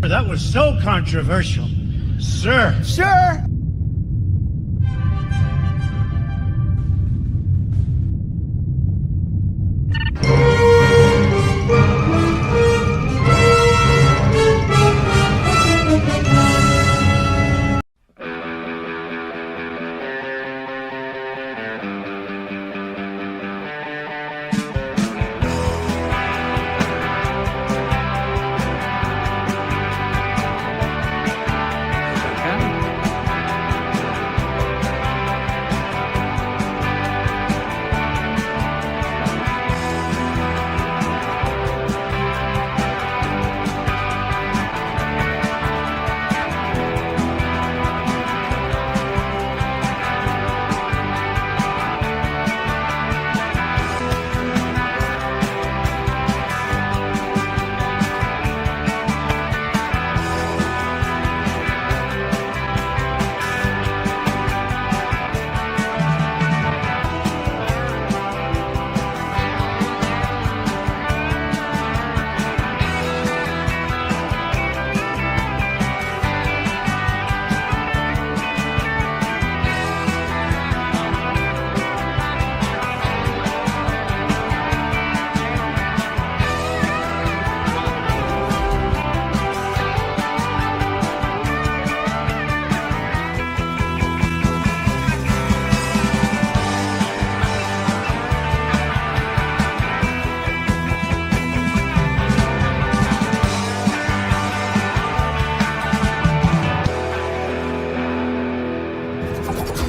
That was so controversial. Sir. Sir!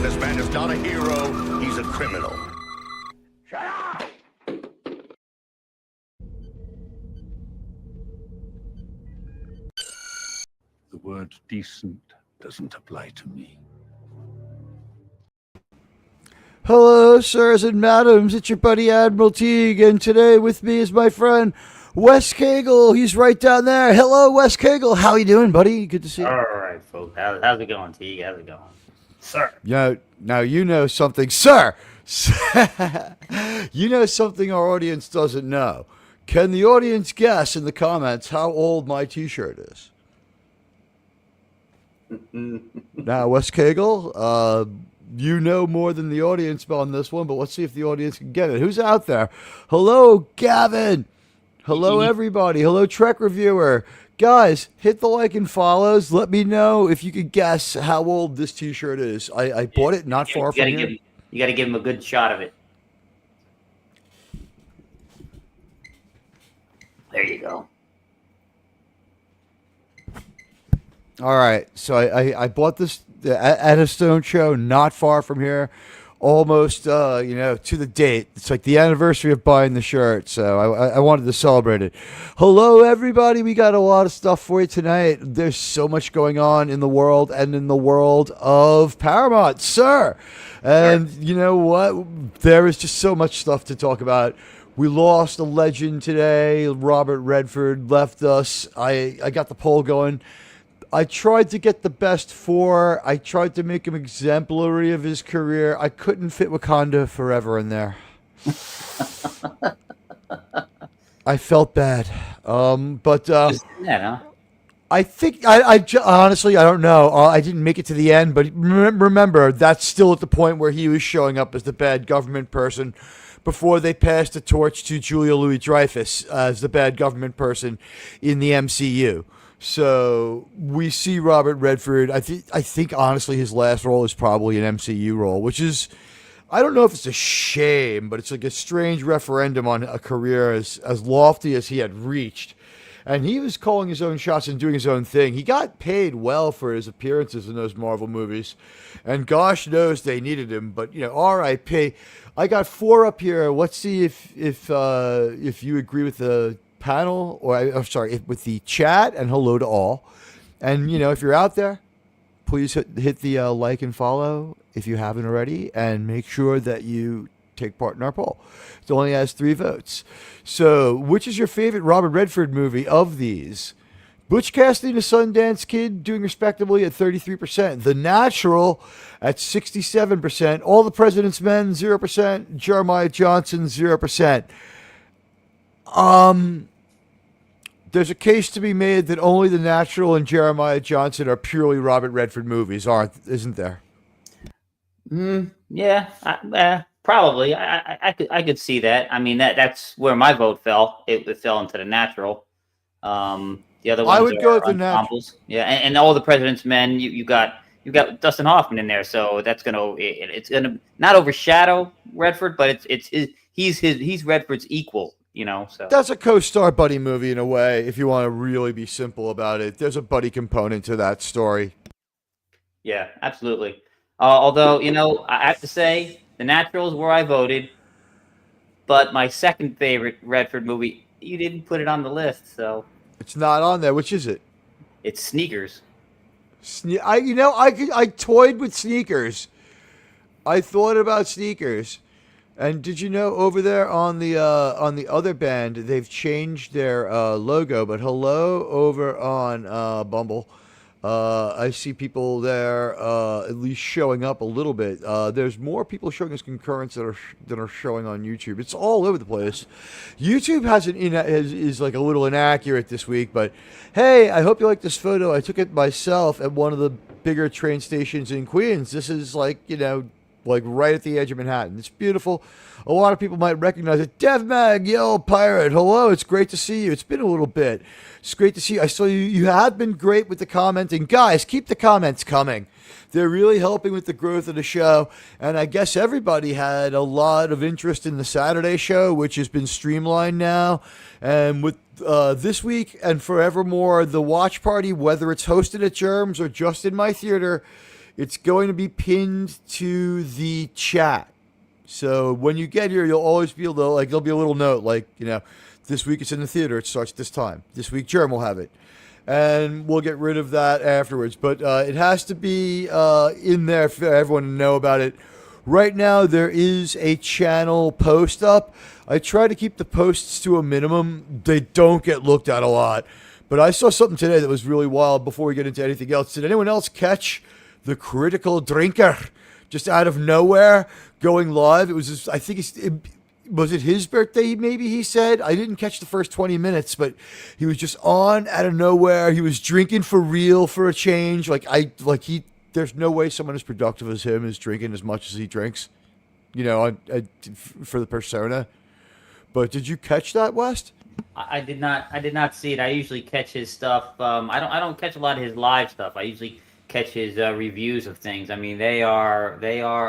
This man is not a hero, he's a criminal. Shut up! The word decent doesn't apply to me. Hello, sirs and madams. It's your buddy Admiral Teague, and today with me is my friend Wes Cagle. He's right down there. Hello, Wes Cagle. How you doing, buddy? Good to see you. All right, folks. How's it going, Teague? How's it going? Sir. Now you know something, sir. You know something our audience doesn't know. Can the audience guess in the comments how old my T-shirt is? Now, Wes Cagle, you know more than the audience on this one, but let's see if the audience can get it. Who's out there? Hello, Gavin. Hello, everybody. Hello, Trek Reviewer. Guys, hit the like and follows. Let me know if you could guess how old this T-shirt is. I bought it not far from here. You got to give him a good shot of it. There you go. All right, so I bought this at a Stone show not far from here, almost to the date. It's like the anniversary of buying the shirt, so I wanted to celebrate it. Hello, everybody. We got a lot of stuff for you tonight. There's so much going on in the world and in the world of Paramount, sir. And you know what? There is just so much stuff to talk about. We lost a legend today. Robert Redford left us. I got the poll going. I tried to get the best four. I tried to make him exemplary of his career. I couldn't fit Wakanda Forever in there. I felt bad. But Just that, huh? I think, honestly, I don't know. I didn't make it to the end, but remember, that's still at the point where he was showing up as the bad government person before they passed the torch to Julia Louis-Dreyfus as the bad government person in the MCU. So we see Robert Redford. I think honestly his last role is probably an MCU role, which is, I don't know if it's a shame, but it's like a strange referendum on a career as lofty as he had reached. And he was calling his own shots and doing his own thing. He got paid well for his appearances in those Marvel movies, and gosh knows they needed him. But R.I.P. I got four up here. Let's see if you agree with the panel, or I'm sorry, with the chat. And hello to all. And if you're out there, please hit the like and follow if you haven't already, and make sure that you take part in our poll. It only has 3 votes. So, which is your favorite Robert Redford movie of these? Butch Cassidy and the Sundance Kid doing respectively at 33%. The Natural at 67%. All the President's Men, 0%. Jeremiah Johnson, 0%. there's a case to be made that only The Natural and Jeremiah Johnson are purely Robert Redford movies, isn't there? Yeah, probably. I could see that. I mean, that's where my vote fell. It fell into The Natural. The other ones I would go with are The Natural. ensembles. Yeah, and All the President's Men. You got Dustin Hoffman in there, so that's it's gonna not overshadow Redford, but he's Redford's equal. So That's a co-star buddy movie in a way, if you want to really be simple about it. There's a buddy component to that story. yeah, absolutely. Although I have to say, The Natural is where I voted, but my second favorite Redford movie, you didn't put it on the list, so It's not on there. Which is it? it's Sneakers. I toyed with Sneakers. I thought about Sneakers. And did you know over there on the other band they've changed their logo? But hello over on Bumble, I see people there at least showing up a little bit. There's more people showing us concurrence that are showing on YouTube. It's all over the place. YouTube is like a little inaccurate this week, but hey, I hope you like this photo. I took it myself at one of the bigger train stations in Queens. This is like right at the edge of Manhattan. It's beautiful. A lot of people might recognize it. DevMag, Yellow Pirate, hello. It's great to see you. It's been a little bit. It's great to see you. I saw you. You have been great with the commenting. Guys, keep the comments coming. They're really helping with the growth of the show. And I guess everybody had a lot of interest in the Saturday show, which has been streamlined now. And with this week and forevermore, the watch party, whether it's hosted at Germs or just in my theater, it's going to be pinned to the chat. So when you get here, you'll always be able to, there'll be a little note this week it's in the theater. It starts this time. This week, Germ will have it. And we'll get rid of that afterwards. But it has to be in there for everyone to know about it. Right now, there is a channel post up. I try to keep the posts to a minimum. They don't get looked at a lot. But I saw something today that was really wild before we get into anything else. Did anyone else catch the Critical Drinker just out of nowhere going live? It was just, I think was it his birthday, maybe he said? I didn't catch the first 20 minutes, but he was just on out of nowhere. He was drinking for real for a change. There's no way someone as productive as him is drinking as much as he drinks, for the persona. But did you catch that, West? I did not see it. I usually catch his stuff. I don't catch a lot of his live stuff. I usually catch his reviews of things. I mean, they are.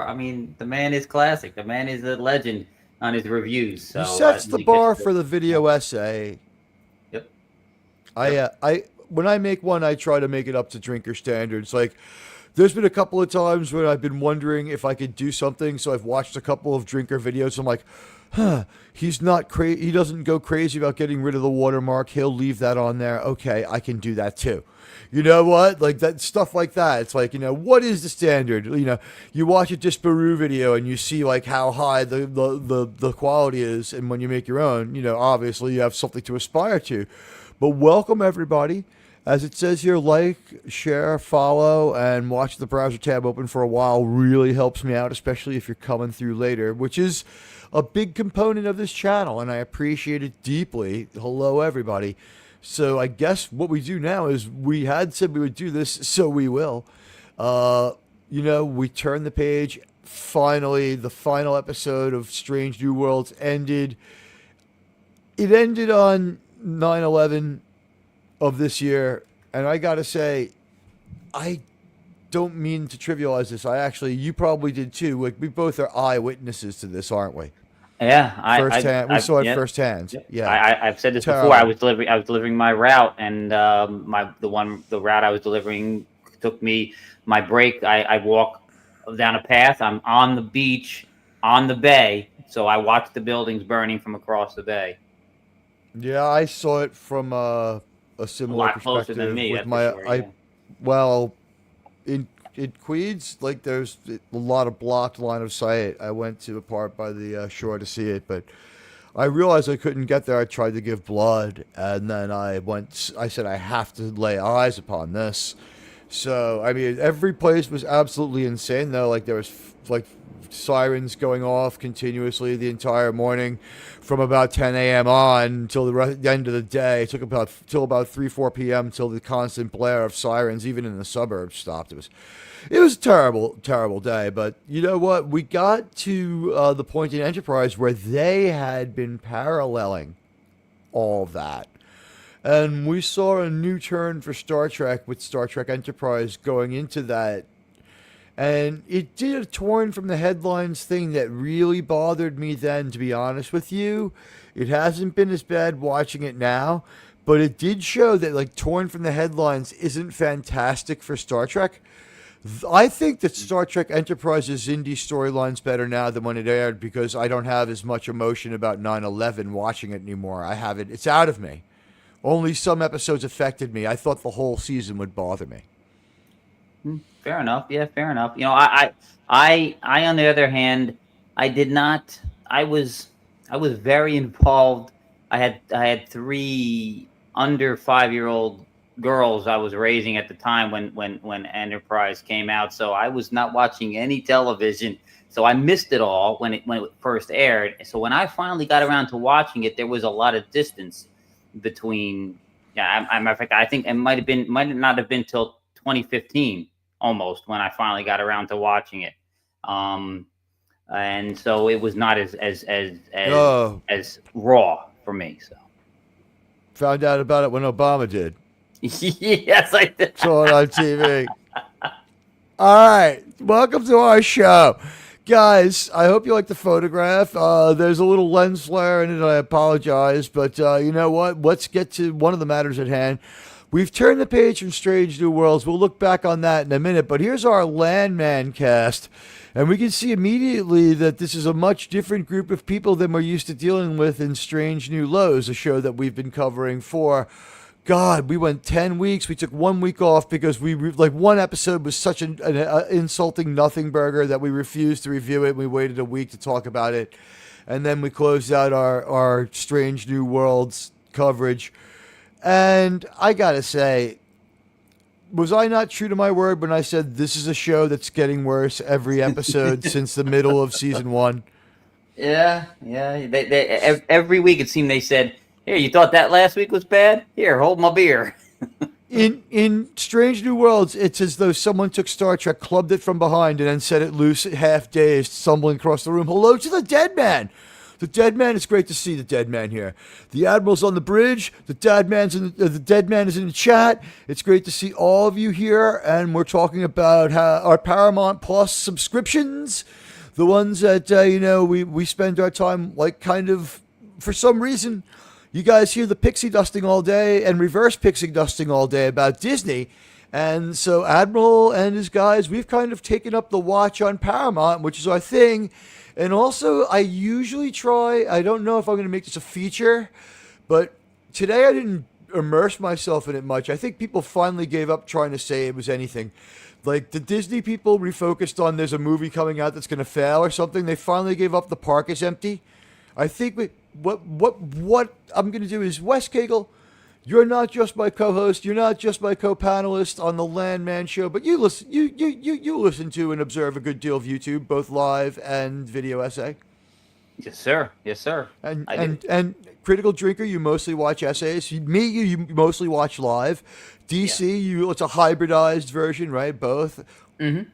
I mean, the man is classic. The man is a legend on his reviews. So he sets the bar for the video essay. Yep. When I make one, I try to make it up to drinker standards. There's been a couple of times when I've been wondering if I could do something, so I've watched a couple of drinker videos. I'm like, he's not crazy. He doesn't go crazy about getting rid of the watermark. He'll leave that on there. Okay, I can do that too. You know what? That stuff like that. It's what is the standard? You watch a Disparu video and you see how high the quality is, and when you make your own, obviously you have something to aspire to. But welcome everybody. As it says here, like, share, follow, and watch the browser tab open for a while really helps me out, especially if you're coming through later, which is a big component of this channel, and I appreciate it deeply. Hello, everybody. So I guess what we do now is we had said we would do this, so we will. We turn the page. Finally, the final episode of Strange New Worlds ended. It ended on 9/11 of this year, and I gotta say, I don't mean to trivialize this. You probably did too. We both are eyewitnesses to this, aren't we? Yeah, firsthand. We saw it firsthand. Yeah, I've said this before. I was delivering my route, and the route I was delivering took me my break. I walk down a path. I'm on the beach, on the bay, so I watched the buildings burning from across the bay. Yeah, I saw it from a similar perspective. Closer than me. With in Queens, there's a lot of blocked line of sight. I went to a part by the shore to see it, but I realized I couldn't get there. I tried to give blood, and then I said, I have to lay eyes upon this. So, I mean, every place was absolutely insane, though. Like, there was, like, sirens going off continuously the entire morning from about 10 a.m. on until the end of the day. It took about till about 3, 4 p.m. till the constant blare of sirens, even in the suburbs, stopped. It was a terrible, terrible day. But you know what? We got to the point in Enterprise where they had been paralleling all that. And we saw a new turn for Star Trek with Star Trek Enterprise going into that. And it did a torn from the headlines thing that really bothered me then, to be honest with you. It hasn't been as bad watching it now, but it did show that, like, torn from the headlines isn't fantastic for Star Trek. I think that Star Trek Enterprise's indie storyline's better now than when it aired because I don't have as much emotion about 9/11 watching it anymore. I have it. It's out of me. Only some episodes affected me. I thought the whole season would bother me. Fair enough. Yeah, fair enough. You know, I on the other hand, I did not. I was very involved. I had 3 under 5-year-old girls I was raising at the time when Enterprise came out. So I was not watching any television. So I missed it all when it first aired. So when I finally got around to watching it, there was a lot of distance between. Yeah, matter of fact, I think it might not have been till 2015 almost when I finally got around to watching it. And so it was not as raw for me. So found out about it when Obama did. Yes, I did. Saw it on TV. All right, welcome to our show. Guys, I hope you like the photograph. There's a little lens flare in it. I apologize. But you know what? Let's get to one of the matters at hand. We've turned the page from Strange New Worlds. We'll look back on that in a minute. But here's our Landman cast. And we can see immediately that this is a much different group of people than we're used to dealing with in Strange New Lows, a show that we've been covering for... God, we went 10 weeks. We took 1 week off because one episode was such an insulting nothing burger that we refused to review it. We waited a week to talk about it. And then we closed out our Strange New Worlds coverage. And I got to say, was I not true to my word when I said this is a show that's getting worse every episode since the middle of season 1? Yeah. They every week it seemed they said, "Here, you thought that last week was bad? Here, hold my beer." In Strange New Worlds, it's as though someone took Star Trek, clubbed it from behind, and then set it loose, half-dazed, stumbling across the room. Hello to the dead man! The dead man, it's great to see the dead man here. The Admiral's on the bridge. The dead man is in the chat. It's great to see all of you here, and we're talking about our Paramount Plus subscriptions, the ones that, we spend our time, like, kind of, for some reason... You guys hear the pixie dusting all day and reverse pixie dusting all day about Disney. And so Admiral and his guys, we've kind of taken up the watch on Paramount, which is our thing. And also, I usually try, I don't know if I'm going to make this a feature, but today I didn't immerse myself in it much. I think people finally gave up trying to say it was anything. Like, the Disney people refocused on there's a movie coming out that's going to fail or something. They finally gave up the park is empty. I think what I'm going to do is, Wes Cagle, you're not just my co-host, you're not just my co-panelist on the Landman show, but you listen to and observe a good deal of YouTube, both live and video essay. Yes, sir. And Critical Drinker, you mostly watch essays. Me, you mostly watch live. DC, it's a hybridized version, right? Both. Mm-hmm.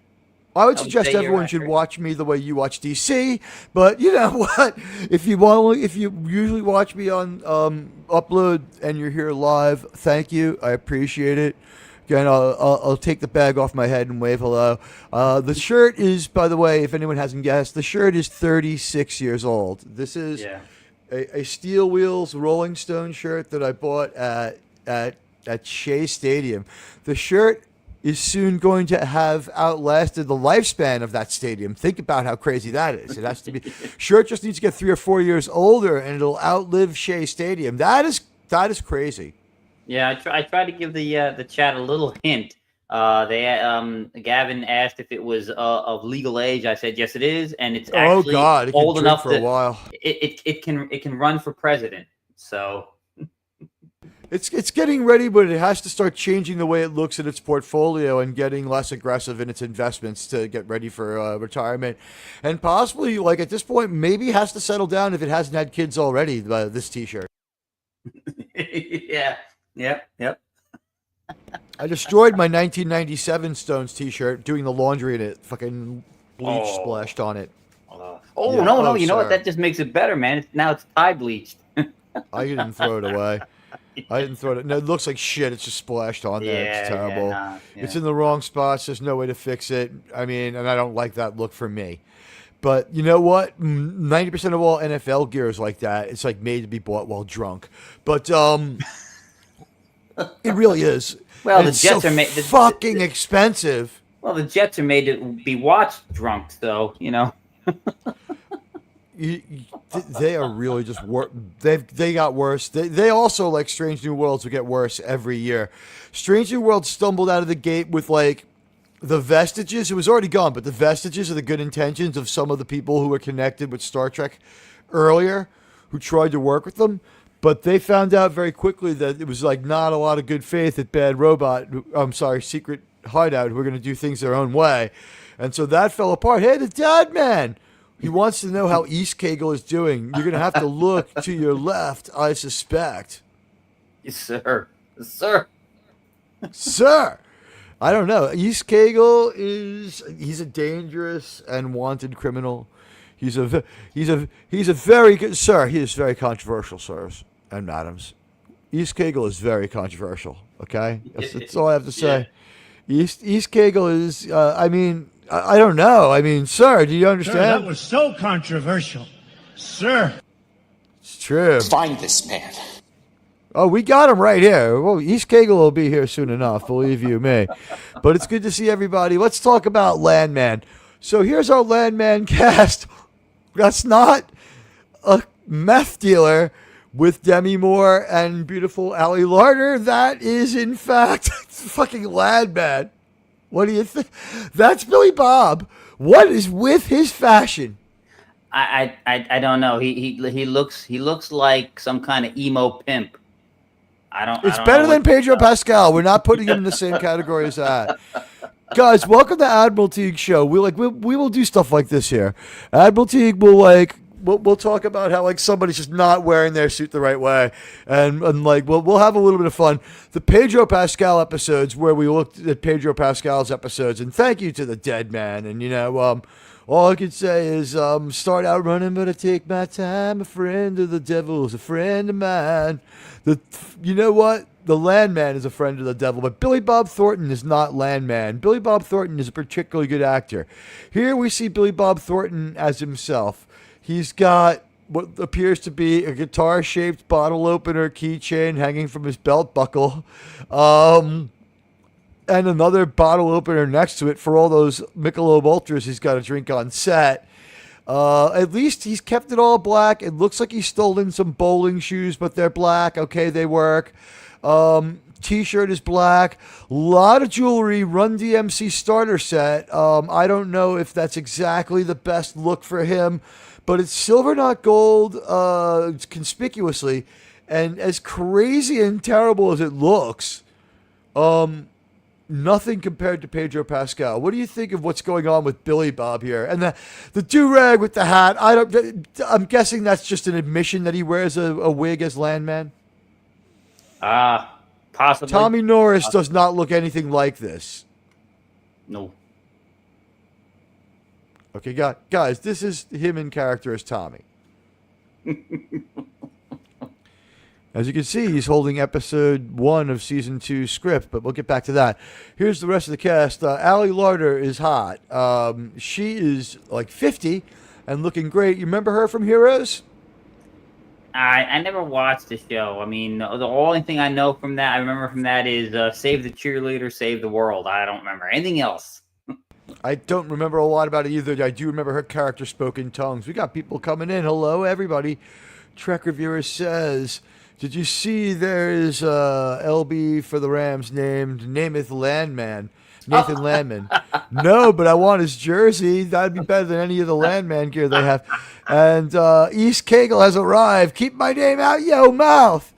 I would suggest everyone should watch me the way you watch DC, but you know what? If you usually watch me on Upload and you're here live, thank you. I appreciate it. Again, I'll take the bag off my head and wave hello. The shirt is, by the way, if anyone hasn't guessed, the shirt is 36 years old. This is a Steel Wheels Rolling Stone shirt that I bought at Shea Stadium. The shirt is soon going to have outlasted the lifespan of that stadium. Think about how crazy that is. It has to be. Sure, it just needs to get 3 or 4 years older, and it'll outlive Shea Stadium. That is crazy. Yeah, I tried to give the chat a little hint. Gavin asked if it was of legal age. I said yes, it is, and it's actually old enough for a while. It can run for president. So. It's getting ready, but it has to start changing the way it looks at its portfolio and getting less aggressive in its investments to get ready for retirement, and possibly, like at this point, maybe has to settle down if it hasn't had kids already. This T-shirt. Yeah. Yep. I destroyed my 1997 Stones T-shirt doing the laundry and it fucking bleach splashed on it. No! Oh, You know what? sorry. That just makes it better, man. Now it's tie bleached. I didn't throw it away. I didn't throw it. No, it looks like shit. It's just splashed on there. It's terrible. Yeah. It's in the wrong spots. There's no way to fix it. I mean, and I don't like that look for me. But you know what? 90% of all NFL gear is like that. It's like made to be bought while drunk. But it really is. Well, And the it's Jets so are made. fucking expensive. Well, the Jets are made to be watched drunk, so you know. They are really just they got worse. They also, like Strange New Worlds, will get worse every year. Strange New Worlds stumbled out of the gate with like the vestiges. It was already gone, but the vestiges of the good intentions of some of the people who were connected with Star Trek earlier, who tried to work with them. But they found out very quickly that it was like not a lot of good faith at Secret Hideout, who were going to do things their own way. And so that fell apart. Hey, the Dad Man! He wants to know how East Kegel is doing. You're going to have to look to your left, I suspect. Yes, sir. Yes, sir. Sir! I don't know. East Kegel he's a dangerous and wanted criminal. He's a very good, sir, he is very controversial, sirs and madams. East Kegel is very controversial, okay? That's all I have to say. East Kegel is, I don't know. I mean, sir, do you Sir, understand? that was so controversial. Sir. It's true. Find this man. Oh, we got him right here. Well, East Kegel will be here soon enough, believe you me. But it's good to see everybody. Let's talk about Landman. So here's our Landman cast. That's not a meth dealer with Demi Moore and beautiful Ali Larder. That is, in fact, fucking Landman. What do you think? That's Billy Bob. What is with his fashion? I don't know. He looks like some kind of emo pimp. It's better than Pedro Pascal. We're not putting him in the same category as that. Guys, welcome to Admiral Teague Show. We will do stuff like this here. Admiral Teague will we'll talk about how like somebody's just not wearing their suit the right way, and like we'll have a little bit of fun. The Pedro Pascal episodes where we looked at Pedro Pascal's episodes, and thank you to the Dead Man. And all I can say is start out running, but I take my time. A friend of the devil's a friend of mine. You know what? The Landman is a friend of the devil, but Billy Bob Thornton is not Landman. Billy Bob Thornton is a particularly good actor. Here we see Billy Bob Thornton as himself. He's got what appears to be a guitar-shaped bottle opener keychain hanging from his belt buckle, and another bottle opener next to it for all those Michelob Ultras he's got to drink on set. At least he's kept it all black. It looks like he's stolen some bowling shoes, but they're black. Okay, they work. T-shirt is black. A lot of jewelry. Run DMC starter set. I don't know if that's exactly the best look for him, but it's silver, not gold, conspicuously. And as crazy and terrible as it looks, nothing compared to Pedro Pascal. What do you think of what's going on with Billy Bob here? And the do-rag with the hat, I'm guessing that's just an admission that he wears a wig as Landman? Possibly. Tommy Norris does not look anything like this. No. Okay, guys, this is him in character as Tommy. As you can see, he's holding episode 1 of season 2 script, but we'll get back to that. Here's the rest of the cast. Ali Larder is hot. She is like 50 and looking great. You remember her from Heroes? I never watched the show. I mean, the only thing I know from that, I remember from that is save the cheerleader, save the world. I don't remember anything else. I don't remember a lot about it either. I do remember her character spoke in tongues. We got people coming in. Hello, everybody. Trek Reviewer says, did you see there is LB for the Rams named Namath Landman? Nathan Landman. No, but I want his jersey. That'd be better than any of the Landman gear they have. And East Kegel has arrived. Keep my name out yo mouth.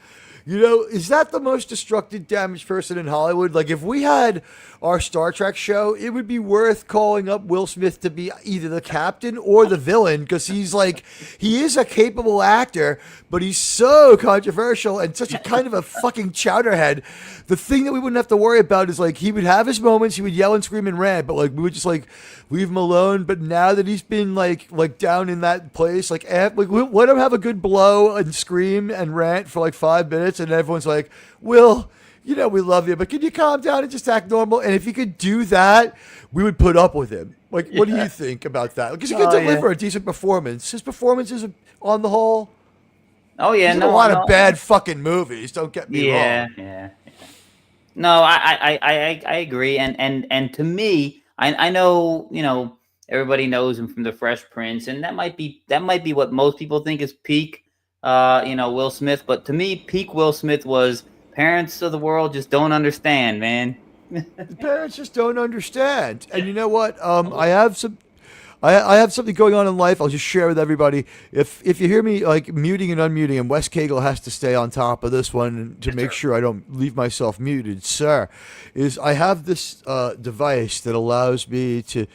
You know, is that the most destructive, damaged person in Hollywood? Like, if we had our Star Trek show, it would be worth calling up Will Smith to be either the captain or the villain, because he is a capable actor, but he's so controversial and such a kind of a fucking chowderhead. The thing that we wouldn't have to worry about is, like, he would have his moments, he would yell and scream and rant, but, like, we would just, like, leave him alone. But now that he's been, like down in that place, we'll let him have a good blow and scream and rant for, like, 5 minutes, and everyone's like, Will, you know we love you, but can you calm down and just act normal? And if he could do that, we would put up with him. Like, what do you think about that? Because he can deliver a decent performance. His performance is, on the whole, He's in a lot of bad fucking movies. Don't get me wrong. Yeah. No, I agree, and to me, I know, you know, everybody knows him from The Fresh Prince, and that might be what most people think is peak, you know, Will Smith. But to me, peak Will Smith was parents of the world just don't understand, man. The parents just don't understand. And you know what? I have something going on in life. I'll just share with everybody. If you hear me like muting and unmuting, and Wes Cagle has to stay on top of this one to make sure I don't leave myself muted, sir, is I have this device that allows me to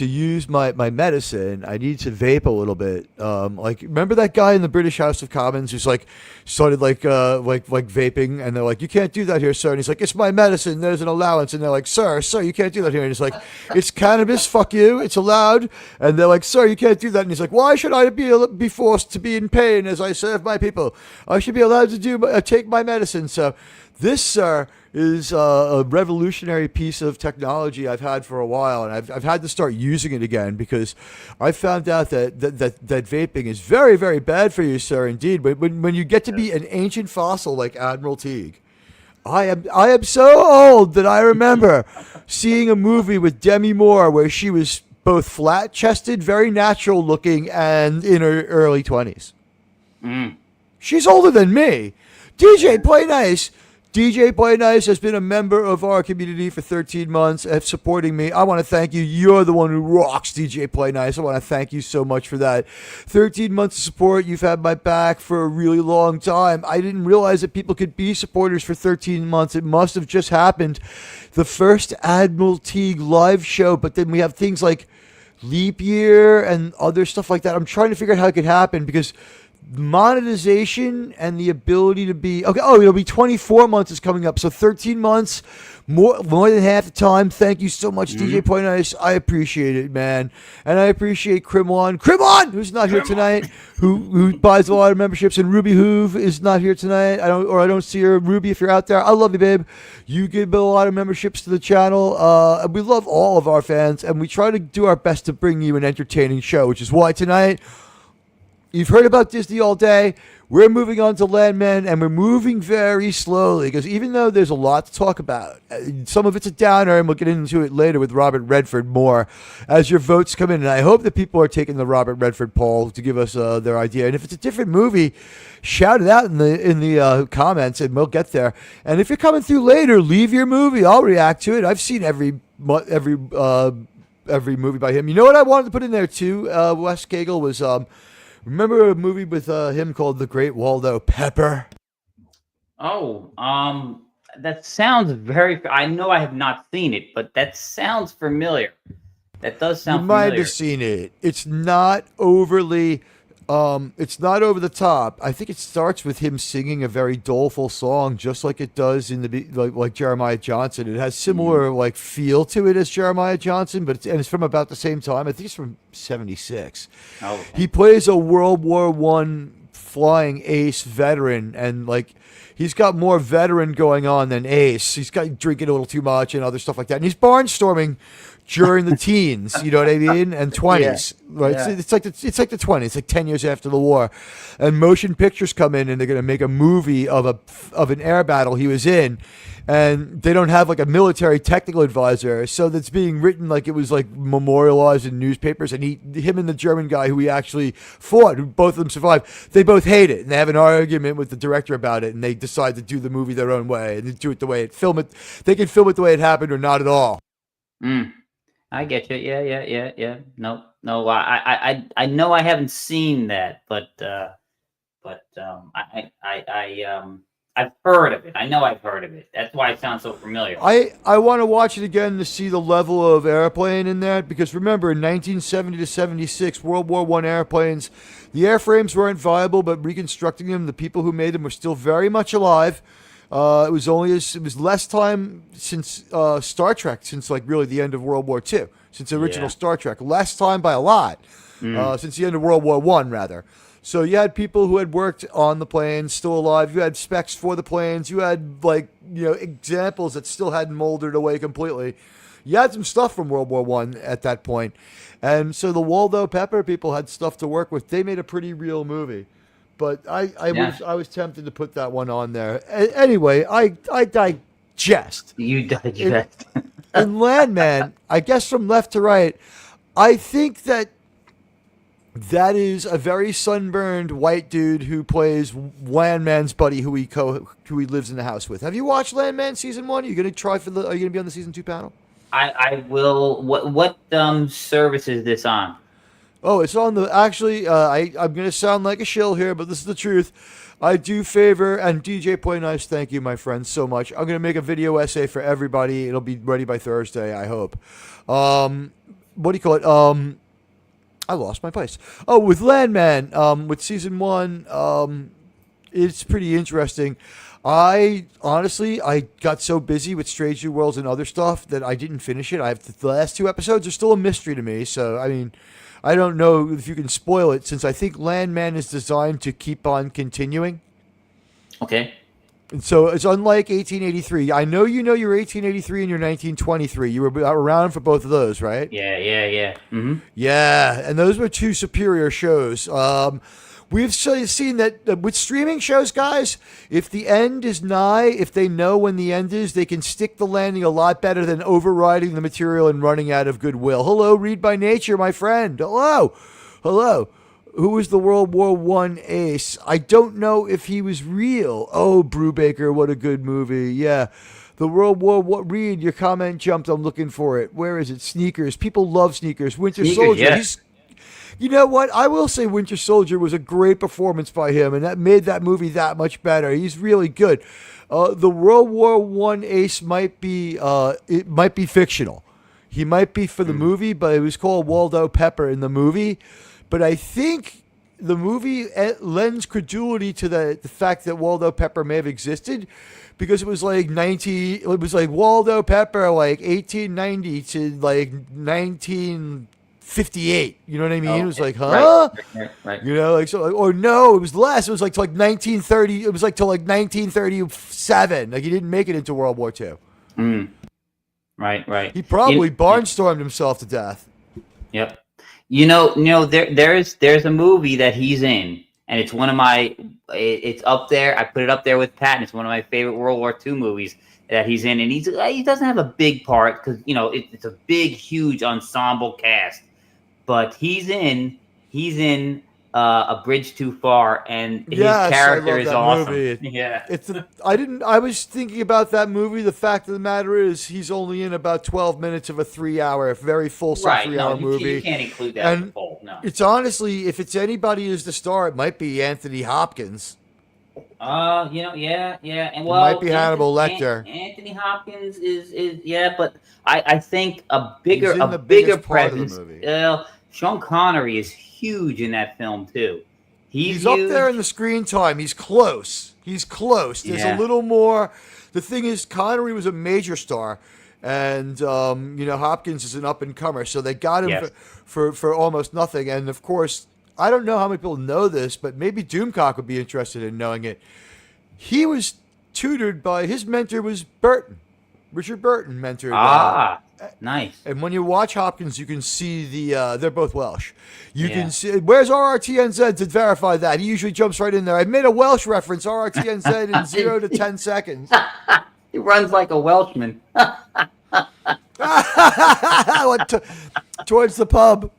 use my medicine. I need to vape a little bit. Like, remember that guy in the British House of Commons who's like started like vaping, and they're like, you can't do that here, sir. And he's like, it's my medicine. There's an allowance. And they're like, sir, you can't do that here. And he's like, it's cannabis. Fuck you. It's allowed. And they're like, sir, you can't do that. And he's like, why should I be forced to be in pain as I serve my people? I should be allowed to take my medicine. So this, sir, is a revolutionary piece of technology I've had for a while, and I've had to start using it again because I found out that vaping is very, very bad for you, sir, indeed. But when you get to be an ancient fossil like Admiral Teague, I am so old that I remember seeing a movie with Demi Moore where she was both flat-chested, very natural looking, and in her early 20s. She's older than me. DJ Play Nice. DJ Play Nice has been a member of our community for 13 months, supporting me. I want to thank you. You're the one who rocks, DJ Play Nice. I want to thank you so much for that. 13 months of support. You've had my back for a really long time. I didn't realize that people could be supporters for 13 months. It must have just happened. The first Admiral Teague live show, but then we have things like Leap Year and other stuff like that. I'm trying to figure out how it could happen because monetization and the ability to be it'll be 24 months is coming up, so 13 months, more than half the time. Thank you so much, DJ Point Nice. I appreciate it, man. And I appreciate Crimon, who's not here tonight, who buys a lot of memberships, and Ruby Hoove is not here tonight. I don't see her. Ruby, if you're out there, I love you, babe. You give a lot of memberships to the channel. And we love all of our fans, and we try to do our best to bring you an entertaining show, which is why tonight, you've heard about Disney all day. We're moving on to Landman, and we're moving very slowly because even though there's a lot to talk about, some of it's a downer, and we'll get into it later with Robert Redford more as your votes come in. And I hope that people are taking the Robert Redford poll to give us their idea. And if it's a different movie, shout it out in the comments, and we'll get there. And if you're coming through later, leave your movie. I'll react to it. I've seen every movie by him. You know what I wanted to put in there too? Wes Cagle was remember a movie with him called The Great Waldo Pepper? That sounds very. I know I have not seen it, but that sounds familiar. That does sound familiar. You might have seen it. It's not overly. It's not over the top. I think it starts with him singing a very doleful song, just like it does in the like Jeremiah Johnson. It has similar like feel to it as Jeremiah Johnson, but it's from about the same time. I think it's from '76. Oh, okay. He plays a World War I flying ace veteran, and like he's got more veteran going on than ace. He's got drinking a little too much and other stuff like that, and he's barnstorming during the teens, you know what I mean, and 20s, right? Yeah. It's like the 20s. It's like 10 years after the war, and motion pictures come in, and they're gonna make a movie of an air battle he was in, and they don't have like a military technical advisor, so that's being written like it was like memorialized in newspapers. And him and the German guy who he actually fought, who both of them survived, they both hate it, and they have an argument with the director about it, and they decide to do the movie their own way and do it the way they can film it the way it happened or not at all. I get you. Yeah. No. I know I haven't seen that, but I've heard of it. I know I've heard of it. That's why it sounds so familiar. I want to watch it again to see the level of airplane in that, because remember, in 1970 to 76, World War One airplanes, the airframes weren't viable, but reconstructing them, the people who made them were still very much alive. It was less time since Star Trek, since like really the end of World War Two, since the original Star Trek, less time by a lot, since the end of World War One rather. So you had people who had worked on the planes still alive. You had specs for the planes. You had examples that still hadn't molded away completely. You had some stuff from World War One at that point, and so the Waldo Pepper people had stuff to work with. They made a pretty real movie, but I was tempted to put that one on there. Anyway, I digest. You digest. In Landman, I guess from left to right, I think that is a very sunburned white dude who plays Landman's buddy, who he lives in the house with. Have you watched Landman season 1? Are you gonna Are you gonna be on the season 2 panel? I will. What service is this on? Oh, it's on the. Actually, I'm gonna sound like a shill here, but this is the truth. I do favor, and DJ Play Nice, thank you, my friends, so much. I'm gonna make a video essay for everybody. It'll be ready by Thursday, I hope. What do you call it? I lost my place. Oh, with Landman, with season 1, it's pretty interesting. I got so busy with Strange New Worlds and other stuff that I didn't finish it. The last 2 episodes are still a mystery to me. So, I mean, I don't know if you can spoil it, since I think Landman is designed to keep on continuing. Okay. And so it's unlike 1883. I know you know your 1883 and your 1923. You were around for both of those, right? Yeah. Mm-hmm. Yeah, and those were 2 superior shows. We've seen that with streaming shows, guys, if the end is nigh, if they know when the end is, they can stick the landing a lot better than overriding the material and running out of goodwill. Hello, Read by Nature, my friend. Hello. Who was the World War One ace? I don't know if he was real. Oh, Brubaker, what a good movie. Yeah. The World War One. Read, your comment jumped. I'm looking for it. Where is it? Sneakers. People love Sneakers. Winter Soldier. Yeah. You know what? I will say Winter Soldier was a great performance by him, and that made that movie that much better. He's really good. The World War One ace might be fictional. He might be for the movie, but it was called Waldo Pepper in the movie. But I think the movie lends credulity to the fact that Waldo Pepper may have existed, because it was like Waldo Pepper, like 1890 to like 1958. You know what I mean? It was like, huh? Right. You know, like, so, or no, it was less. It was like to like 1930. It was like till like 1937. Like, he didn't make it into World War II. Right. He probably barnstormed himself to death. Yep. You know, there's a movie that he's in, and it's one of my. It's up there. I put it up there with Pat, and it's one of my favorite World War II movies that he's in, and he doesn't have a big part, because it's a big, huge ensemble cast, but he's in A Bridge Too Far, and his character is awesome. Yeah, I was thinking about that movie. The fact of the matter is, he's only in about 12 minutes of a 3-hour, very fulsome 3-hour movie. You can't include that in the full. No. It's honestly, if it's anybody as the star, it might be Anthony Hopkins. And It might be Hannibal Lecter. Anthony Hopkins is but I think a bigger presence. Sean Connery is huge in that film too. He's up there in the screen time. He's close. There's a little more. The thing is, Connery was a major star, and Hopkins is an up and comer. So they got him for almost nothing. And of course, I don't know how many people know this, but maybe Doomcock would be interested in knowing it. He was tutored by, his mentor was Burton. Richard Burton mentored. Nice. And when you watch Hopkins, you can see they're both Welsh. You can see, where's RRTNZ to verify that? He usually jumps right in there. I made a Welsh reference, RRTNZ, in 0 to 10 seconds. He runs like a Welshman. Towards the pub.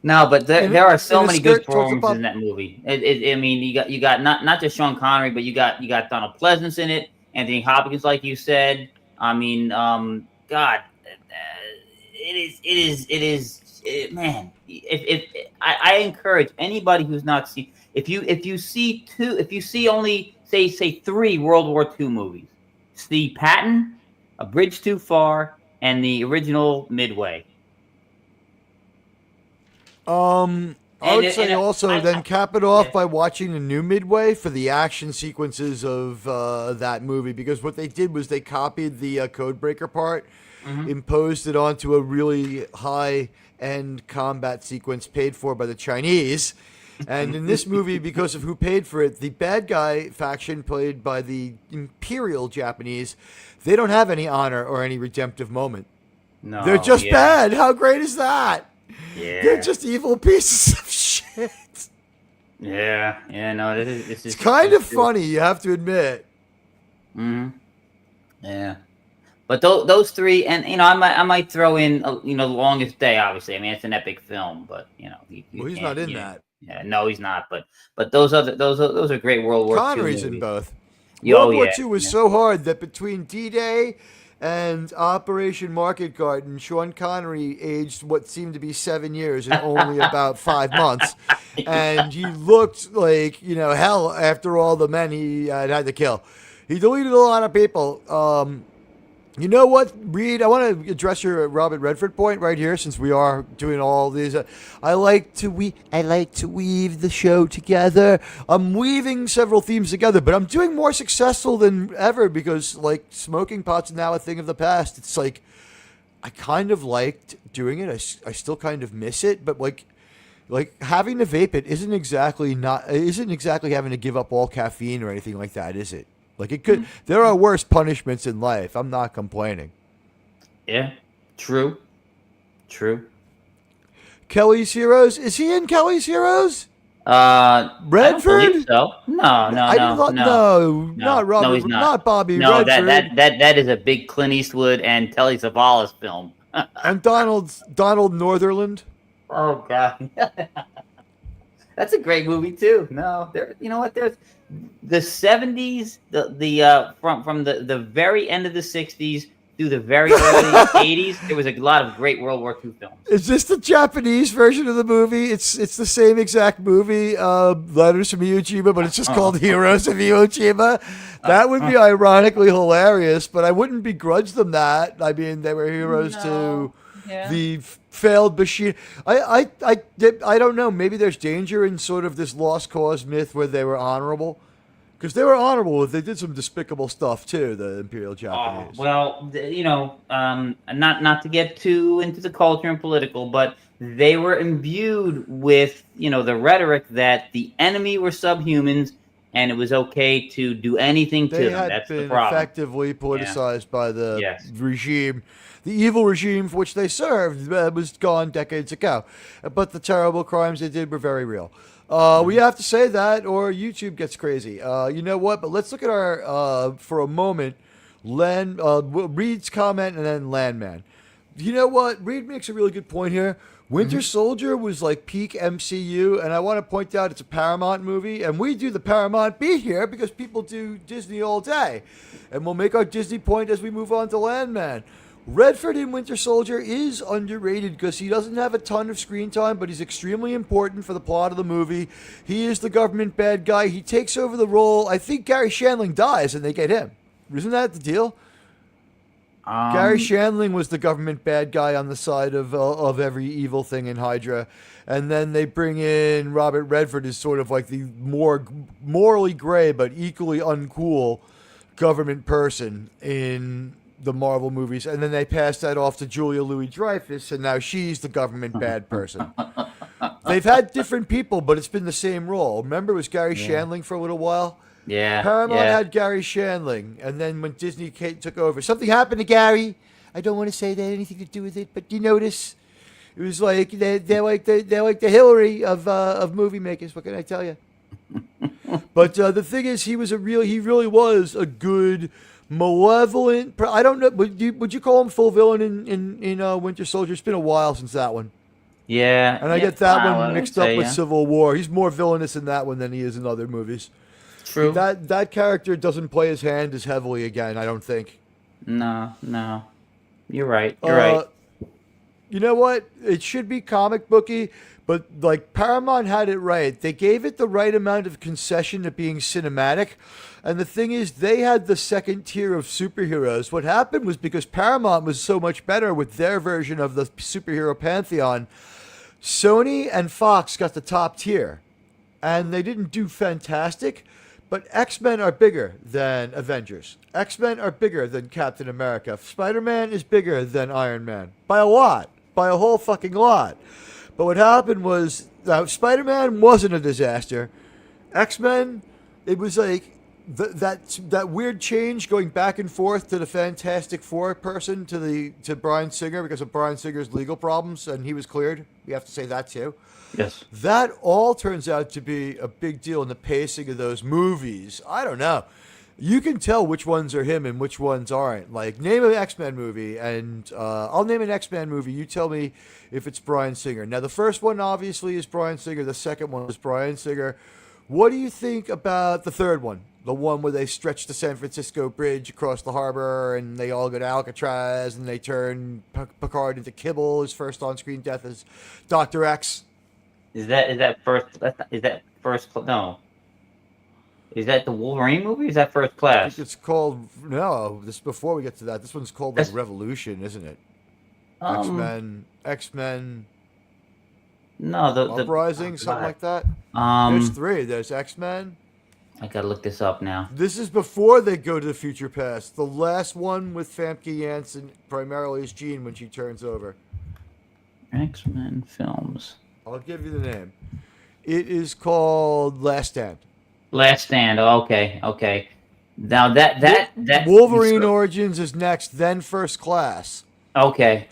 No, but there are so many good performances in that movie. I mean, you got not just Sean Connery, but you got Donald Pleasance in it, Anthony Hopkins, like you said. I mean, God, it is man, if I encourage anybody who's not seen, if you see only say 3 World War II movies, see Patton, A Bridge Too Far, and the original Midway. I would say also then cap it off yeah. by watching the new Midway for the action sequences of that movie, because what they did was they copied the Codebreaker part, imposed it onto a really high-end combat sequence paid for by the Chinese. And in this movie, because of who paid for it, the bad guy faction played by the Imperial Japanese, they don't have any honor or any redemptive moment. No, They're just bad. How great is that? Yeah. They're just evil pieces of shit. Yeah. No, this is It's kind of funny, you have to admit. Yeah. But those 3, and I might throw in Longest Day. Obviously, I mean it's an epic film, but Well, he's not in that. Yeah, no, he's not. But those are great World War II Connery's movies. in both. Oh, World War yeah, II was so hard that between D-Day and Operation Market Garden, Sean Connery aged what seemed to be 7 years in only about 5 months. And he looked like, hell after all the men he had to kill. He deleted a lot of people. You know what, Reed? I want to address your Robert Redford point right here, since we are doing all these. I like to weave the show together. I'm weaving several themes together, but I'm doing more successful than ever because, like, smoking pot's now a thing of the past. It's like I kind of liked doing it. I still kind of miss it, but like having to vape it isn't exactly having to give up all caffeine or anything like that, is it? Like it could. There are worse punishments in life. I'm not complaining. Yeah, true. Kelly's Heroes. Is he in Kelly's Heroes? Redford? I don't believe so. No, not Robert. No, he's not. Not Bobby. No, Redford. that is a big Clint Eastwood and Telly Savalas film. And Donald Northerland. Oh God, that's a great movie too. No, you know what? There's the 70s, from the very end of the 60s through the very early 80s. There was a lot of great World War II films. Is this the Japanese version of the movie? It's the same exact movie, Letters from Iwo Jima, but it's just called Heroes of Iwo Jima. That would be ironically hilarious, but I wouldn't begrudge them that. I mean, they were heroes to the failed machine. I don't know. Maybe there's danger in sort of this lost cause myth where they were honorable. Because they were honorable. They did some despicable stuff, too, the Imperial Japanese. Well, not to get too into the culture and political, but they were imbued with, the rhetoric that the enemy were subhumans and it was okay to do anything to them. That's the problem. They had been effectively politicized by the regime. The evil regime for which they served was gone decades ago. But the terrible crimes they did were very real. We have to say that, or YouTube gets crazy. You know what? But let's look at our, for a moment, Reed's comment and then Landman. You know what? Reed makes a really good point here. Winter Soldier was like peak MCU, and I want to point out it's a Paramount movie, and we do the Paramount beat here because people do Disney all day. And we'll make our Disney point as we move on to Landman. Redford in Winter Soldier is underrated because he doesn't have a ton of screen time, but he's extremely important for the plot of the movie. He is the government bad guy. He takes over the role. I think Gary Shandling dies and they get him. Isn't that the deal? Gary Shandling was the government bad guy on the side of every evil thing in Hydra. And then they bring in Robert Redford as sort of like the more morally gray but equally uncool government person in the Marvel movies, and then they passed that off to Julia Louis-Dreyfus, and now she's the government bad person. They've had different people, but it's been the same role. Remember, it was Gary Shandling for a little while? Yeah. Paramount had Gary Shandling, and then when Disney took over, something happened to Gary. I don't want to say that had anything to do with it, but you notice it was like they're like the Hillary of movie makers. What can I tell you? But the thing is, he really was a good, malevolent. I don't know. Would you call him full villain in Winter Soldier? It's been a while since that one. Yeah, and I get that one mixed up with Civil War. He's more villainous in that one than he is in other movies. True. That character doesn't play his hand as heavily again, I don't think. No. You're right. You're right. you know what? It should be comic booky, but like Paramount had it right. They gave it the right amount of concession to being cinematic. And the thing is, they had the second tier of superheroes. What happened was because Paramount was so much better with their version of the superhero pantheon, Sony and Fox got the top tier. And they didn't do fantastic, but X-Men are bigger than Avengers. X-Men are bigger than Captain America. Spider-Man is bigger than Iron Man. By a lot. By a whole fucking lot. But what happened was, Spider-Man wasn't a disaster. X-Men, it was like that weird change going back and forth to the Fantastic Four person to Bryan Singer because of Bryan Singer's legal problems, and he was cleared. We have to say that too. Yes. That all turns out to be a big deal in the pacing of those movies. I don't know. You can tell which ones are him and which ones aren't. Like, name an X-Men movie, and I'll name an X-Men movie. You tell me if it's Bryan Singer. Now, the first one obviously is Bryan Singer. The second one is Bryan Singer. What do you think about the third one? The one where they stretch the San Francisco Bridge across the harbor, and they all go to Alcatraz, and they turn Picard into Kibble. His first on-screen death is Dr. X. Is that first? No. Is that the Wolverine movie? Or is that First I Class? think it's called, no, this before we get to that. This one's called like Revolution, isn't it? X-Men. No, the Uprising, something like that. There's three. There's X-Men. I gotta look this up now. This is before they go to the future past. The last one with Famke Janssen primarily is Jean when she turns over. X-Men films. I'll give you the name. It is called Last Stand. Last Stand. Oh, okay. Now that Wolverine Origins is next, then First Class. Okay.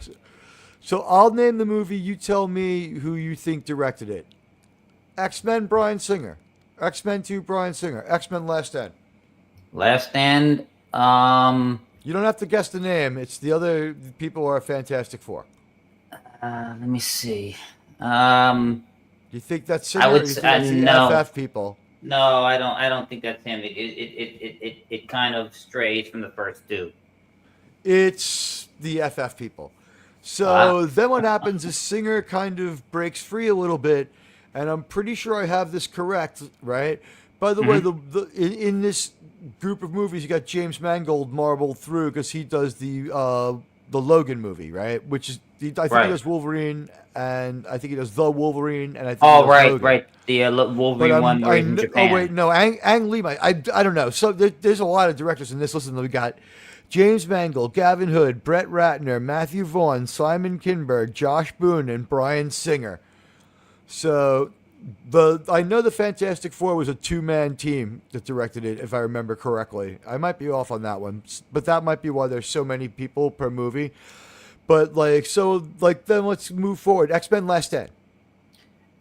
So I'll name the movie. You tell me who you think directed it. X-Men, Bryan Singer. X-Men 2, Bryan Singer. X-Men Last Stand. Last Stand. You don't have to guess the name. It's the other people are Fantastic Four. Let me see. You think that's Singer? I would or you think say that's the no. FF people? No, I don't think that's him. It kind of strays from the first two. It's the FF people. So then what happens is Singer kind of breaks free a little bit, and I'm pretty sure I have this correct, right? By the way, in this group of movies, you got James Mangold marbled through because he does the Logan movie, right? Which is I think he does Wolverine, and I think he does the Wolverine, and I think he does Logan. Right, the Wolverine one where he's in Japan. Oh wait, no, Ang Lee. I don't know. So there's a lot of directors in this. Listen, we got James Mangold, Gavin Hood, Brett Ratner, Matthew Vaughn, Simon Kinberg, Josh Boone, and Bryan Singer. So I know the Fantastic Four was a two-man team that directed it, if I remember correctly. I might be off on that one, but that might be why there's so many people per movie. But then let's move forward. X-Men Last Stand.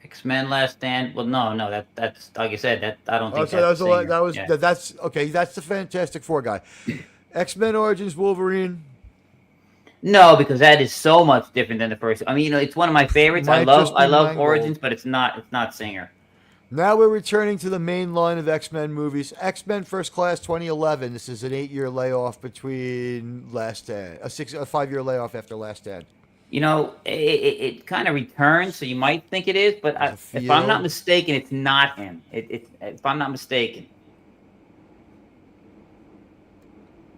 X-Men Last Stand. Well, no, that's like I said. That I don't think. So that's okay. That's the Fantastic Four guy. X-Men Origins Wolverine. No, because that is so much different than the first. I mean, it's one of my favorites. I love Mangold. Origins, but it's not Singer. Now we're returning to the main line of X-Men movies. X-Men First Class 2011. This is an 8-year layoff between Last Stand. A 5-year layoff after Last Stand. You know, it kind of returns, so you might think it is, but if I'm not mistaken, it's not him. If I'm not mistaken.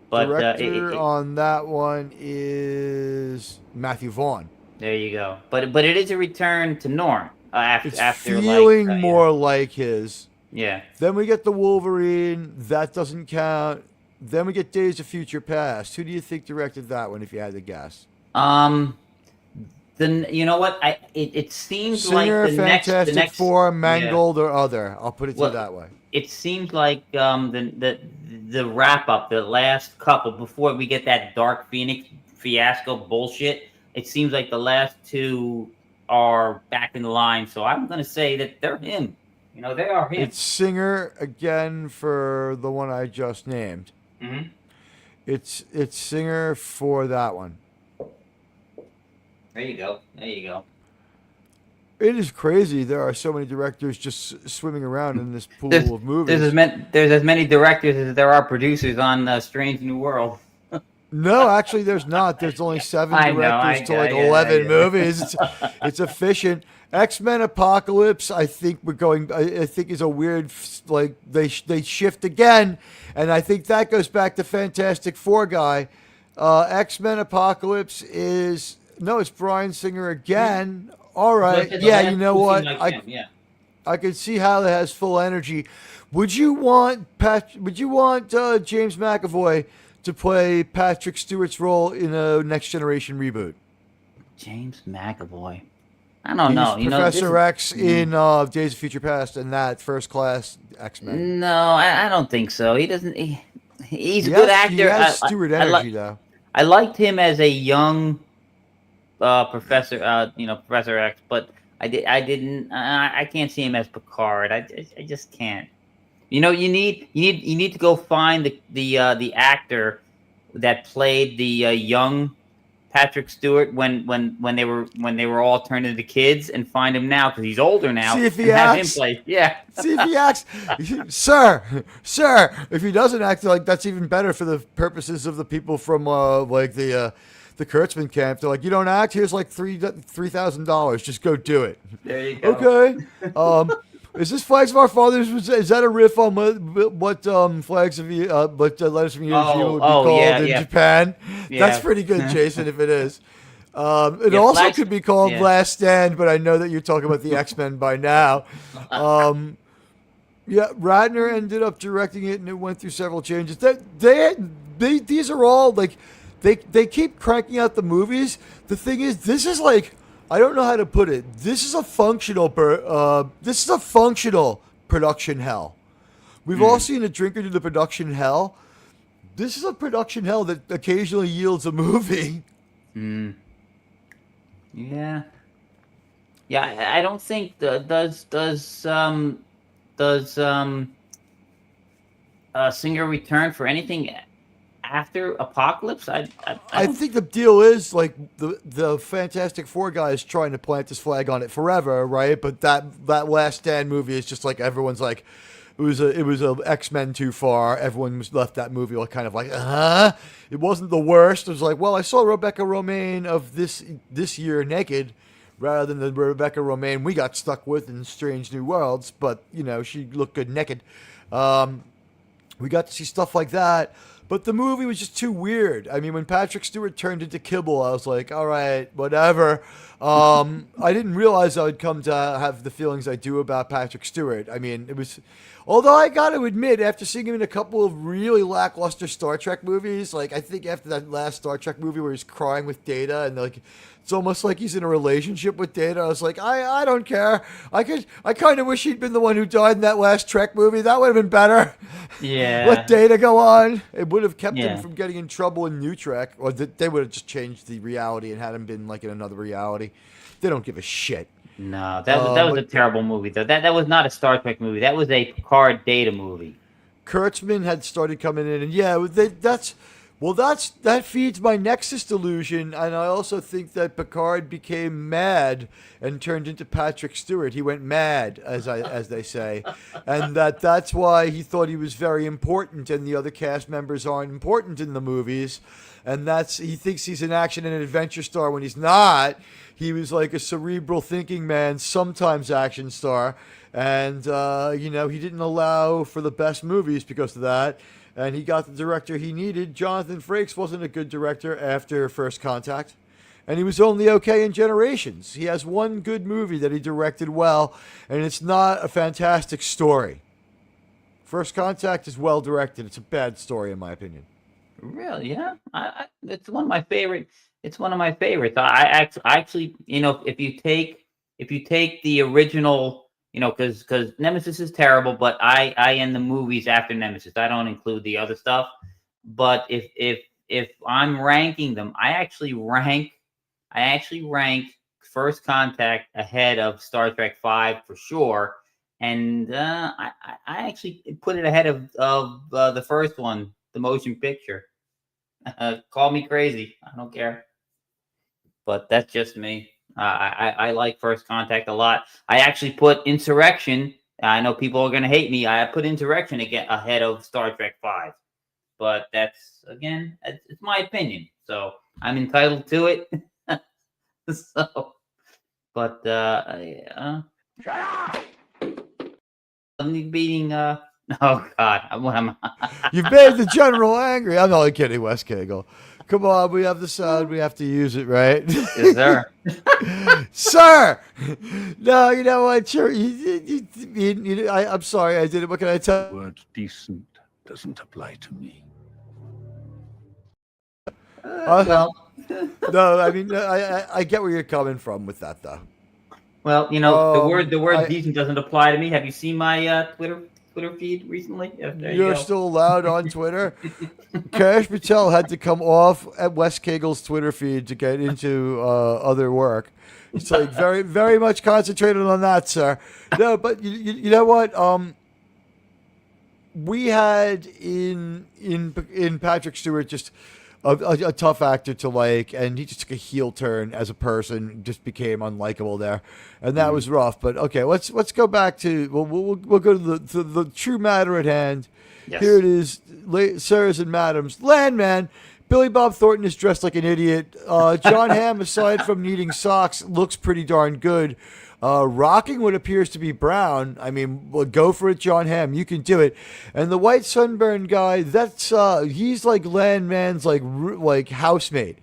But director on that one is Matthew Vaughn. There you go. But it is a return to Norm. After feeling more like his. Yeah. Then we get the Wolverine. That doesn't count. Then we get Days of Future Past. Who do you think directed that one, if you had to guess? Then you know what? It seems Singer, like the Fantastic next Four, Mangold, or other. I'll put it to you that way. It seems like the wrap up, the last couple before we get that Dark Phoenix fiasco bullshit. It seems like the last two are back in the line, so I'm going to say that they're him. You know, they are him. It's Singer again for the one I just named. Mm-hmm. It's Singer for that one. There you go. It is crazy. There are so many directors just swimming around in this pool of movies. There's as many directors as there are producers on Strange New World. No, actually, there's not. There's only 7 I know, directors to like 11 movies. It's efficient. X-Men Apocalypse, I think we're going. I think is a weird like they shift again, and I think that goes back to Fantastic Four guy. X-Men Apocalypse is no, it's Bryan Singer again. All right, yeah, you know what? I can see how it has full energy. Would you want James McAvoy to play Patrick Stewart's role in a Next Generation reboot? James McAvoy. I don't know. He's Professor X in Days of Future Past and that First Class X-Men. No, I don't think so. He doesn't. He's a good actor. He has Stewart energy, though. I liked him as a young Professor, Professor X, but I didn't. I can't see him as Picard. I just can't. You need to go find the actor that played the young Patrick Stewart when they were all turned into kids, and find him now because he's older now. See if he acts. Have him play. Yeah. See if he acts, sir. If he doesn't act, like that's even better for the purposes of the people from like the Kurtzman camp. They're like, you don't act. Here's like $3,000. Just go do it. There you go. Okay. Is this Flags of Our Fathers? Is that a riff on what Flags of what Letters from Iwo Jima would be called in Japan? Yeah. That's pretty good, Jason. If it is, it also could be called Last Stand. But I know that you're talking about the X-Men by now. Ratner ended up directing it, and it went through several changes. These are all like they keep cranking out the movies. The thing is, this is like. I don't know how to put it. This is a functional production hell. We've all seen a drinker do the production hell. This is a production hell that occasionally yields a movie. Yeah. Yeah, I don't think does Singer return for anything after Apocalypse? I think the deal is like the Fantastic Four guys trying to plant this flag on it forever, right? But that Last Stand movie is just like everyone's like, it was a X-Men too far. Everyone was left that movie like kind of like, It wasn't the worst. It was like, well, I saw Rebecca Romijn of this year naked, rather than the Rebecca Romijn we got stuck with in Strange New Worlds. But she looked good naked. We got to see stuff like that. But the movie was just too weird. I mean, when Patrick Stewart turned into Kibble, I was like, all right, whatever. I didn't realize I would come to have the feelings I do about Patrick Stewart. I mean, it was... Although I got to admit, after seeing him in a couple of really lackluster Star Trek movies, like I think after that last Star Trek movie where he's crying with Data and like it's almost like he's in a relationship with Data, I was like, I don't care. I kind of wish he'd been the one who died in that last Trek movie. That would have been better. Yeah. Let Data go on. It would have kept him from getting in trouble in New Trek, or they would have just changed the reality and had him been like in another reality. They don't give a shit. No, that was a terrible movie though. That was not a Star Trek movie. That was a Picard Data movie. Kurtzman had started coming in, and that feeds my Nexus delusion, and I also think that Picard became mad and turned into Patrick Stewart. He went mad, as they say, and that's why he thought he was very important, and the other cast members aren't important in the movies, and he thinks he's an action and adventure star when he's not. He was like a cerebral thinking man, sometimes action star, and he didn't allow for the best movies because of that. And he got the director he needed. Jonathan Frakes wasn't a good director after First Contact. And he was only okay in Generations. He has one good movie that he directed well, and it's not a fantastic story. First Contact is well directed. It's a bad story, in my opinion. Really? Yeah. It's one of my favorite. It's one of my favorites. I actually, if you take the original. Because Nemesis is terrible, but I end the movies after Nemesis. I don't include the other stuff. But if I'm ranking them, I actually rank First Contact ahead of Star Trek V for sure, and I actually put it ahead of the first one, the motion picture. Call me crazy, I don't care, but that's just me. I like First Contact a lot. I actually put Insurrection. I know people are going to hate me. I put Insurrection again ahead of Star Trek V. but that's again, it's my opinion, so I'm entitled to it. So, but Shut up! I'm beating. Oh God, what am I? You've made the general angry. I'm only kidding, Wes Cagle. Come on, we have the sound. We have to use it, right? Yes, sir. Sir! No, you know what? Sure. I'm sorry. I did it. What can I tell The word decent doesn't apply to me. Well, No, I mean, I get where you're coming from with that, though. well, the word I- decent doesn't apply to me. Have you seen my Twitter feed recently? Yeah, there you You're go. still allowed on Twitter. Kash Patel had to come off at Wes Cagle's Twitter feed to get into other work. It's like very, very much concentrated on that, sir. No, but you know what? We had in Patrick Stewart just a tough actor to like, and he just took a heel turn as a person, just became unlikable there, and that was rough. But okay, let's go back to we'll go to the true matter at hand. Yes. Here it is, sirs and madams. Landman. Billy Bob Thornton is dressed like an idiot. John Hamm, aside from needing socks, looks pretty darn good. Rocking what appears to be brown. I mean, well, go for it, John Hamm. You can do it. And the white sunburned guy, that's he's like Landman's like housemate.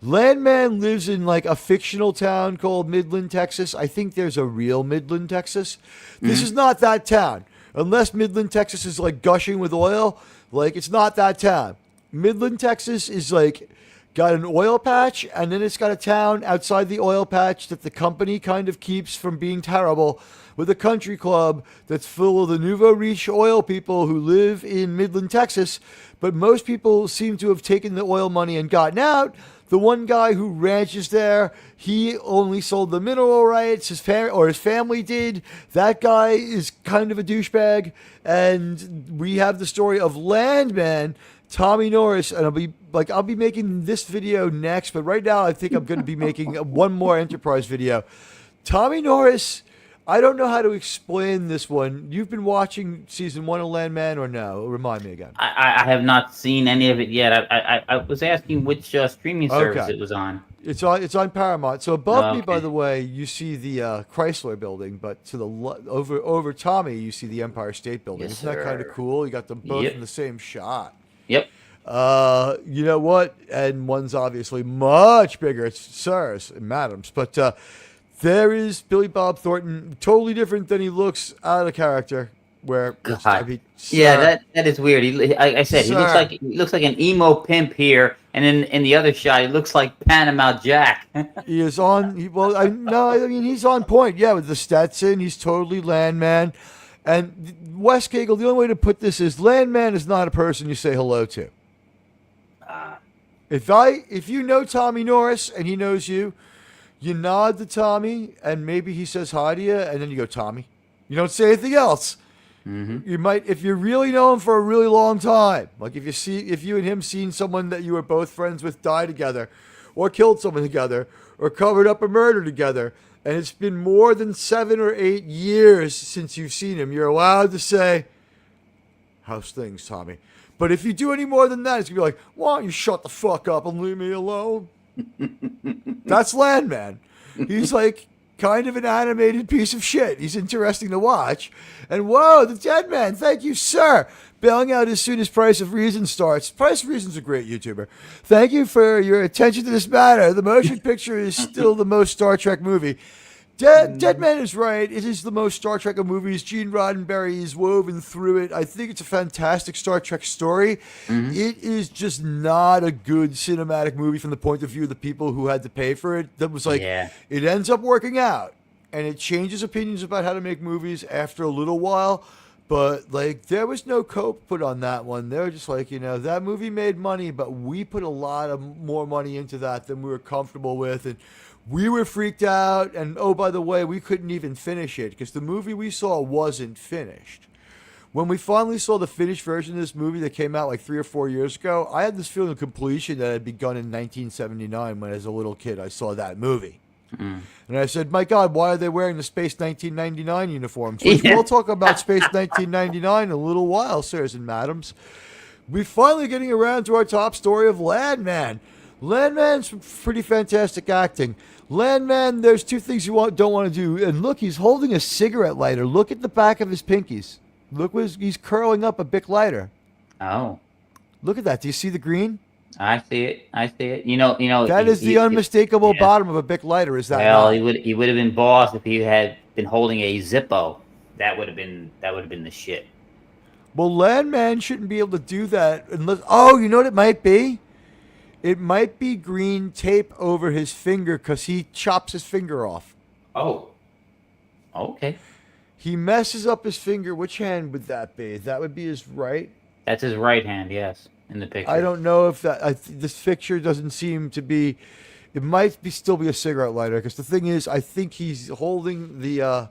Landman lives in like a fictional town called Midland, Texas. I think there's a real Midland, Texas. This is not that town. Unless Midland, Texas is like gushing with oil, like it's not that town. Midland, Texas is like got an oil patch, and then it's got a town outside the oil patch that the company kind of keeps from being terrible, with a country club that's full of the nouveau riche oil people who live in Midland, Texas. But most people seem to have taken the oil money and gotten out. The one guy who ranches there, he only sold the mineral rights. His family did. That guy is kind of a douchebag. And we have the story of Landman, Tommy Norris, and I'll be making this video next, but right now I think I'm going to be making one more Enterprise video. Tommy Norris, I don't know how to explain this one. You've been watching season 1 of Landman or no? Remind me again. I have not seen any of it yet. I was asking which streaming service Okay. it was on. It's on Paramount. So above me, Okay. by the way, you see the Chrysler Building, but to the over Tommy, you see the Empire State Building. Yes, Isn't that kind of sir. cool? You got them both Yep. in the same shot. Yep. You know what? And one's obviously much bigger. It's sirs and madams. But there is Billy Bob Thornton, totally different than he looks out of character. Where it's, I mean, Yeah, sir, that is weird. I said he looks like an emo pimp here, and in the other shot, he looks like Panama Jack. he is on. I mean, he's on point. Yeah, with the Stetson, he's totally Landman. And Wes Cagle, the only way to put this is Landman is not a person you say hello to. If you know Tommy Norris and he knows you, you nod to Tommy and maybe he says hi to you, and then you go, Tommy. You don't say anything else. You might, if you really know him for a really long time, like if you and him seen someone that you were both friends with die together, or killed someone together, or covered up a murder together, and it's been more than 7 or 8 years since you've seen him, you're allowed to say, how's things, Tommy? But if you do any more than that, it's going to be like, why don't you shut the fuck up and leave me alone? That's Landman. He's like kind of an animated piece of shit. He's interesting to watch. And whoa, the Dead Man, thank you, sir. Bailing out as soon as Price of Reason starts. Price of Reason's a great YouTuber. Thank you for your attention to this matter. The motion picture is still the most Star Trek movie. Dead Man is right. It is the most Star Trek of movies. Gene Roddenberry is woven through it. I think it's a fantastic Star Trek story. It is just not a good cinematic movie from the point of view of the people who had to pay for it. That was like, Yeah. It ends up working out. And it changes opinions about how to make movies after a little while. But, like, there was no cope put on that one. They were just like, that movie made money, but we put a lot of more money into that than we were comfortable with. And we were freaked out. And, oh, by the way, we couldn't even finish it because the movie we saw wasn't finished. When we finally saw the finished version of this movie that came out like 3 or 4 years ago, I had this feeling of completion that had begun in 1979 when, as a little kid, I saw that movie. And I said, my God, why are they wearing the Space 1999 uniforms? Which we'll talk about Space 1999 in a little while, sirs and madams. we're finally getting around to our top story of Landman. Landman's pretty fantastic acting. Landman, there's two things you don't want to do. And look, he's holding a cigarette lighter. Look at the back of his pinkies. Look, he's curling up a Bic lighter. Oh. Look at that. Do you see the green? I see it. You know. That is the unmistakable bottom of a Bic lighter. Is that? Well, not? he would have been boss if he had been holding a Zippo. That would have been the shit. Well, Landman shouldn't be able to do that unless. Oh, you know what it might be? It might be green tape over his finger because he chops his finger off. Oh. Okay. He messes up his finger. Which hand would that be? That would be his right. That's his right hand. Yes, in the picture. I don't know if that. This picture doesn't seem to be. It might still be a cigarette lighter because the thing is, I think he's holding the.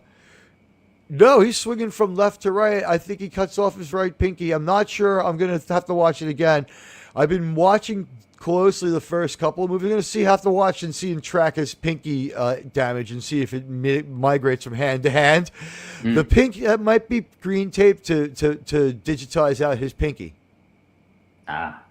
No, he's swinging from left to right. I think he cuts off his right pinky. I'm not sure. I'm going to have to watch it again. I've been watching closely the first couple of movies. I'm going to have to watch and see and track his pinky damage and see if it migrates from hand to hand. The pinky, that might be green tape to digitize out his pinky. Ah.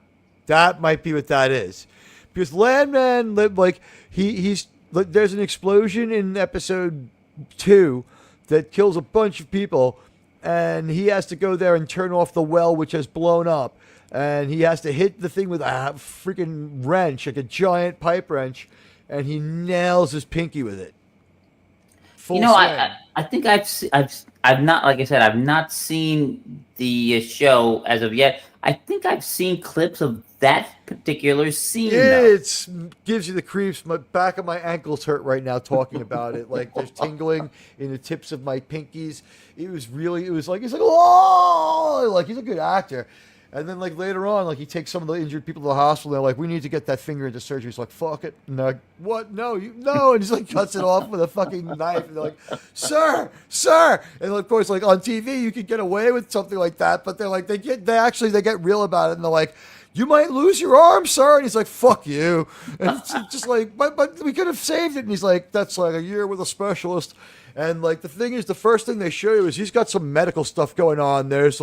That might be what that is. Because Landman, like, he's there's an explosion in episode 2 that kills a bunch of people, and he has to go there and turn off the well, which has blown up. And he has to hit the thing with a freaking wrench, like a giant pipe wrench, and he nails his pinky with it. Full swing. I think I've not, like I said, I've not seen the show as of yet. I think I've seen clips of that particular scene. It gives you the creeps. My back of my ankles hurt right now talking about it. Like there's tingling in the tips of my pinkies. It was like he's like, oh, like he's a good actor. And then like later on, like he takes some of the injured people to the hospital. They're like, we need to get that finger into surgery. He's like, fuck it. And they're like, what? No, and he's like cuts it off with a fucking knife. And they're like, sir. And of course, like on TV, you could get away with something like that. But they're like, they get real about it. And they're like, you might lose your arm, sir. And he's like, fuck you. And it's just like, but we could have saved it. And he's like, that's like a year with a specialist. And like the thing is, the first thing they show you is he's got some medical stuff going on. There's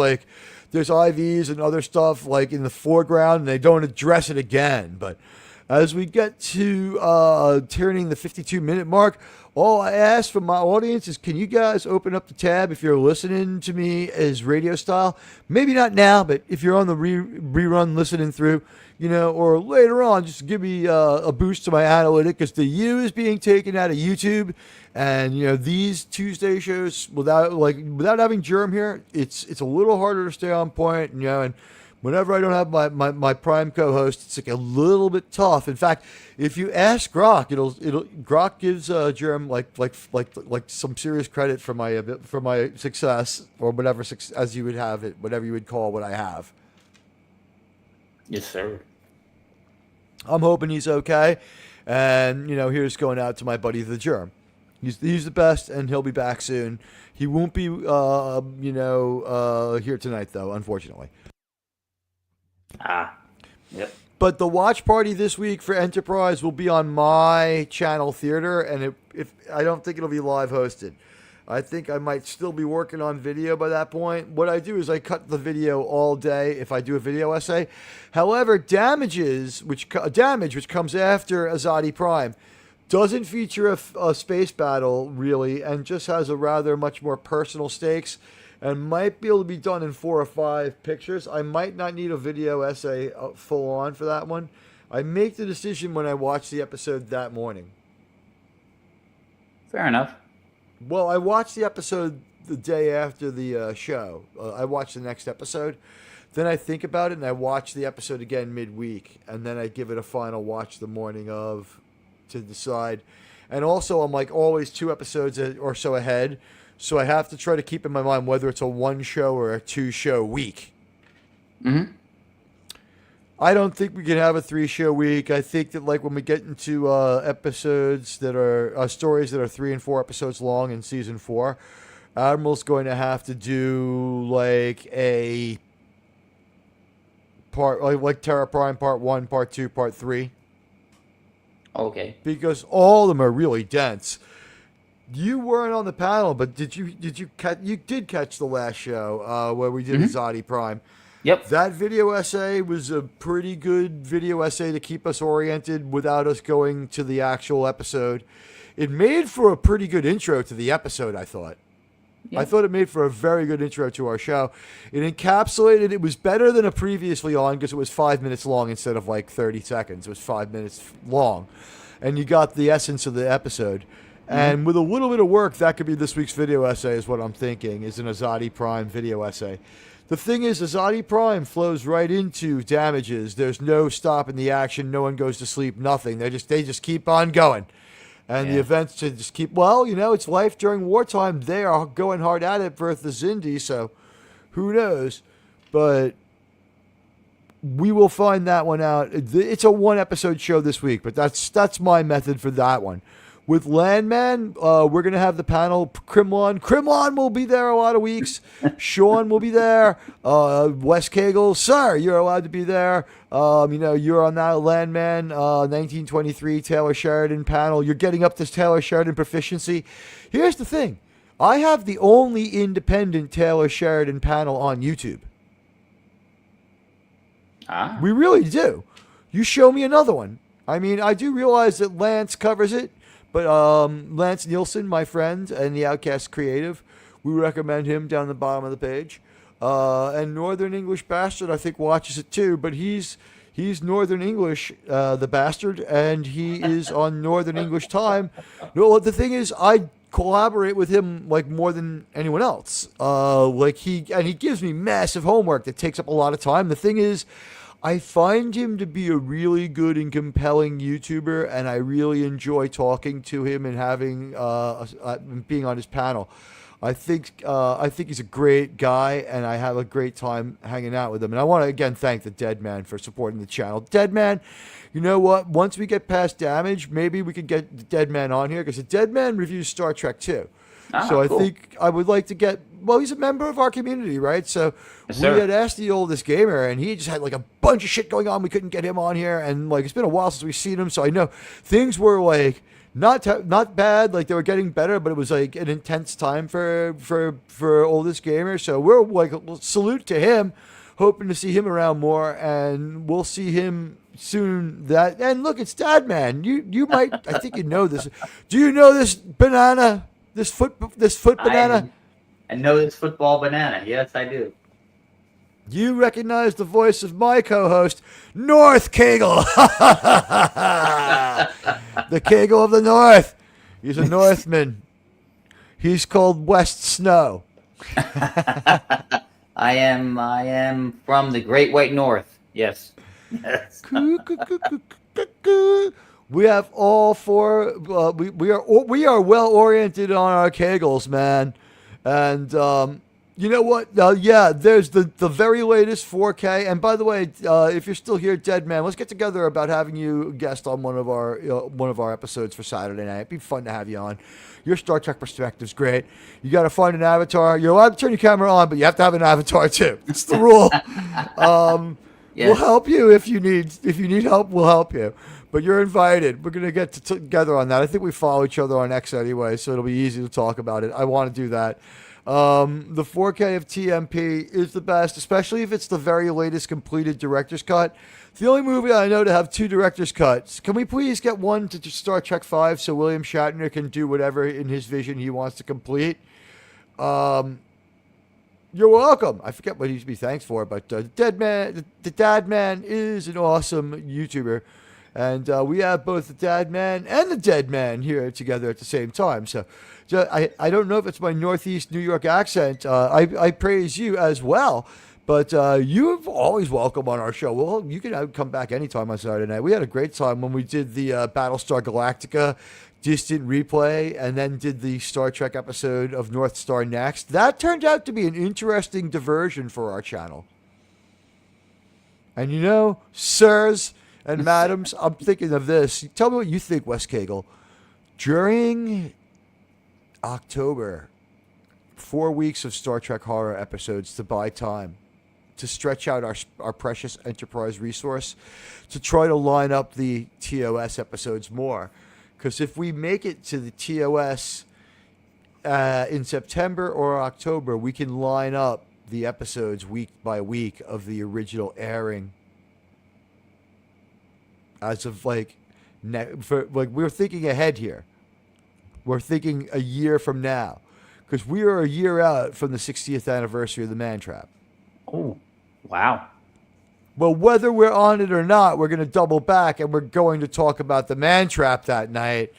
IVs and other stuff like in the foreground, and they don't address it again. But as we get to turning the 52-minute mark, all I ask from my audience is, can you guys open up the tab if you're listening to me as radio style? Maybe not now, but if you're on the rerun listening through, or later on, just give me a boost to my analytic, because the U is being taken out of YouTube. And these Tuesday shows without having Germ here, it's a little harder to stay on point. And whenever I don't have my prime co-host, it's like a little bit tough. In fact, if you ask Grok, Grok gives Germ like some serious credit for my success, or whatever as you would have it, whatever you would call what I have. Yes, sir. I'm hoping he's okay, and here's going out to my buddy the Germ. He's the best, and he'll be back soon. He won't be, here tonight, though, unfortunately. Yep. But the watch party this week for Enterprise will be on my channel theater, and if I don't think it'll be live hosted. I think I might still be working on video by that point. What I do is I cut the video all day if I do a video essay. However, Damage, which comes after Azadi Prime, doesn't feature a space battle, really, and just has a rather much more personal stakes, and might be able to be done in 4 or 5 pictures. I might not need a video essay full on for that one. I make the decision when I watch the episode that morning. Fair enough. Well, I watched the episode the day after the show. I watched the next episode. Then I think about it, and I watch the episode again midweek, and then I give it a final watch the morning of, to decide. And also, I'm like always 2 episodes or so ahead, so I have to try to keep in my mind whether it's a 1-show or a 2-show week. Mm-hmm. I don't think we can have a 3-show week. I think that like when we get into episodes that are stories that are 3 and 4 episodes long in season 4, Admiral's going to have to do like a part like Terra Prime Part 1, Part 2, Part 3. Okay. Because all of them are really dense. You weren't on the panel, but did you catch the last show where we did Azadi Prime? Yep. That video essay was a pretty good video essay to keep us oriented without us going to the actual episode. It made for a pretty good intro to the episode, I thought. Yep. I thought it made for a very good intro to our show. It encapsulated, it was better than a previously on because it was 5 minutes long instead of like 30 seconds. It was 5 minutes long. And you got the essence of the episode. And with a little bit of work, that could be this week's video essay is what I'm thinking, is an Azadi Prime video essay. The thing is, Azadi Prime flows right into Damages. There's no stop in the action. No one goes to sleep, nothing. They just keep on going. And the events to just keep, well, it's life during wartime. They are going hard at it for the Zindi, so who knows? But we will find that one out. It's a one-episode show this week, but that's my method for that one. With Landman, we're going to have the panel, Krimlon. Krimlon will be there a lot of weeks. Sean will be there. Wes Cagle, sir, you're allowed to be there. You're on that Landman 1923 Taylor Sheridan panel. You're getting up to Taylor Sheridan proficiency. Here's the thing. I have the only independent Taylor Sheridan panel on YouTube. We really do. You show me another one. I mean, I do realize that Lance covers it. But Lance Nielsen, my friend, and the Outcast Creative, we recommend him down the bottom of the page. And Northern English Bastard, I think, watches it too. But he's Northern English, the bastard, and he is on Northern English time. No, the thing is, I collaborate with him like more than anyone else. He gives me massive homework that takes up a lot of time. The thing is, I find him to be a really good and compelling YouTuber, and I really enjoy talking to him and having being on his panel. I think he's a great guy, and I have a great time hanging out with him. And I want to again thank the Dead Man for supporting the channel. Dead Man, you know what? Once we get past Damage, maybe we could get the Dead Man on here because the Dead Man reviews Star Trek too. So cool. I think I would like to get. Well, he's a member of our community, right? So yes, we had asked the oldest gamer, and he just had like a bunch of shit going on. We couldn't get him on here, and like it's been a while since we've seen him. So I know things were like not bad, like they were getting better, but it was like an intense time for oldest gamer. So we're like salute to him, hoping to see him around more, and we'll see him soon. And look, it's Dad Man. You might, I think you know this. Do you know this banana? This foot banana? I know this football banana. Yes, I do. You recognize the voice of my co-host, North Cagle. The Cagle of the North. He's a Northman. He's called West Snow. I am from the Great White North. Yes. Yes. We have all four. We are well oriented on our Kegels, man. And you know what? There's the very latest 4K. And by the way, if you're still here, Dead Man, let's get together about having you guest on one of our episodes for Saturday night. It'd be fun to have you on. Your Star Trek perspective's great. You got to find an avatar. You're allowed to turn your camera on, but you have to have an avatar too. It's the rule. Yes. We'll help you if you need help. We'll help you. But you're invited. We're going to get together on that. I think we follow each other on X anyway, so it'll be easy to talk about it. I want to do that. The 4K of TMP is the best, especially if it's the very latest completed director's cut. It's the only movie I know to have two director's cuts. Can we please get one to Star Trek V so William Shatner can do whatever in his vision he wants to complete? You're welcome. I forget what he's to be thanked for, but the Dad Man is an awesome YouTuber. And we have both the Dad Man and the Dead Man here together at the same time. So I don't know if it's my Northeast New York accent. I praise you as well. But you're always welcome on our show. Well, you can come back anytime on Saturday night. We had a great time when we did the Battlestar Galactica distant replay and then did the Star Trek episode of North Star Next. That turned out to be an interesting diversion for our channel. And you know, sirs and madams, I'm thinking of this. Tell me what you think, Wes Cagle. During October, 4 weeks of Star Trek horror episodes to buy time, to stretch out our precious Enterprise resource, to try to line up the TOS episodes more. Because if we make it to the TOS in September or October, we can line up the episodes week by week of the original airing. As of we're thinking ahead here. We're thinking a year from now, because we are a year out from the 60th anniversary of the Man Trap. Oh, wow. Well, whether we're on it or not, we're going to double back and we're going to talk about the Man Trap that night.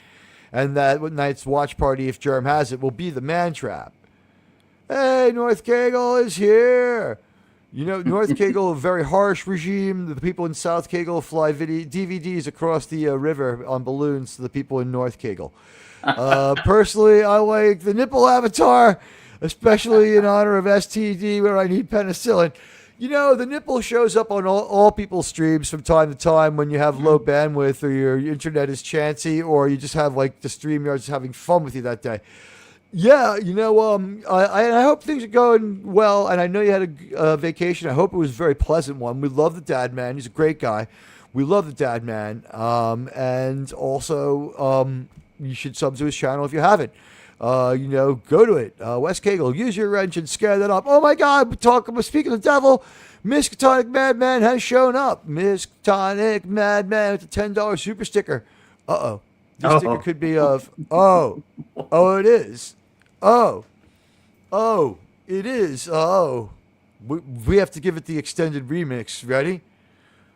And that night's watch party, if Germ has it, will be the Man Trap. Hey, North Kegel is here. You know, North Kegel, a very harsh regime. The people in South Kegel fly DVDs across the river on balloons to the people in North Kegel. Personally, I like the nipple avatar, especially in honor of STD where I need penicillin. You know, the nipple shows up on all people's streams from time to time when you have low bandwidth or your internet is chancy or you just have like the StreamYard's having fun with you that day. Yeah, you know, I hope things are going well, and I know you had a vacation. I hope it was a very pleasant one. We love the Dad Man. He's a great guy. We love the Dad Man. And also, you should sub to his channel if you haven't. You know, go to it. Wes Kegel, use your wrench and scare that up. Oh my God, speaking of the devil, Miskatonic Madman has shown up. Miskatonic Madman with a $10 super sticker. Uh-oh. This sticker could be of, it is. It is. We have to give it the extended remix. Ready?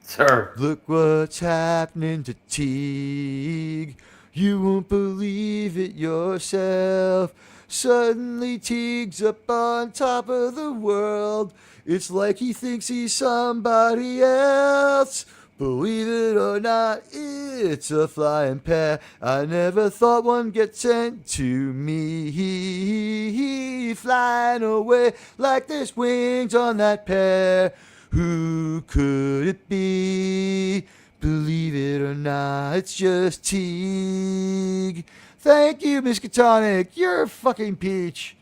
Sir. Look what's happening to Teague. You won't believe it yourself. Suddenly Teague's up on top of the world. It's like he thinks he's somebody else. Believe it or not, it's a flying pair. I never thought one get sent to me. Flying away like there's wings on that pair. Who could it be? Believe it or not, it's just Teague. Thank you, Miskatonic. You're a fucking peach.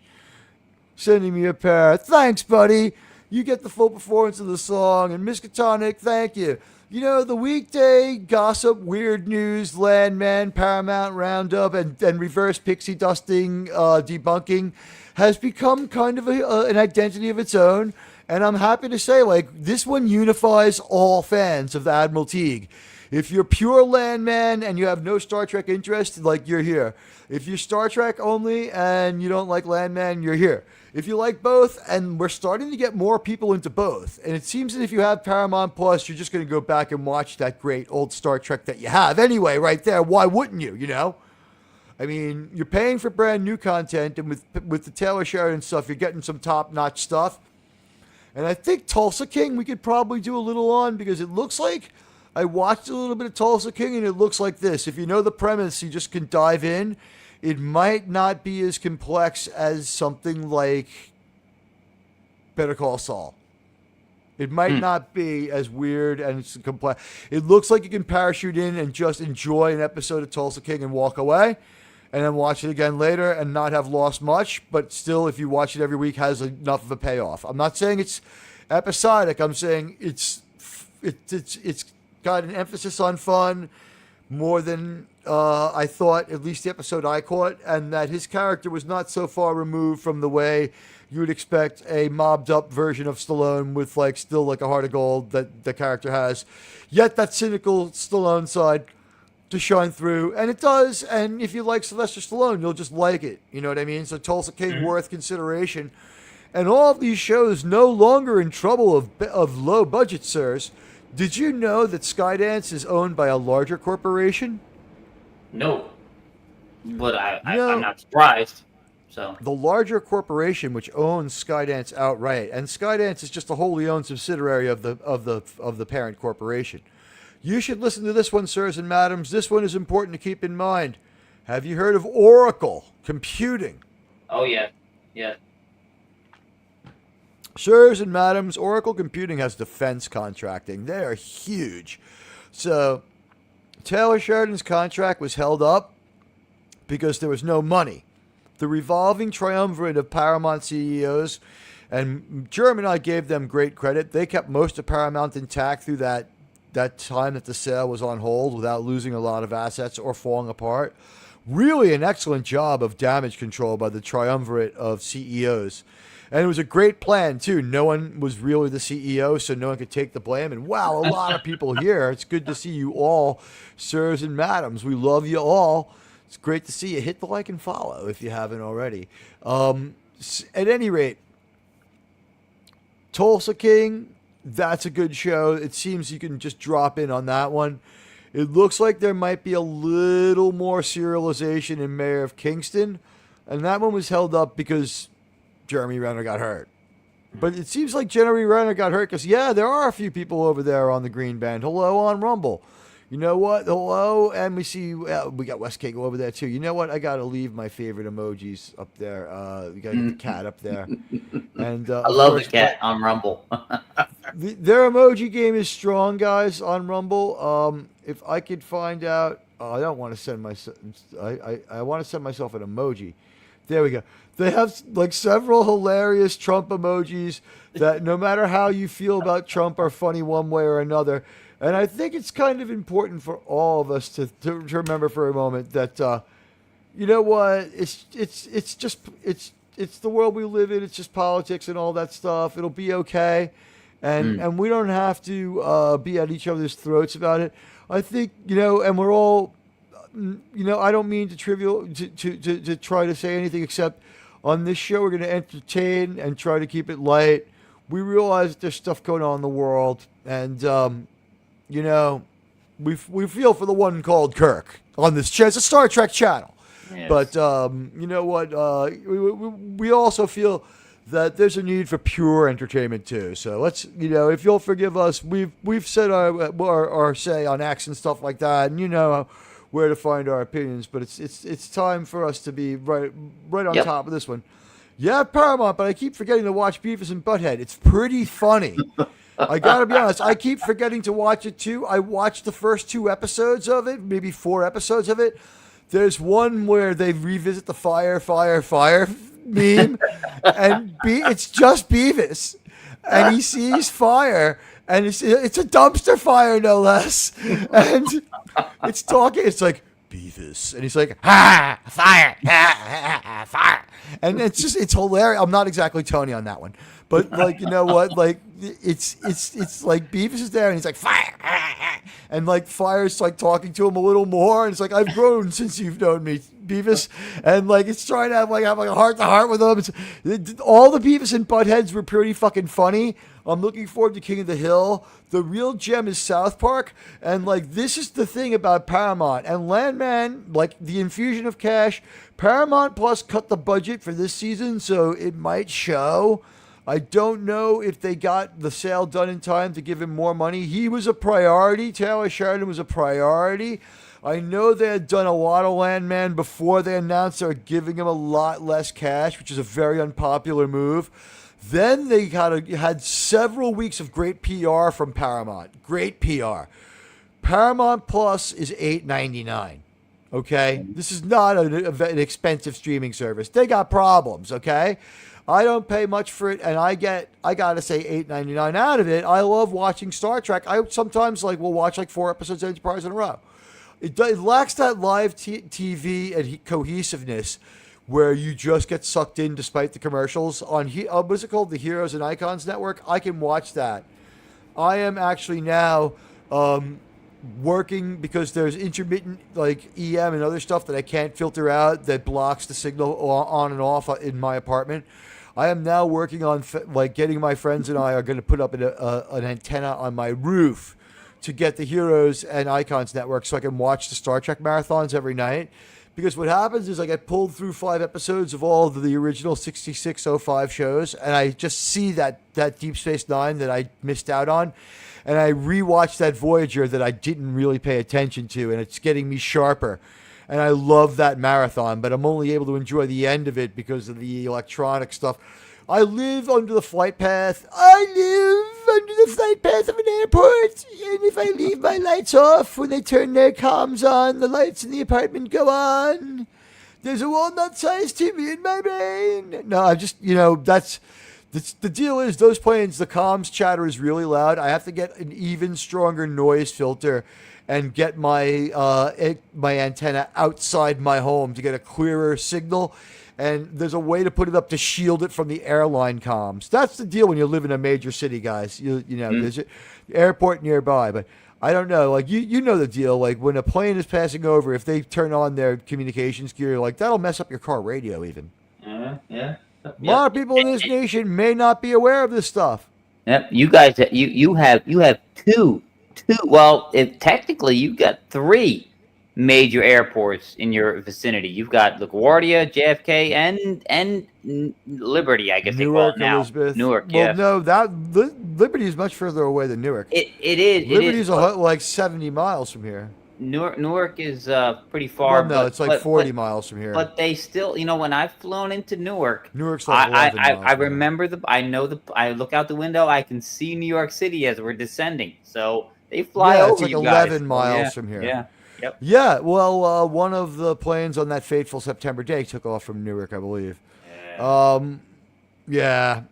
Sending me a pair. Thanks, buddy. You get the full performance of the song. And Miskatonic, thank you. You know, the weekday gossip, weird news, Landman, Paramount roundup, and reverse pixie dusting debunking has become kind of an identity of its own. And I'm happy to say, like, this one unifies all fans of the Admiral Teague. If you're pure Landman and you have no Star Trek interest, like, you're here. If you're Star Trek only and you don't like Landman, you're here. If you like both, and we're starting to get more people into both, and it seems that if you have Paramount Plus, you're just going to go back and watch that great old Star Trek that you have anyway, right there. Why wouldn't you, you know? I mean, you're paying for brand new content, and with the Taylor Sheridan stuff, you're getting some top-notch stuff. And I think Tulsa King we could probably do a little on, because it looks like I watched a little bit of Tulsa King, and it looks like this. If you know the premise, you just can dive in. It might not be as complex as something like Better Call Saul. It might not be as weird and it's complex. It looks like you can parachute in and just enjoy an episode of Tulsa King and walk away, and then watch it again later and not have lost much. But still, if you watch it every week, has enough of a payoff. I'm not saying it's episodic. I'm saying it's got an emphasis on fun more than I thought, at least the episode I caught, and that his character was not so far removed from the way you would expect a mobbed up version of Stallone with like still like a heart of gold that the character has, yet that cynical Stallone side to shine through, and it does. And if you like Sylvester Stallone, you'll just like it, you know what I mean? So Tulsa King worth consideration. And all of these shows no longer in trouble of low budget, sirs. Did you know that Skydance is owned by a larger corporation? No. But I'm not surprised. So the larger corporation which owns Skydance outright, and Skydance is just a wholly owned subsidiary of the parent corporation. You should listen to this one, sirs and madams. This one is important to keep in mind. Have you heard of Oracle Computing? Oh yeah. Yeah. Sirs and madams, Oracle Computing has defense contracting. They are huge. So Taylor Sheridan's contract was held up because there was no money. The revolving triumvirate of Paramount CEOs, and Germ and I gave them great credit. They kept most of Paramount intact through that time that the sale was on hold without losing a lot of assets or falling apart. Really an excellent job of damage control by the triumvirate of CEOs. And it was a great plan, too. No one was really the CEO, so no one could take the blame. And wow, a lot of people here. It's good to see you all, sirs and madams. We love you all. It's great to see you. Hit the like and follow if you haven't already. At any rate, Tulsa King, that's a good show. It seems you can just drop in on that one. It looks like there might be a little more serialization in Mayor of Kingston. And that one was held up because Jeremy Renner got hurt. But it seems like Jeremy Renner got hurt because, yeah, there are a few people over there on the green band. Hello on Rumble. You know what? Hello. And we see, we got West King over there, too. You know what? I got to leave my favorite emojis up there. We got to get the cat up there. And I love the cat on Rumble. Their emoji game is strong, guys, on Rumble. If I could find out, I don't want to send myself, I want to send myself an emoji. There we go. They have like several hilarious Trump emojis that no matter how you feel about Trump are funny one way or another. And I think it's kind of important for all of us to remember for a moment that, you know what, it's the world we live in. It's just politics and all that stuff. It'll be okay. And we don't have to be at each other's throats about it. I think, and we're all, I don't mean to try to say anything except on this show we're going to entertain and try to keep it light. We realize that there's stuff going on in the world, and we feel for the one called Kirk on this channel. It's a Star Trek channel, yes. But you know what? We also feel that there's a need for pure entertainment too. So let's, if you'll forgive us, we've said our say on X and stuff like that, and where to find our opinions. But it's time for us to be right on top of this one. Yeah, Paramount, but I keep forgetting to watch Beavis and Butthead. It's pretty funny. I gotta be honest. I keep forgetting to watch it too. I watched the first 2 episodes of it, maybe 4 episodes of it. There's one where they revisit the fire meme, and it's just Beavis, and he sees fire, and it's a dumpster fire no less, and it's talking. It's like Beavis, and he's like, fire, fire, and it's hilarious. I'm not exactly Tony on that one, but like, you know what, like it's like Beavis is there, and he's like fire, and like Fire's like talking to him a little more, and it's like, I've grown since you've known me, Beavis, and like it's trying to have like a heart to heart with him. All the Beavis and Buttheads were pretty fucking funny. I'm looking forward to King of the Hill. The real gem is South Park, and like this is the thing about Paramount and Landman, like the infusion of cash. Paramount Plus cut the budget for this season, so it might show. I don't know if they got the sale done in time to give him more money. He was a priority. Taylor Sheridan was a priority. I know they had done a lot of Landman before they announced they were giving him a lot less cash, which is a very unpopular move. Then they had several weeks of great PR from Paramount. Great PR. Paramount Plus is $8.99. Okay? This is not an expensive streaming service. They got problems, okay? I don't pay much for it, and I gotta say $8.99 out of it. I love watching Star Trek. I sometimes will watch 4 episodes of Enterprise in a row. It lacks that live TV and cohesiveness where you just get sucked in despite the commercials. On what's it called? The Heroes and Icons Network. I can watch that. I am actually now working because there's intermittent EM and other stuff that I can't filter out that blocks the signal on and off in my apartment. I am now working on getting my friends and I are going to put up an antenna on my roof to get the Heroes and Icons Network so I can watch the Star Trek marathons every night. Because what happens is I get pulled through 5 episodes of all of the original 6605 shows, and I just see that Deep Space Nine that I missed out on, and I rewatch that Voyager that I didn't really pay attention to, and it's getting me sharper. And I love that marathon, but I'm only able to enjoy the end of it because of the electronic stuff. I live under the flight path. Of an airport. And if I leave my lights off, when they turn their comms on, the lights in the apartment go on. There's a walnut-sized TV in my brain. No, I just, that's... The deal is those planes, the comms chatter is really loud. I have to get an even stronger noise filter and get my antenna outside my home to get a clearer signal. and there's a way to put it up to shield it from the airline comms. That's the deal when you live in a major city, guys. You know, there's an airport nearby, but I don't know. Like you know the deal. Like when a plane is passing over, if they turn on their communications gear, like that'll mess up your car radio even. Yeah. A lot of people in this nation may not be aware of this stuff. Yep. You guys, you have two. Well, technically you've got 3 major airports in your vicinity. You've got LaGuardia, JFK, and Liberty. I guess they call it now. Elizabeth. Newark. Well, Yeah. no, Liberty is much further away than Newark. It is. Liberty's like 70 miles from here. Newark is pretty far. Well, no, it's like 40 miles from here. But they still, when I've flown into Newark, Newark's like 11 miles. I remember I look out the window, I can see New York City as we're descending. So they fly over. It's like 11 miles from here. Yeah. Yep. Yeah. Well, one of the planes on that fateful September day took off from Newark, I believe. Yeah.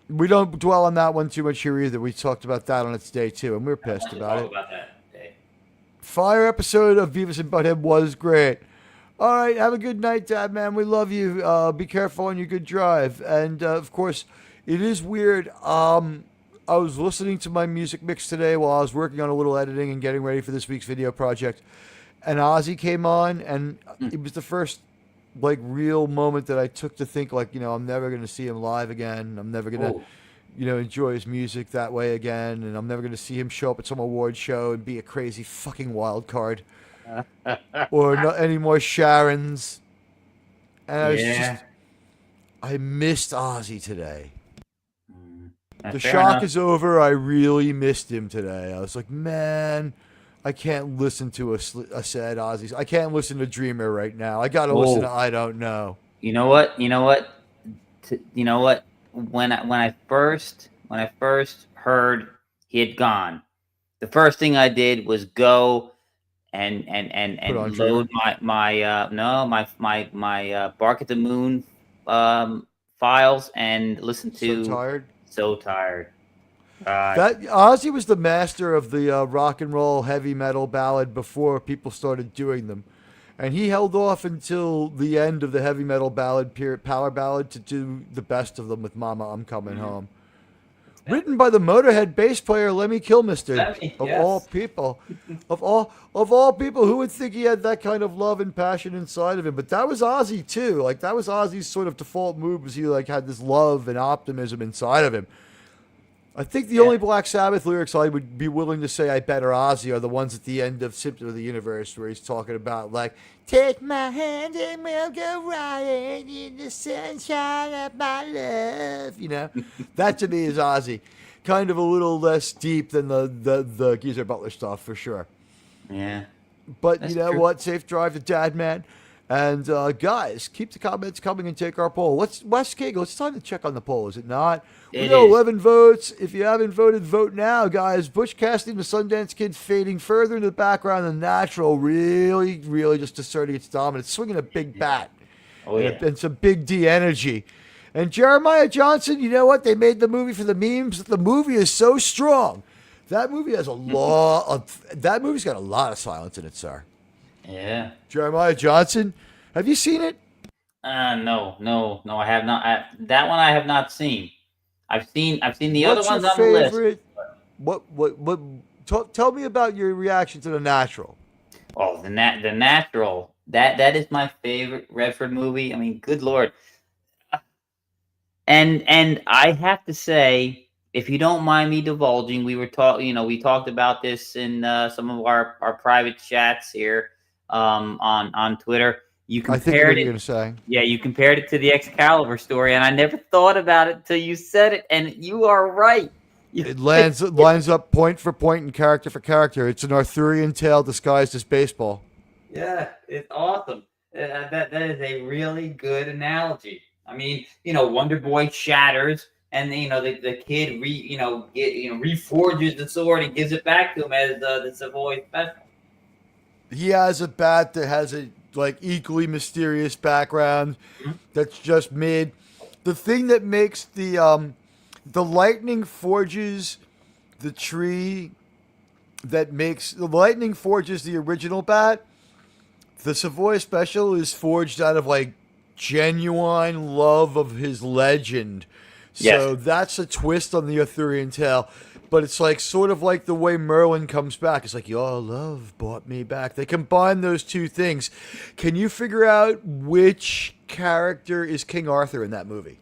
We don't dwell on that one too much here either. We talked about that on its day too, and we were pissed about it. Fire episode of Beavis and Butthead was great. All right, have a good night, Dad, man. We love you. Be careful on your good drive. And, of course, it is weird. I was listening to my music mix today while I was working on a little editing and getting ready for this week's video project. And Ozzy came on, and it was the first, like, real moment that I took to think, like, I'm never going to see him live again. I'm never going to... enjoy his music that way again, and I'm never going to see him show up at some award show and be a crazy fucking wild card. Or any more Sharons. And I missed Ozzy today. The shock is over. I really missed him today. I was like, man, I can't listen to a sad Ozzy. I can't listen to Dreamer right now. I got to listen to I Don't Know. You know what? When I first heard he had gone, the first thing I did was go and load my Bark at the Moon files and listen to So Tired. That Ozzy was the master of the rock and roll heavy metal ballad before people started doing them. And he held off until the end of the heavy metal ballad power ballad to do the best of them with Mama, I'm Coming Home. Written by the Motorhead bass player Lemmy Kilmister, all people. Of all people, who would think he had that kind of love and passion inside of him? But that was Ozzy too. Like that was Ozzy's sort of default move, was he like had this love and optimism inside of him. I think the only Black Sabbath lyrics I would be willing to say I bet are Ozzy are the ones at the end of Symptom of the Universe where he's talking about, like, take my hand and we'll go riding in the sunshine of my love. That to me is Ozzy. Kind of a little less deep than the Geezer Butler stuff, for sure. Yeah. But you know what? Safe drive to Dad, man. And guys, keep the comments coming and take our poll. Wes Cagle, it's time to check on the poll, is it not? We got 11 votes. If you haven't voted, vote now, guys. Butch Cassidy, the Sundance Kid, fading further into the background than natural. Really, really just asserting its dominance. Swinging a big bat. And some big D energy. And Jeremiah Johnson, you know what? They made the movie for the memes. The movie is so strong. That movie has that movie's got a lot of silence in it, sir. Yeah. Jeremiah Johnson, have you seen it? No, I have not. That one I have not seen. I've seen the other ones on the list. Tell me about your reaction to The Natural. Oh, the Natural. That is my favorite Redford movie. I mean, good Lord. And I have to say, if you don't mind me divulging, we talked about this in some of our private chats here on Twitter. You compared it. You compared it to the Excalibur story, and I never thought about it till you said it. And you are right. It lines up point for point and character for character. It's an Arthurian tale disguised as baseball. Yeah, it's awesome. That is a really good analogy. I mean, Wonder Boy shatters, and the kid reforges the sword and gives it back to him as the Savoy special. He has a bat that has a equally mysterious background that's just made. The thing that makes the lightning forges the tree that makes the lightning forges the original bat. The Savoy special is forged out of genuine love of his legend. So that's a twist on the Arthurian tale. But it's like sort of like the way Merlin comes back. It's like, your love brought me back. They combine those two things. Can you figure out which character is King Arthur in that movie?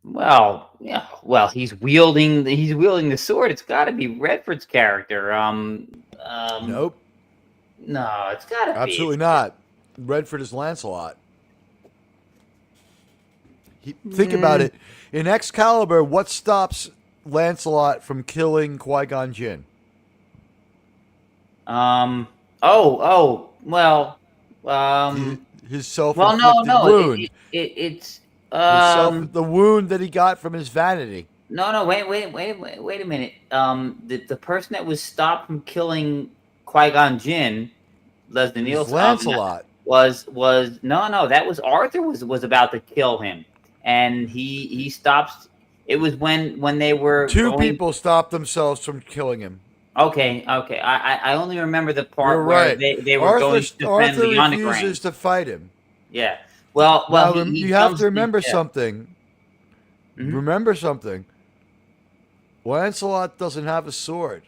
Well, yeah. Well, he's wielding the sword. It's got to be Redford's character. Nope. No, it's got to be. Absolutely not. Redford is Lancelot. Think about it. In Excalibur, what stops Lancelot from killing Qui-Gon Jinn? His self-inflicted wound. It's the wound that he got from his vanity. No, wait a minute. The person that was stopped from killing Qui-Gon Jinn, Leslie Nielsen, Lancelot. was no, that was Arthur was about to kill him. And he stops. It was when they were two people stopped themselves from killing him. Okay. I only remember the part You're where right. they were going to defend Arthur the underground. refuses to fight him. Yeah. Well, now, you have to remember something. Mm-hmm. Remember something. Lancelot doesn't have a sword.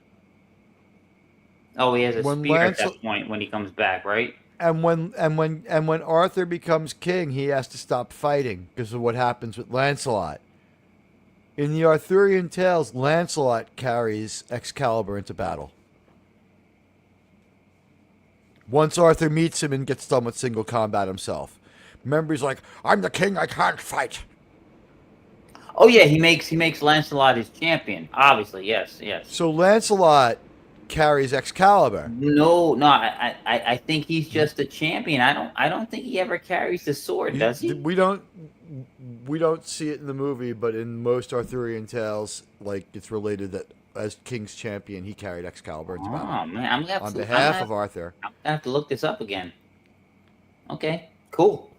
Oh, he has a spear at that point when he comes back, right? And when Arthur becomes king, he has to stop fighting because of what happens with Lancelot. In the Arthurian tales, Lancelot carries Excalibur into battle. Once Arthur meets him and gets done with single combat himself. Remember, he's like, I'm the king, I can't fight. Oh yeah, he makes Lancelot his champion. Obviously, yes. So Lancelot carries Excalibur. No, I think he's just a champion. I don't think he ever carries the sword, does he? We don't see it in the movie, but in most Arthurian tales, like it's related that as King's champion, he carried Excalibur into battle. Oh man, I'm gonna have on to, behalf of Arthur. I'm gonna have to look this up again. Okay, cool.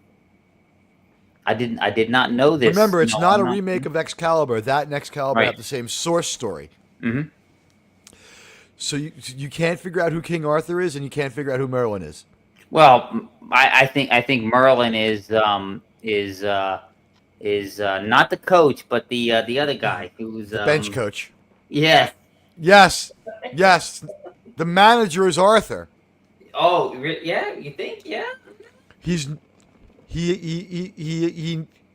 I did not know this. Remember, it's not a remake of Excalibur. That and Excalibur have the same source story. Mm-hmm. So you can't figure out who King Arthur is, and you can't figure out who Merlin is. Well, I think Merlin is not the coach, but the other guy who's the bench coach. Yes. The manager is Arthur. Oh, yeah. You think? Yeah. He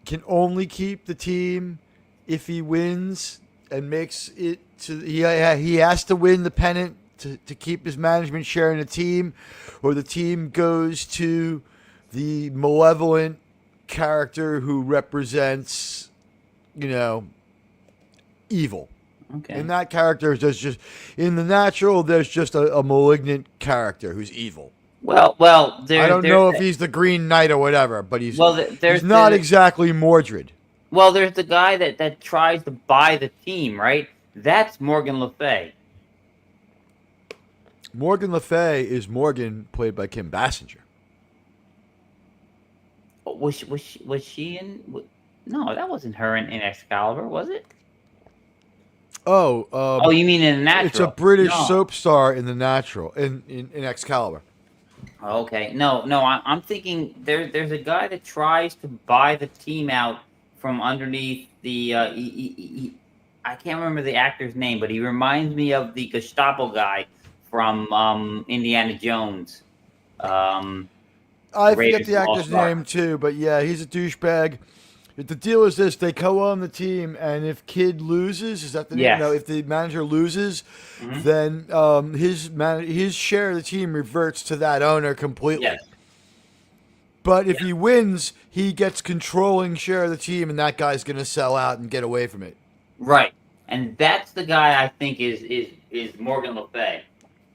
can only keep the team if he wins and makes it to. He has to win the pennant to keep his management share in the team, or the team goes to the malevolent character who represents, evil. Okay. And that character is just in the natural. There's just a malignant character who's evil. Well, I don't know if he's the Green Knight or whatever, but he's he's not exactly Mordred. Well, there's the guy that tries to buy the team, right? That's Morgan Le Fay. Morgan Le Fay is Morgan, played by Kim Basinger. Was she in? No, that wasn't her in Excalibur, was it? Oh, you mean in The Natural? It's a British soap star in The Natural, in Excalibur. Okay, no, I'm thinking there's a guy that tries to buy the team out from underneath the. I can't remember the actor's name, but he reminds me of the Gestapo guy from Indiana Jones. I forget the actor's name too, but yeah, he's a douchebag. The deal is this: they co-own the team, and if Kid loses, is that the name? No, if the manager loses, then his share of the team reverts to that owner completely. Yes. But if he wins, he gets controlling share of the team, and that guy's going to sell out and get away from it. Right, and that's the guy I think is Morgan Le Fay.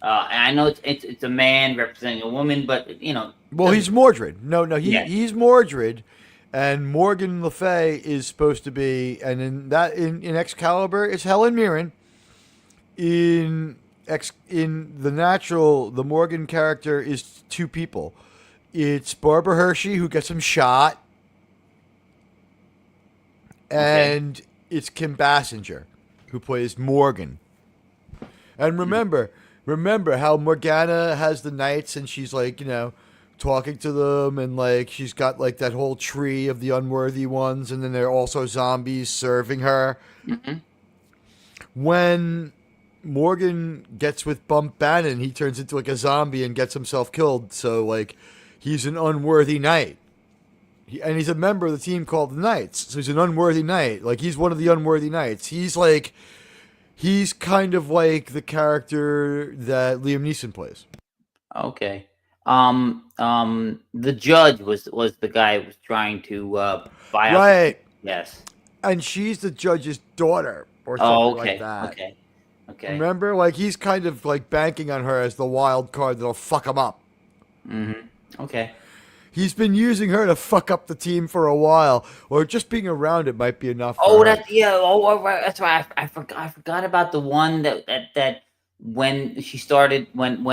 And I know it's a man representing a woman, but Well, he's Mordred. He's Mordred. And Morgan Le Fay is supposed to be, and in Excalibur, it's Helen Mirren. In The Natural, the Morgan character is two people. It's Barbara Hershey, who gets him shot, and it's Kim Basinger, who plays Morgan. And remember how Morgana has the knights, and she's like, talking to them, and like she's got like that whole tree of the unworthy ones, and then there are also zombies serving her. Mm-hmm. When Morgan gets with Bump Bannon, he turns into like a zombie and gets himself killed. So like he's an unworthy knight. And he's a member of the team called the Knights. So he's an unworthy knight. Like he's one of the unworthy knights. He's kind of like the character that Liam Neeson plays. Okay. The judge was the guy who was trying to buy out. Right. Yes. And she's the judge's daughter or something like that. Okay. Remember? Like he's kind of like banking on her as the wild card that'll fuck him up. Mm-hmm. Okay. He's been using her to fuck up the team for a while, or just being around it might be enough. That's right. I forgot about the one that when she started when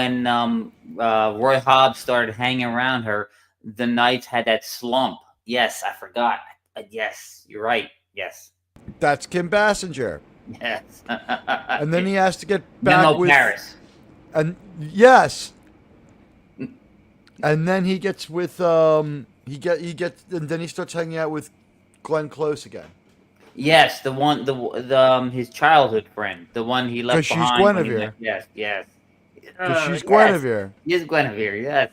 Roy Hobbs started hanging around her, the Knights had that slump. Yes, I forgot. Yes, you're right. Yes. That's Kim Basinger. Yes. And then he has to get back with Paris. And yes. And then he gets with and then he starts hanging out with Glenn Close again. Yes, the his childhood friend, the one he left behind. Because she's Guinevere. Yes. Because she's Guinevere. Yes, Guinevere. Yes.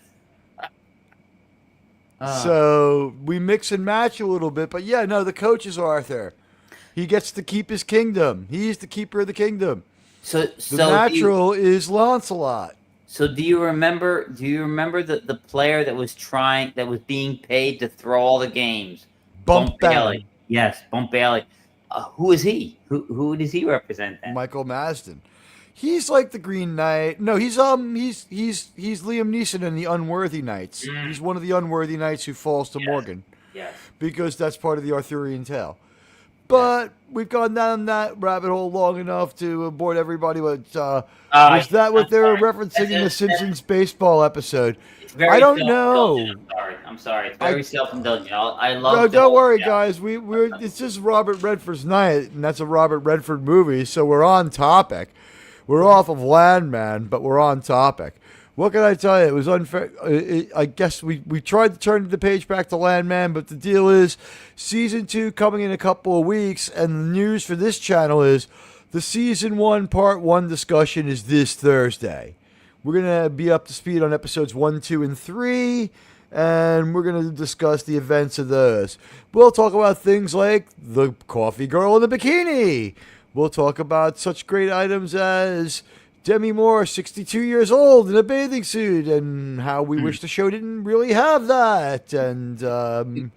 So we mix and match a little bit, but yeah, no, the coach is Arthur. He gets to keep his kingdom. He's the keeper of the kingdom. So the natural is Lancelot. So do you remember the player that was being paid to throw all the games? Bump Bailey. Yes, Bump Bailey. Who is he? Who does he represent then? Michael Marsden. He's like the Green Knight. No, he's Liam Neeson in the Unworthy Knights. He's one of the unworthy knights who falls to Morgan. Yes. Because that's part of the Arthurian tale. But we've gone down that rabbit hole long enough to bore everybody with. Was that what they were referencing in the Simpsons baseball episode? I don't know. I'm sorry. It's very self-indulgent. I love. No, don't worry, guys. It's just Robert Redford's night, and that's a Robert Redford movie, so we're on topic. We're off of Landman, but we're on topic. What can I tell you? It was unfair. I guess we tried to turn the page back to Landman, but the deal is season 2 coming in a couple of weeks, and the news for this channel is the season 1 part 1 discussion is this Thursday. We're going to be up to speed on episodes 1, 2, and 3, and we're going to discuss the events of those. We'll talk about things like the coffee girl in the bikini. We'll talk about such great items as Demi Moore, 62 years old, in a bathing suit, and how we wish the show didn't really have that, and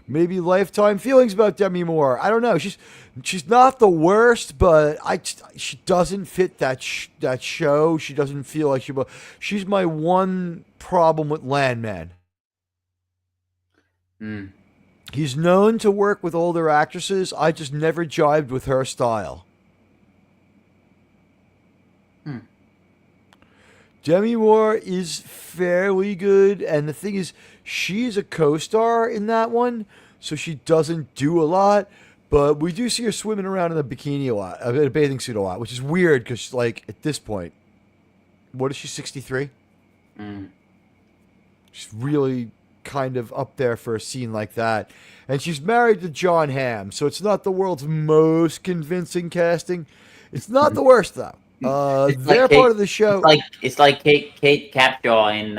maybe lifetime feelings about Demi Moore. I don't know. She's not the worst, but she doesn't fit that show. She doesn't feel like she's my one problem with Landman. He's known to work with older actresses. I just never jived with her style. Demi Moore is fairly good, and the thing is, she's a co-star in that one, so she doesn't do a lot, but we do see her swimming around in a bikini a lot, in a bathing suit a lot, which is weird, because, like, at this point, what is she, 63? She's really kind of up there for a scene like that, and she's married to John Hamm, so it's not the world's most convincing casting. It's not the worst, though. They're part of the show. It's like Kate Capshaw in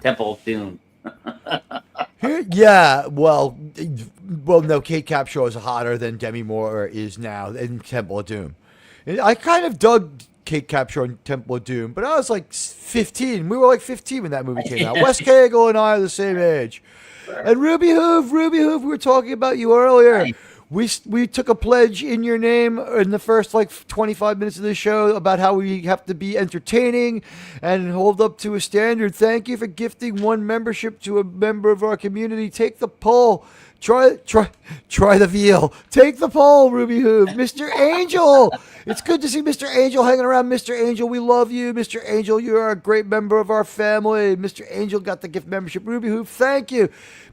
Temple of Doom. Yeah, well, no, Kate Capshaw is hotter than Demi Moore is now in Temple of Doom. I kind of dug Kate Capshaw in Temple of Doom, but I was like 15. We were like 15 when that movie came out. Wes Cagle and I are the same age. And Ruby Hoove, we were talking about you earlier. We took a pledge in your name in the first like 25 minutes of the show about how we have to be entertaining and hold up to a standard. Thank you for gifting one membership to a member of our community. Take the poll. Try the veal. Take the poll, Ruby Hoove. Mr. Angel. It's good to see Mr. Angel hanging around. Mr. Angel, we love you. Mr. Angel, you are a great member of our family. Mr. Angel got the gift membership. Ruby Hoove, thank you.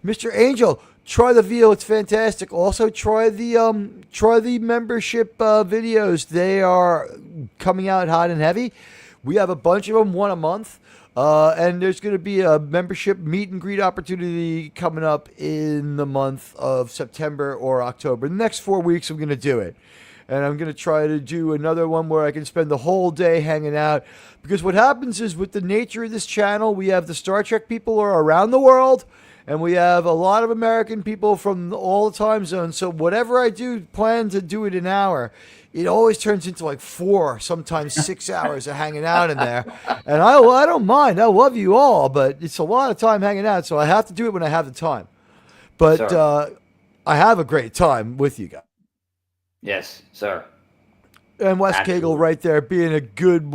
Mr. Angel, try the veal. It's fantastic. Also, try the membership videos. They are coming out hot and heavy. We have a bunch of them, one a month. And there's going to be a membership meet and greet opportunity coming up in the month of September or October. The next 4 weeks, I'm going to do it. And I'm going to try to do another one where I can spend the whole day hanging out. Because what happens is with the nature of this channel, we have the Star Trek people who are around the world. And we have a lot of American people from all the time zones. So whatever I do, plan to do it an hour. It always turns into like 4, sometimes 6 hours of hanging out in there. And I don't mind. I love you all, but it's a lot of time hanging out. So I have to do it when I have the time. But I have a great time with you guys. Yes, sir. And Wes Cagle right there being a good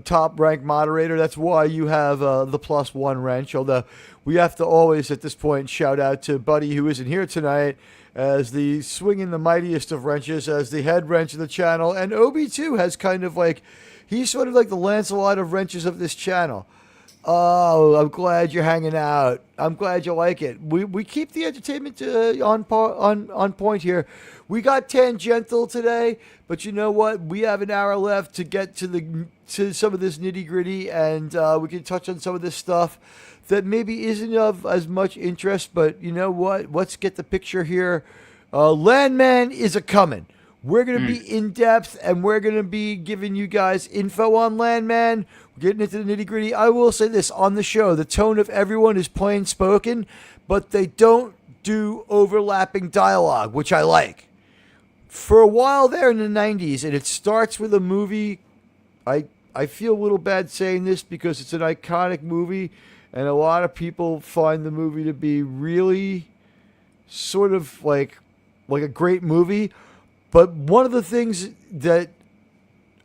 top-ranked moderator. That's why you have the +1 wrench. Although we have to always, at this point, shout out to Buddy, who isn't here tonight, as the swinging the mightiest of wrenches, as the head wrench of the channel. And Obi, too, has kind of like, he's sort of like the Lancelot of wrenches of this channel. Oh, I'm glad you're hanging out. I'm glad you like it. We keep the entertainment on point here. We got tangential today, but you know what? We have an hour left to get to some of this nitty gritty, and we can touch on some of this stuff that maybe isn't of as much interest. But you know what? Let's get the picture here. Landman is a coming. We're going to be in depth, and we're going to be giving you guys info on Landman. We're getting into the nitty gritty. I will say this on the show: the tone of everyone is plain spoken, but they don't do overlapping dialogue, which I like. For a while there in the 90s, and it starts with a movie. I feel a little bad saying this because it's an iconic movie, and a lot of people find the movie to be really sort of like a great movie. But one of the things that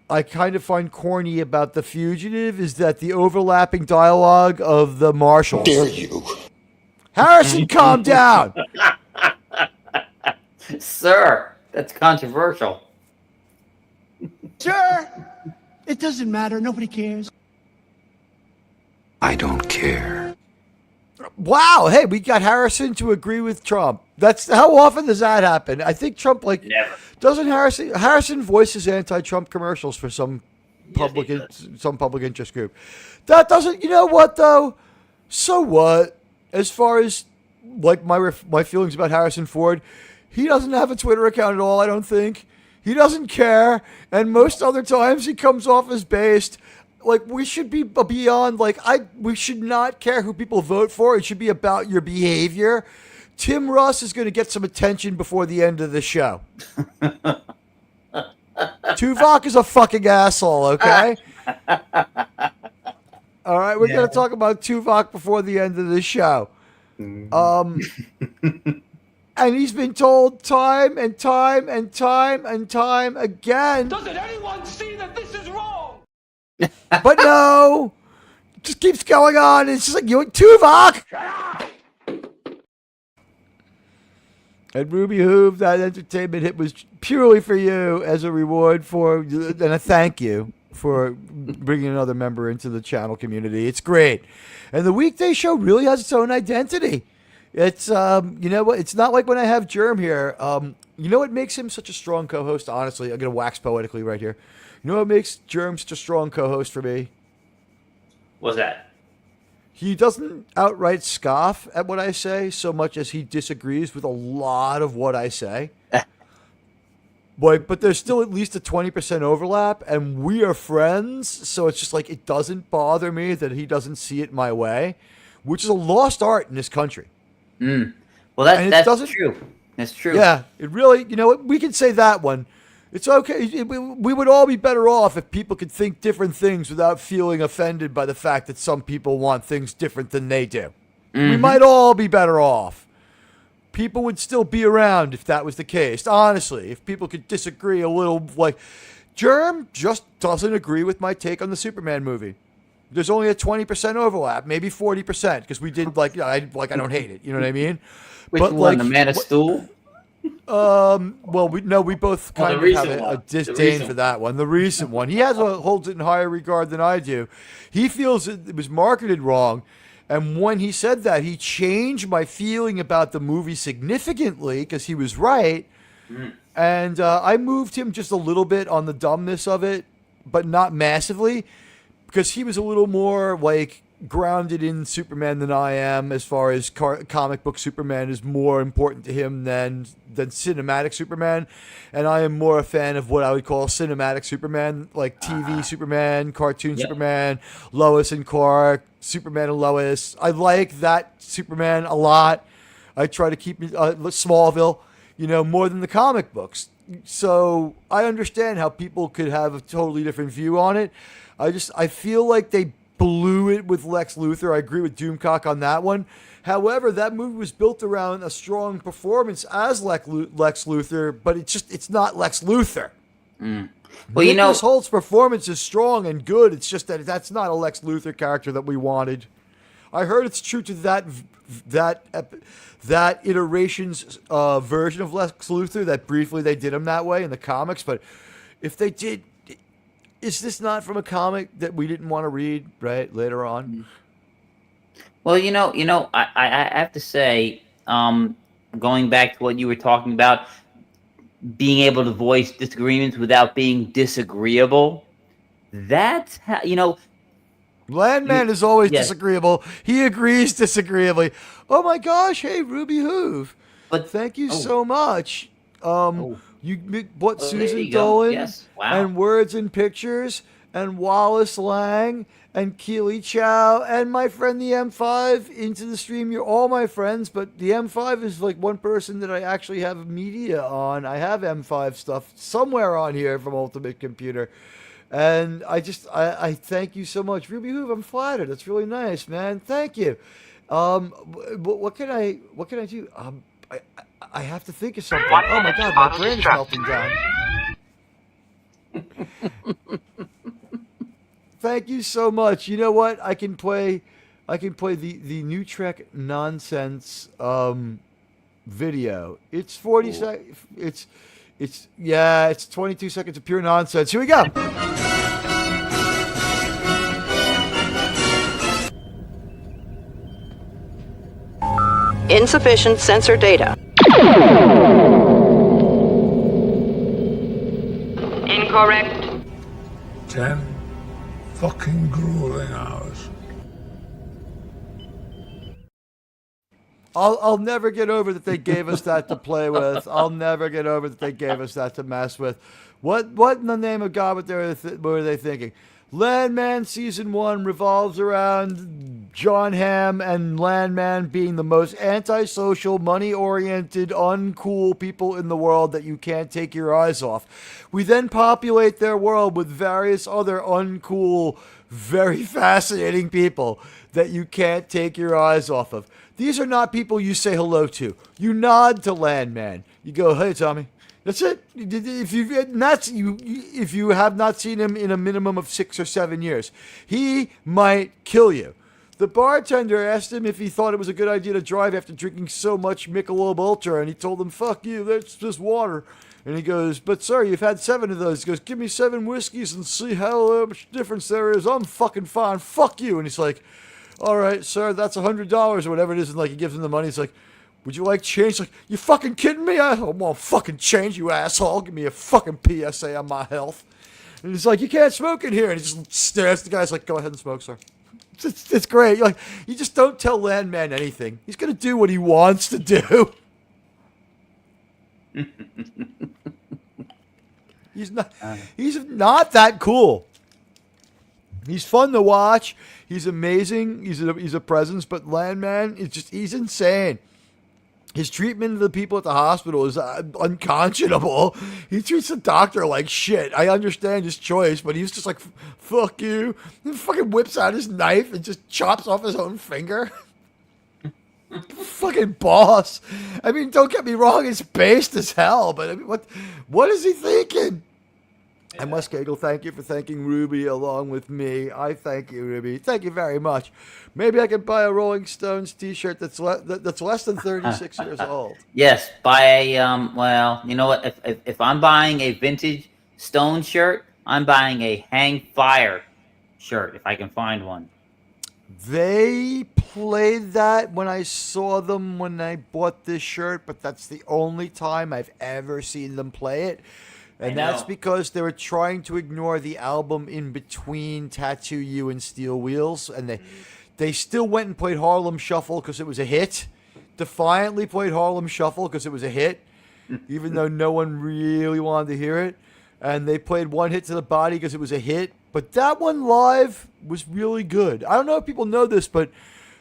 I kind of find corny about The Fugitive is that the overlapping dialogue of the marshals. Dare you? Harrison, calm down. Sir, that's controversial. Sir, it doesn't matter. Nobody cares. I don't care. Wow, hey, we got Harrison to agree with Trump. That's how often does that happen? I think Trump Never. doesn't Harrison voices anti-Trump commercials for some public interest group. That doesn't, you know what though? So what? As far as like my feelings about Harrison Ford, he doesn't have a Twitter account at all. I don't think he doesn't care, and most other times he comes off as based. Like, we should be beyond, we should not care who people vote for. It should be about your behavior. Tim Russ is going to get some attention before the end of the show. Tuvok is a fucking asshole, okay? All right, we're going to talk about Tuvok before the end of the show. And he's been told time and time and time and time again. Doesn't anyone see that this is wrong? But no, it just keeps going on. It's just like, you're Tuvok. And Ruby Hoove, that entertainment hit was purely for you as a reward and a thank you for bringing another member into the channel community. It's great. And the weekday show really has its own identity. It's, you know what? It's not like when I have Germ here. You know what makes him such a strong co-host? Honestly, I'm going to wax poetically right here. You know what makes Germ such a strong co-host for me? What's that? He doesn't outright scoff at what I say so much as he disagrees with a lot of what I say. But there's still at least a 20% overlap, and we are friends, so it's just like it doesn't bother me that he doesn't see it my way, which is a lost art in this country. Well, that's true. That's true. Yeah, it really, you know what, we can say that one. It's okay. We would all be better off if people could think different things without feeling offended by the fact that some people want things different than they do. Mm-hmm. We might all be better off. People would still be around if that was the case. Honestly, if people could disagree a little, like Germ just doesn't agree with my take on the Superman movie. There's only a 20% overlap, maybe 40%, because we did I don't hate it. You know what I mean? Which one? The Man of Steel? Well, we both kind of have a disdain for that one. The recent one, he holds it in higher regard than I do. He feels it was marketed wrong, and when he said that, he changed my feeling about the movie significantly because he was right, and I moved him just a little bit on the dumbness of it, but not massively, because he was a little more like grounded in Superman than I am, as far as comic book Superman is more important to him than cinematic Superman, and I am more a fan of what I would call cinematic Superman, like TV Superman, cartoon Superman, Lois and Clark, Superman and Lois. I like that Superman a lot. I try to keep Smallville, more than the comic books. So I understand how people could have a totally different view on it. I feel like they blew it with Lex Luthor. I agree with Doomcock on that one. However, that movie was built around a strong performance as Lex Luthor, but it's not Lex Luthor. Well, Nicholas Holt's performance is strong and good. It's just that's not a Lex Luthor character that we wanted. I heard it's true to that iteration's version of Lex Luthor that briefly they did him that way in the comics. But if they did, is this not from a comic that we didn't want to read later on? Well, I have to say, going back to what you were talking about, being able to voice disagreements without being disagreeable. That's how, Landman is always disagreeable. He agrees disagreeably. Oh my gosh! Hey, Ruby Hoove. But thank you so much. You bought Susan Dolan, Dolan and Words and Pictures and Wallace Lang and Keely Chow and my friend the M5 into the stream. You're all my friends, but the M5 is like one person that I actually have media on. I have M5 stuff somewhere on here from Ultimate Computer. And I thank you so much. Ruby Hoove, I'm flattered. That's really nice, man. Thank you. What can I do? I have to think of something. Oh my God, my brain is melting down. Thank you so much. You know what? I can play the New Trek nonsense video. It's 40 seconds. It's 22 seconds of pure nonsense. Here we go. Insufficient sensor data. Incorrect. 10 fucking grueling hours. I'll never get over that they gave us that to play with. I'll never get over that they gave us that to mess with. What in the name of God what were they thinking? Landman Season 1 revolves around John Hamm and Landman being the most antisocial, money-oriented, uncool people in the world that you can't take your eyes off. We then populate their world with various other uncool, very fascinating people that you can't take your eyes off of. These are not people you say hello to. You nod to Landman. You go, hey, Tommy. That's it. If you have not seen him in a minimum of 6 or 7 years, he might kill you. The bartender asked him if he thought it was a good idea to drive after drinking so much Michelob Ultra, and he told him, fuck you, that's just water. And he goes, but sir, you've had 7 of those. He goes, give me 7 whiskeys and see how much difference there is. I'm fucking fine. Fuck you. And he's like, all right, sir, that's $100 or whatever it is. And like he gives him the money. He's like, would you like change? Like, you fucking kidding me? I want fucking change, you asshole. Give me a fucking PSA on my health. And he's like, you can't smoke in here. And he just stares at the guy. He's like, go ahead and smoke, sir. It's great. You're like, you just don't tell Landman anything. He's going to do what he wants to do. He's not that cool. He's fun to watch. He's amazing. He's a presence. But Landman, he's insane. His treatment of the people at the hospital is unconscionable. He treats the doctor like shit. I understand his choice, but he's just like, fuck you. He fucking whips out his knife and just chops off his own finger. Fucking boss. I mean, don't get me wrong, it's based as hell, but I mean, what is he thinking? I must giggle. Thank you for thanking Ruby along with me. I thank you, Ruby. Thank you very much. Maybe I can buy a Rolling Stones T-shirt that's less than 36 years old. Yes, buy a well, you know what? If I'm buying a vintage Stone shirt, I'm buying a Hang Fire shirt if I can find one. They played that when I saw them when I bought this shirt, but that's the only time I've ever seen them play it. And that's because they were trying to ignore the album in between Tattoo You and Steel Wheels. And They still went and played Harlem Shuffle because it was a hit. Defiantly played Harlem Shuffle because it was a hit, even though no one really wanted to hear it. And they played One Hit to the Body because it was a hit. But that one live was really good. I don't know if people know this, but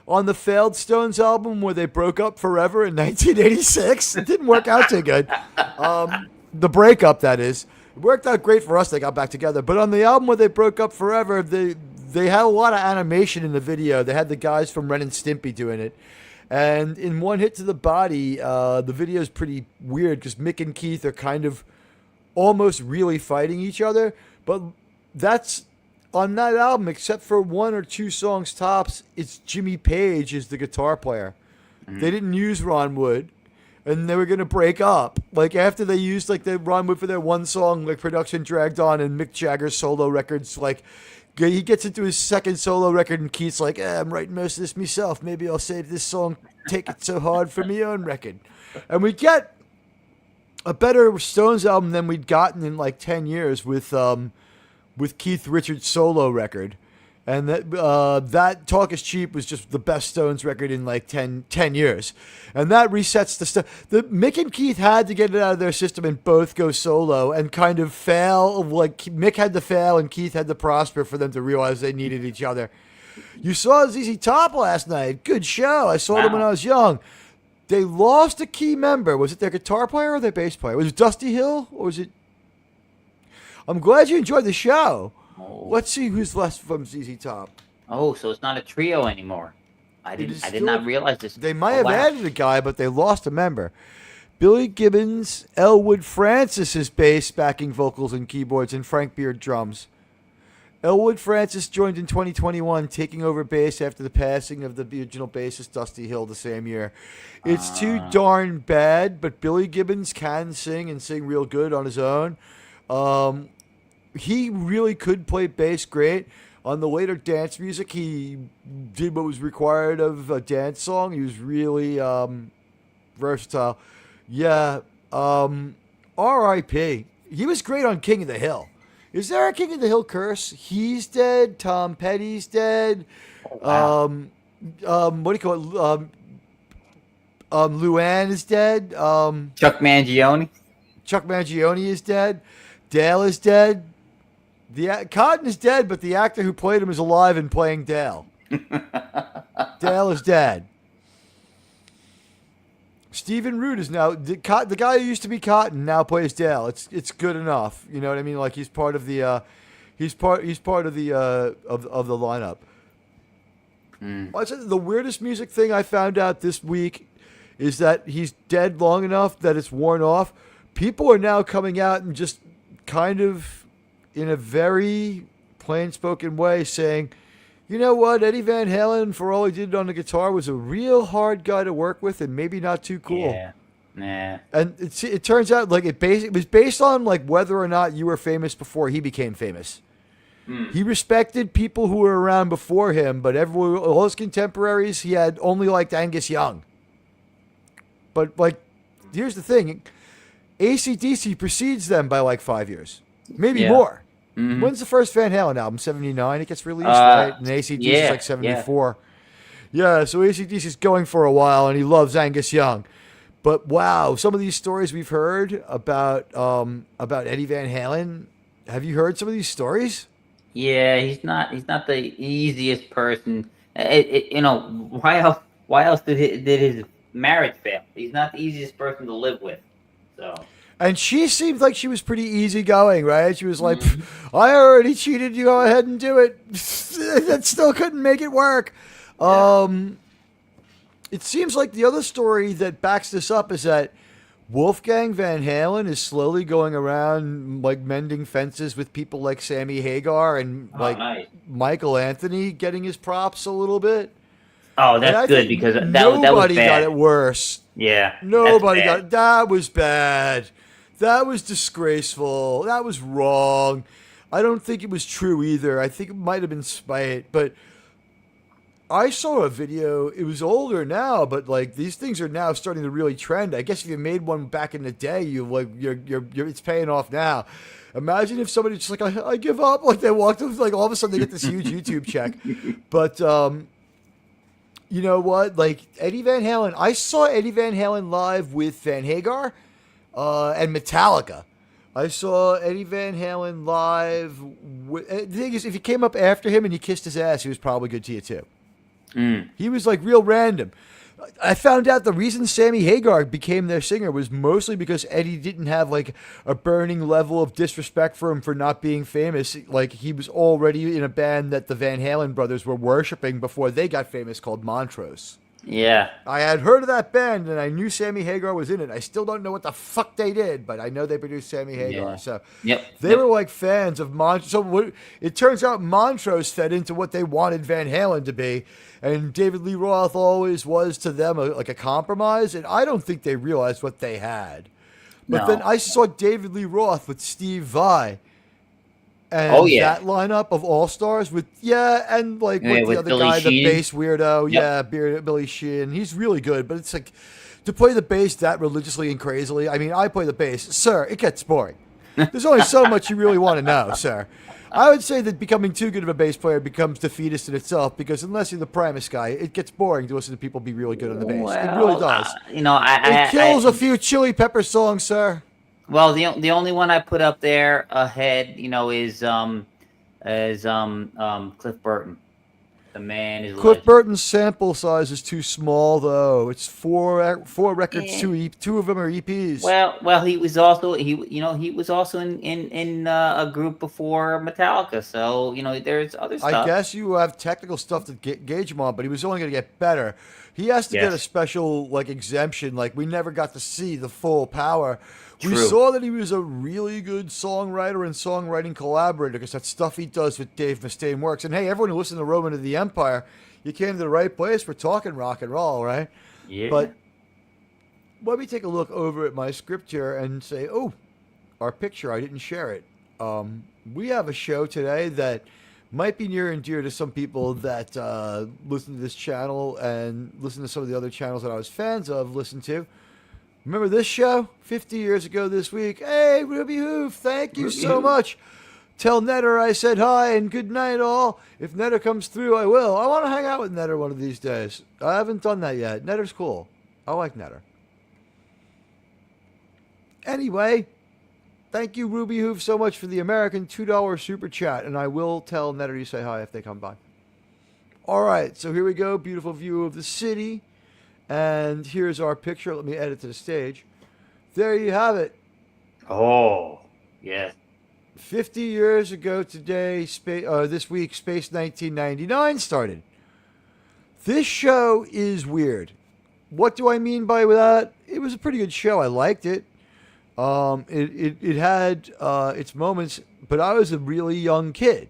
on the failed Stones album where they broke up forever in 1986, it didn't work out too good. The breakup, that is. It worked out great for us. They got back together. But on the album where they broke up forever, they had a lot of animation in the video. They had the guys from Ren and Stimpy doing it. And in One Hit to the Body, the video is pretty weird because Mick and Keith are kind of almost really fighting each other. But that's on that album, except for one or two songs tops, it's Jimmy Page is the guitar player. They didn't use Ron Wood. And they were going to break up. Like, after they used, like, the Ron Wood for their one song, like, production dragged on, and Mick Jagger's solo records, like, he gets into his second solo record, and Keith's like, I'm writing most of this myself. Maybe I'll save this song, Take It So Hard, for my own record. And we get a better Stones album than we'd gotten in, like, 10 years with Keith Richards' solo record. And that Talk Is Cheap was just the best Stones record in like 10 years. And that resets the stuff. Mick and Keith had to get it out of their system and both go solo and kind of fail. Like Mick had to fail and Keith had to prosper for them to realize they needed each other. You saw ZZ Top last night. Good show. I saw them when I was young. They lost a key member. Was it their guitar player or their bass player? Was it Dusty Hill or was it... I'm glad you enjoyed the show. Oh. Let's see who's left from ZZ Top. Oh, so it's not a trio anymore. I did not realize this. They might have added a guy, but they lost a member. Billy Gibbons, Elwood Francis is bass, backing vocals and keyboards, and Frank Beard drums. Elwood Francis joined in 2021, taking over bass after the passing of the original bassist Dusty Hill the same year. It's too darn bad, but Billy Gibbons can sing and sing real good on his own. He really could play bass great. On the later dance music, he did what was required of a dance song. He was really versatile. Yeah, R.I.P. He was great on King of the Hill. Is there a King of the Hill curse? He's dead. Tom Petty's dead. What do you call it? Luann is dead. Chuck Mangione. Chuck Mangione is dead. Dale is dead. Cotton is dead, but the actor who played him is alive and playing Dale. Dale is dead. Stephen Root is now the guy who used to be Cotton now plays Dale. It's good enough, you know what I mean? Like he's part of the he's part of the of the lineup. The weirdest music thing I found out this week is that he's dead long enough that it's worn off. People are now coming out and just kind of in a very plain-spoken way saying, you know what, Eddie Van Halen, for all he did on the guitar, was a real hard guy to work with and maybe not too cool. Yeah. Nah. And it turns out like it was based on like whether or not you were famous before he became famous. He respected people who were around before him, but all his contemporaries, he had only liked Angus Young. But like, here's the thing. AC/DC precedes them by like 5 years. Maybe more. Mm-hmm. When's the first Van Halen album? 79 it gets released, right? And AC/DC is like 74. Yeah, so AC/DC is going for a while, and he loves Angus Young. But wow, some of these stories we've heard about Eddie Van Halen. Have you heard some of these stories? Yeah, he's not the easiest person. Why else did his marriage fail? He's not the easiest person to live with. So. And she seemed like she was pretty easygoing, right? She was like, I already cheated, you go ahead and do it. That still couldn't make it work. It seems like the other story that backs this up is that Wolfgang Van Halen is slowly going around like mending fences with people like Sammy Hagar and nice. Michael Anthony getting his props a little bit. Oh, that's good because that was nobody bad. got it worse. Yeah. Nobody got it. That was bad. That was disgraceful. That was wrong. I don't think it was true either. I think it might have been spite. But I saw a video. It was older now, but like these things are now starting to really trend. I guess if you made one back in the day, you're it's paying off now. Imagine if somebody just like I give up, like they walked up, like all of a sudden they get this huge YouTube check. But You know what? Like Eddie Van Halen, I saw Eddie Van Halen live with Van Hagar and Metallica. I saw Eddie Van Halen live. The thing is, if you came up after him and you kissed his ass, he was probably good to you too. He was like real random. I found out the reason Sammy Hagar became their singer was mostly because Eddie didn't have like a burning level of disrespect for him for not being famous. Like he was already in a band that the Van Halen brothers were worshiping before they got famous called Montrose. Yeah. I had heard of that band and I knew Sammy Hagar was in it. I still don't know what the fuck they did, but I know they produced Sammy Hagar. Yeah. So Yep. they were like fans of Montrose. So it turns out Montrose fed into what they wanted Van Halen to be. And David Lee Roth always was to them like a compromise. And I don't think they realized what they had. But then I saw David Lee Roth with Steve Vai. And that lineup of all-stars with, and like with the other Billy guy, Sheehan. the bass weirdo. Yep. Billy Sheehan. He's really good, but it's like to play the bass that religiously and crazily. I mean, I play the bass. Sir, it gets boring. There's only so much you really want to know, sir. I would say that becoming too good of a bass player becomes defeatist in itself because unless you're the Primus guy, it gets boring to listen to people be really good on the bass. It really does. It kills a few Chili Pepper songs, sir. Well, the only one I put up there ahead, is Cliff Burton. The man is Cliff Burton's sample size is too small, though. It's four records, two of them are EPs. Well, he was also in a group before Metallica, so there's other stuff. I guess you have technical stuff to gauge him on, but he was only going to get better. He has to get a special exemption. Like we never got to see the full power. True. We saw that he was a really good songwriter and songwriting collaborator because that stuff he does with Dave Mustaine works. And hey, everyone who listened to Roman of the Empire, you came to the right place for talking rock and roll, right? Yeah. But let me take a look over at my script here and say, our picture, I didn't share it. We have a show today that might be near and dear to some people that listen to this channel and listen to some of the other channels that I was fans of, listen to. Remember this show? 50 years ago this week. Hey, Ruby Hoof, thank you so much. Tell Netter I said hi and good night all. If Netter comes through, I will. I want to hang out with Netter one of these days. I haven't done that yet. Netter's cool. I like Netter. Anyway, thank you, Ruby Hoof, so much for the American $2 super chat, and I will tell Netter you say hi if they come by. All right, so here we go. Beautiful view of the city. And here's our picture. Let me edit to the stage. There you have it. Oh, yes. 50 years ago today, this week, Space 1999 started. This show is weird. What do I mean by that? It was a pretty good show. I liked it. It had its moments, but I was a really young kid.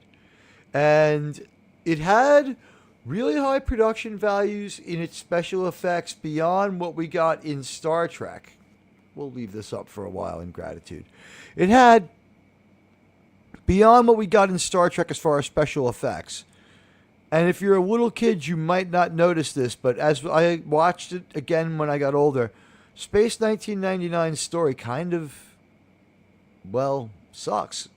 And it had really high production values in its special effects beyond what we got in Star Trek. We'll leave this up for a while in gratitude. It had beyond what we got in Star Trek as far as special effects. And if you're a little kid, you might not notice this, but as I watched it again when I got older, Space 1999's story kind of, sucks.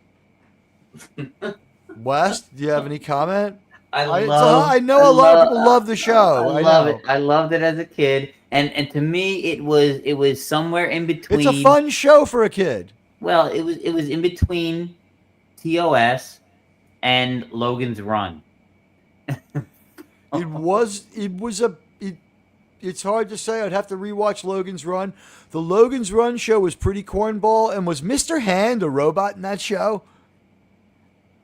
Wes, do you have any comment? I know a lot of people love the show. I love it. I loved it as a kid, and to me, it was somewhere in between. It's a fun show for a kid. Well, it was in between TOS and Logan's Run. It's hard to say. I'd have to rewatch Logan's Run. The Logan's Run show was pretty cornball, and was Mr. Hand a robot in that show?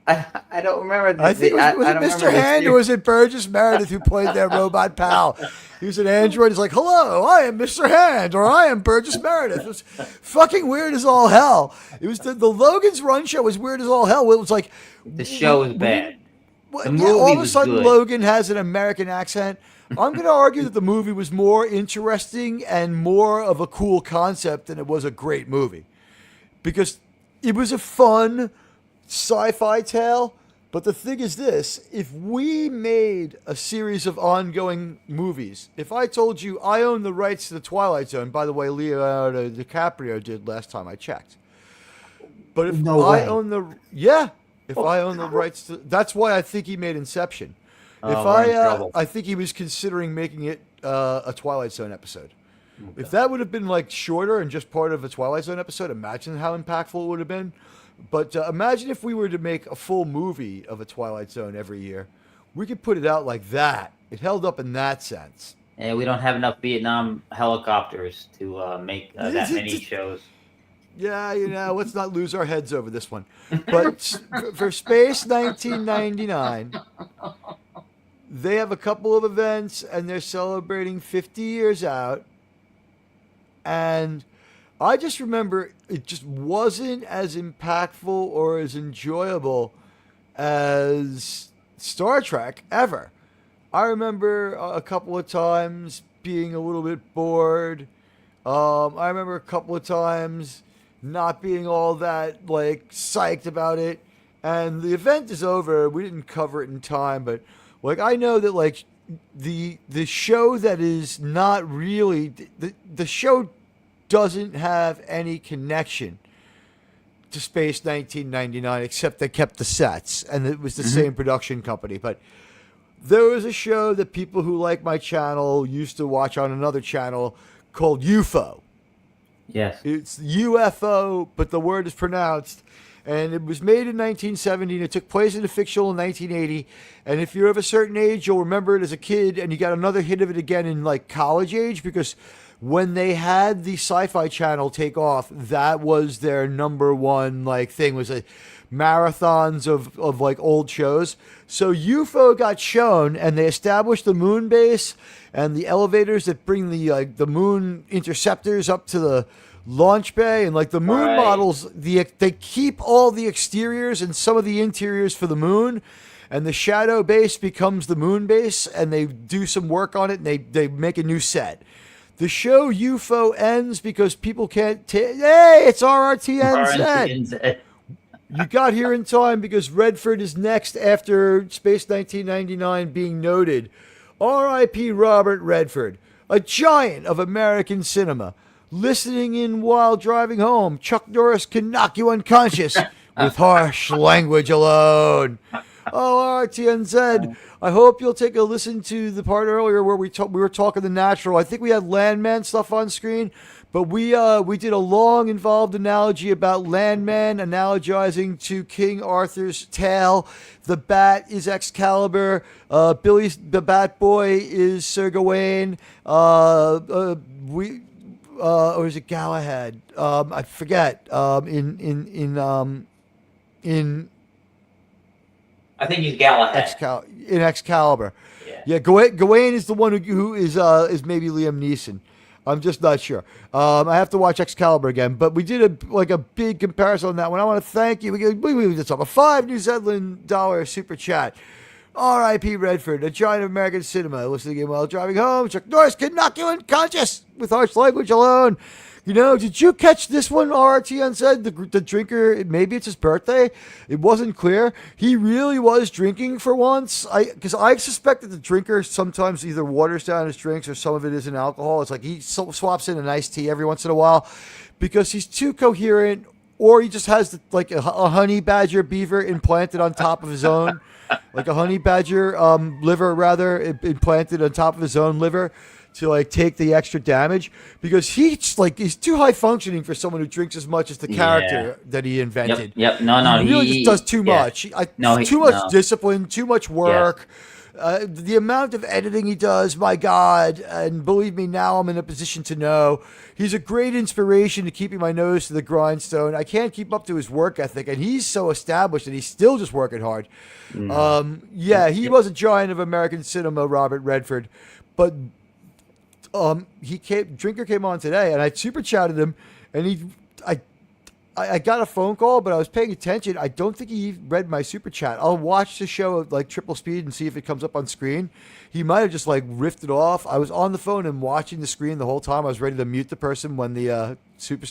I don't remember. I think was it Mr. Hand or was it Burgess Meredith who played their robot pal? He was an android. He's like, "Hello, I am Mr. Hand, or I am Burgess Meredith." It was fucking weird as all hell. It was the Logan's Run show was weird as all hell. It was like the show was bad. The movie all of a sudden, good. Logan has an American accent. I'm going to argue that the movie was more interesting and more of a cool concept than it was a great movie, because it was a fun sci-fi tale. But the thing is this, if we made a series of ongoing movies, if I told you I own the rights to the Twilight Zone, by the way, Leonardo DiCaprio did last time I checked. But if I own the rights to, that's why I think he made Inception. Oh, we're in trouble. I think he was considering making it a Twilight Zone episode. If that would have been like shorter and just part of a Twilight Zone episode, imagine how impactful it would have been. But imagine if we were to make a full movie of a Twilight Zone every year. We could put it out like that. It held up in that sense. And we don't have enough Vietnam helicopters to make that many shows. Yeah, let's not lose our heads over this one. But for Space 1999, they have a couple of events, and they're celebrating 50 years out. And I just remember it just wasn't as impactful or as enjoyable as Star Trek ever. I remember a couple of times being a little bit bored. I remember a couple of times not being all that like psyched about it. And the event is over. We didn't cover it in time, but like I know that like the show that is not really the show doesn't have any connection to Space 1999 except they kept the sets and it was the same production company. But there was a show that people who like my channel used to watch on another channel called UFO. Yes. It's UFO, but the word is pronounced. And it was made in 1970, and it took place in a fictional in 1980. And if you're of a certain age, you'll remember it as a kid, and you got another hit of it again in like college age, because when they had the Sci-Fi Channel take off, that was their number one like thing, was a marathons of like old shows. So UFO got shown, and they established the moon base and the elevators that bring the moon interceptors up to the launch bay, and like the moon models, they keep all the exteriors and some of the interiors for the moon, and the shadow base becomes the moon base, and they do some work on it, and they make a new set. The show UFO ends because people can't hey, it's RRTNZ. You got here in time because Redford is next after Space 1999 being noted. R.I.P. Robert Redford, a giant of American cinema. Listening in while driving home, Chuck Norris can knock you unconscious with harsh language alone. Oh, RTNZ, I hope you'll take a listen to the part earlier where we were talking the natural. I think we had Landman stuff on screen, but we did a long, involved analogy about Landman, analogizing to King Arthur's tale. The bat is Excalibur. Billy the Bat Boy is Sir Gawain. Or is it Galahad? I forget. I think he's Galahad. In Excalibur. Yeah, Gawain is the one who is maybe Liam Neeson. I'm just not sure. I have to watch Excalibur again, but we did a big comparison on that one. I want to thank you. We did a $5 New Zealand dollar super chat. R.I.P. Redford, a giant of American cinema. Listening in while driving home, Chuck Norris can knock you unconscious with harsh language alone. Did you catch this one? RTN said the drinker, maybe it's his birthday. It wasn't clear. He really was drinking for once. Because I suspect that the drinker sometimes either waters down his drinks or some of it isn't alcohol. It's like he swaps in an iced tea every once in a while because he's too coherent, or he just has a honey badger beaver implanted on top of his own. Like a honey badger liver, rather, implanted on top of his own liver to take the extra damage, because he's too high functioning for someone who drinks as much as the character that he invented. Yep. No. He really just does too much. Too much discipline, too much work. The amount of editing he does, my God, and believe me, now I'm in a position to know he's a great inspiration to keeping my nose to the grindstone. I can't keep up to his work ethic, and he's so established that he's still just working hard. He was a giant of American cinema, Robert Redford, but Drinker came on today, and I super chatted him, and I got a phone call, but I was paying attention. I don't think he read my super chat. I'll watch the show at triple speed and see if it comes up on screen. He might have just riffed it off. I was on the phone and watching the screen the whole time. I was ready to mute the person when the super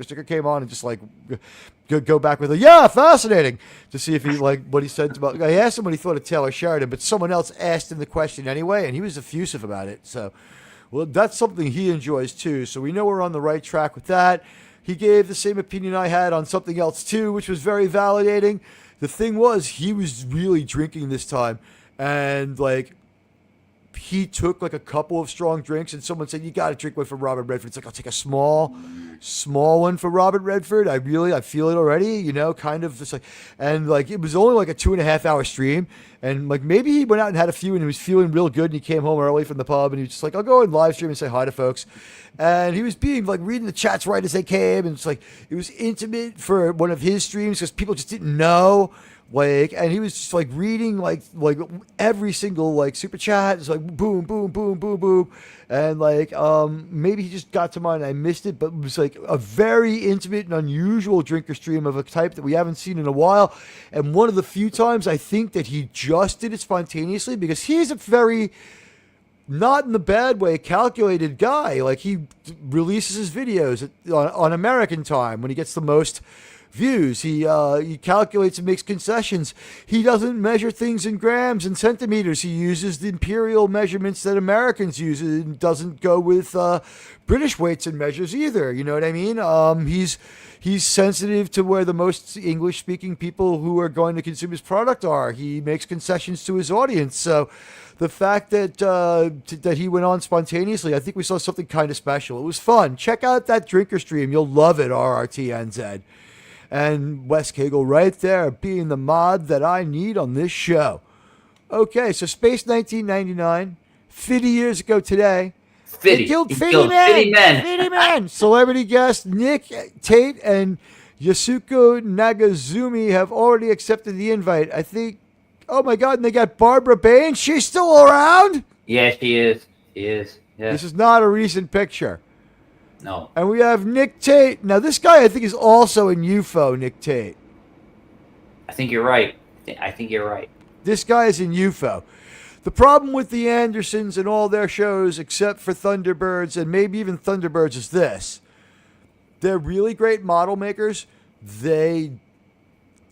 sticker came on, and just go back with fascinating, to see if he what he said about. I asked him what he thought of Taylor Sheridan, but someone else asked him the question anyway, and he was effusive about it. So, well, that's something he enjoys too. So we know we're on the right track with that. He gave the same opinion I had on something else too, which was very validating. The thing was, he was really drinking this time, and like he took like a couple of strong drinks, and someone said, "You got to drink one for Robert Redford." It's like, I'll take a small one for Robert Redford. I feel it already, kind of just like, and like it was only like a 2.5 hour stream, and like maybe he went out and had a few, and he was feeling real good, and he came home early from the pub, and he was just like, "I'll go and live stream and say hi to folks," and he was being like reading the chats right as they came, and it's like it was intimate for one of his streams because people just didn't know. Like, and he was just like reading like every single like super chat. It's like boom, boom, boom, boom, boom, and like maybe he just got to mine and I missed it, but it was like a very intimate and unusual drinker stream of a type that we haven't seen in a while, and one of the few times I think that he just did it spontaneously because he's a very, not in the bad way, calculated guy. Like he releases his videos on American time when he gets the most views. He calculates and makes concessions. He doesn't measure things in grams and centimeters. He uses the imperial measurements that Americans use and doesn't go with British weights and measures either. You know what I mean? He's sensitive to where the most English-speaking people who are going to consume his product are. He makes concessions to his audience. So the fact that that he went on spontaneously, I think we saw something kind of special. It was fun. Check out that drinker stream. You'll love it, RRTNZ. And Wes Cagle right there being the mod that I need on this show. Okay, so Space 1999, 50 years ago today. They killed 50 men. 50 men. Celebrity guests Nick Tate and Yasuko Nagazumi have already accepted the invite. I think, oh my God, and they got Barbara Bain. She's still around? Yeah, she is. She is. Yeah. This is not a recent picture. No. And we have Nick Tate. Now, this guy, I think, is also in UFO, Nick Tate. I think you're right. I think you're right. This guy is in UFO. The problem with the Andersons and all their shows, except for Thunderbirds and maybe even Thunderbirds, is this. They're really great model makers. They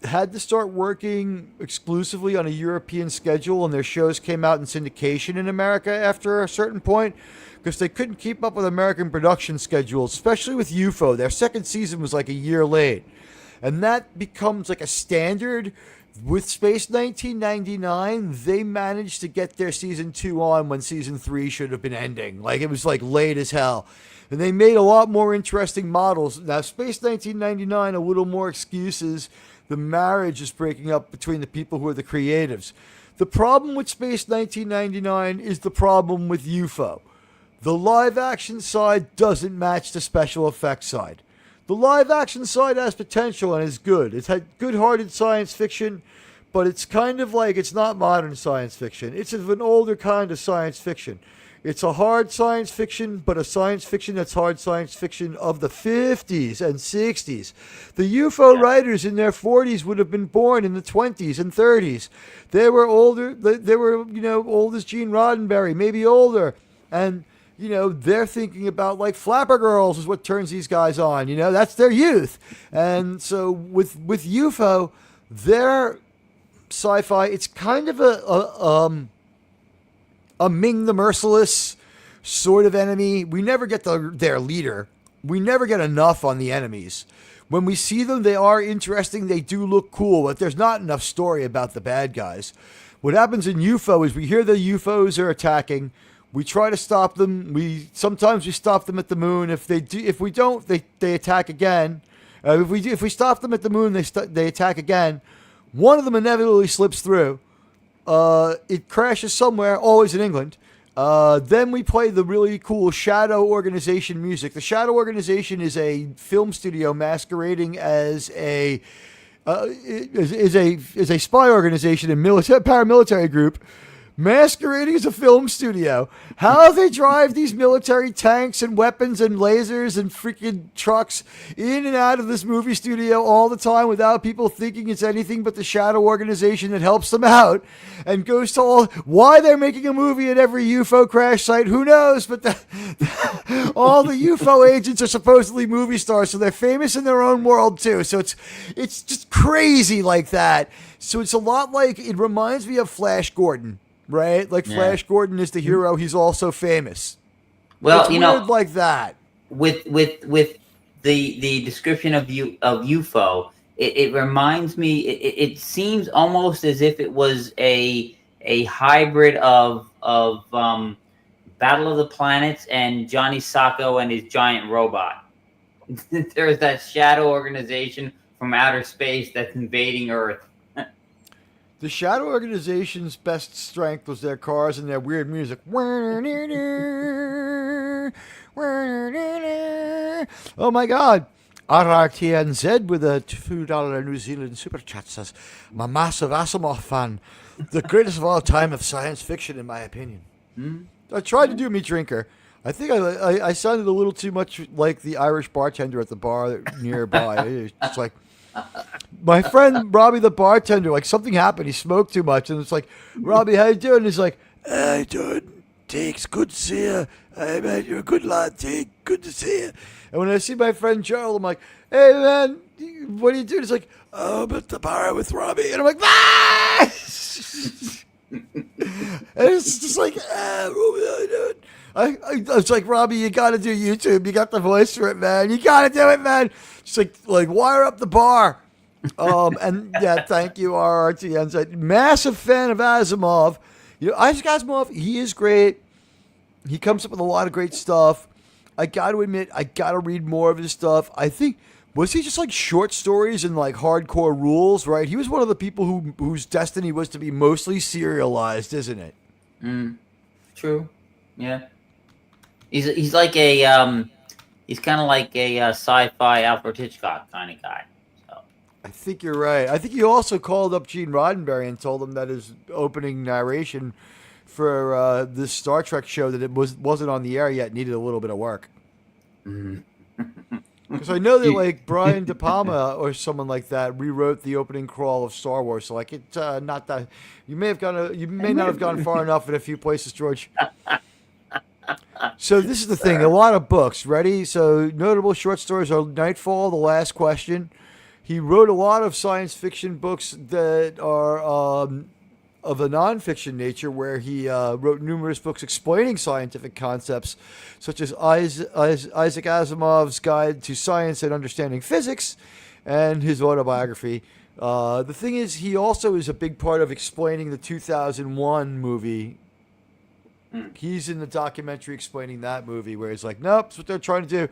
had to start working exclusively on a European schedule, and their shows came out in syndication in America after a certain point because they couldn't keep up with American production schedules, especially with UFO. Their second season was like a year late. And that becomes like a standard. With Space 1999, they managed to get their season 2 on when season 3 should have been ending. Like, it was like late as hell. And they made a lot more interesting models. Now, Space 1999, a little more excuses. The marriage is breaking up between the people who are the creatives. The problem with Space 1999 is the problem with UFO. The live action side doesn't match the special effects side. The live action side has potential and is good. It's had good-hearted science fiction, but it's kind of like it's not modern science fiction. It's of an older kind of science fiction. It's a hard science fiction, but a science fiction that's hard science fiction of the 50s and 60s. The UFO writers in their 40s would have been born in the 20s and 30s. They were older. They were, old as Gene Roddenberry, maybe older. And they're thinking about like Flapper Girls is what turns these guys on. That's their youth. And so with UFO, their sci-fi, it's kind of a Ming the Merciless sort of enemy. We never get their leader. We never get enough on the enemies. When we see them, they are interesting. They do look cool, but there's not enough story about the bad guys. What happens in UFO is we hear the UFOs are attacking. We try to stop them. Sometimes we stop them at the moon. If we don't, they attack again. If we stop them at the moon, they attack again. One of them inevitably slips through. It crashes somewhere, always in England. Then we play the really cool Shadow Organization music. The Shadow Organization is a film studio masquerading as a spy organization and paramilitary group. Masquerading as a film studio. How they drive these military tanks and weapons and lasers and freaking trucks in and out of this movie studio all the time without people thinking it's anything but the Shadow Organization that helps them out and goes to why they're making a movie at every UFO crash site, who knows? But all the UFO agents are supposedly movie stars, so they're famous in their own world too. So it's just crazy like that. So it's a lot like, it reminds me of Flash Gordon. Right? Like Flash Gordon is the hero. He's also famous. Well, it's weird like that. With the description of UFO, it reminds me, it seems almost as if it was a a hybrid of Battle of the Planets and Johnny Sacco and his giant robot. There's that shadow organization from outer space that's invading Earth. The Shadow Organization's best strength was their cars and their weird music. Oh my God. RRTNZ with a $2 New Zealand super chat says, I'm a massive Asimov fan. The greatest of all time of science fiction, in my opinion. I tried to do me drinker. I think I sounded a little too much like the Irish bartender at the bar nearby. It's like, my friend Robbie, the bartender, like something happened. He smoked too much, and it's like, Robbie, how you doing? He's like, hey, doing, Teags, good to see you. Hey man, you're a good lad, Teags. Good to see you. And when I see my friend Gerald, I'm like, hey man, what are you doing? He's like, oh, I'm at the bar with Robbie, and I'm like, ah! And it's just like, Robbie, how you doing? I was like, Robbie, you got to do YouTube. You got the voice for it, man. You got to do it, man. Just like wire up the bar. And yeah, thank you, RRTN. Massive fan of Asimov. You know, Isaac Asimov, he is great. He comes up with a lot of great stuff. I got to admit, I got to read more of his stuff. I think, was he just like short stories and like hardcore rules, right? He was one of the people whose destiny was to be mostly serialized, isn't it? True. Yeah. He's like a he's kind of like a sci-fi Alfred Hitchcock kind of guy. So I think you're right. I think he also called up Gene Roddenberry and told him that his opening narration for this Star Trek show that it wasn't on the air yet needed a little bit of work. Because I know that like Brian De Palma or someone like that rewrote the opening crawl of Star Wars. So like it's not that you may not have gone far enough in a few places, George. So this is the thing. A lot of books. Ready? So notable short stories are Nightfall, The Last Question. He wrote a lot of science fiction books that are of a nonfiction nature, where he wrote numerous books explaining scientific concepts, such as Isaac Asimov's Guide to Science and Understanding Physics, and his autobiography. The thing is, he also is a big part of explaining the 2001 movie. He's in the documentary explaining that movie, where he's like, nope, that's what they're trying to do.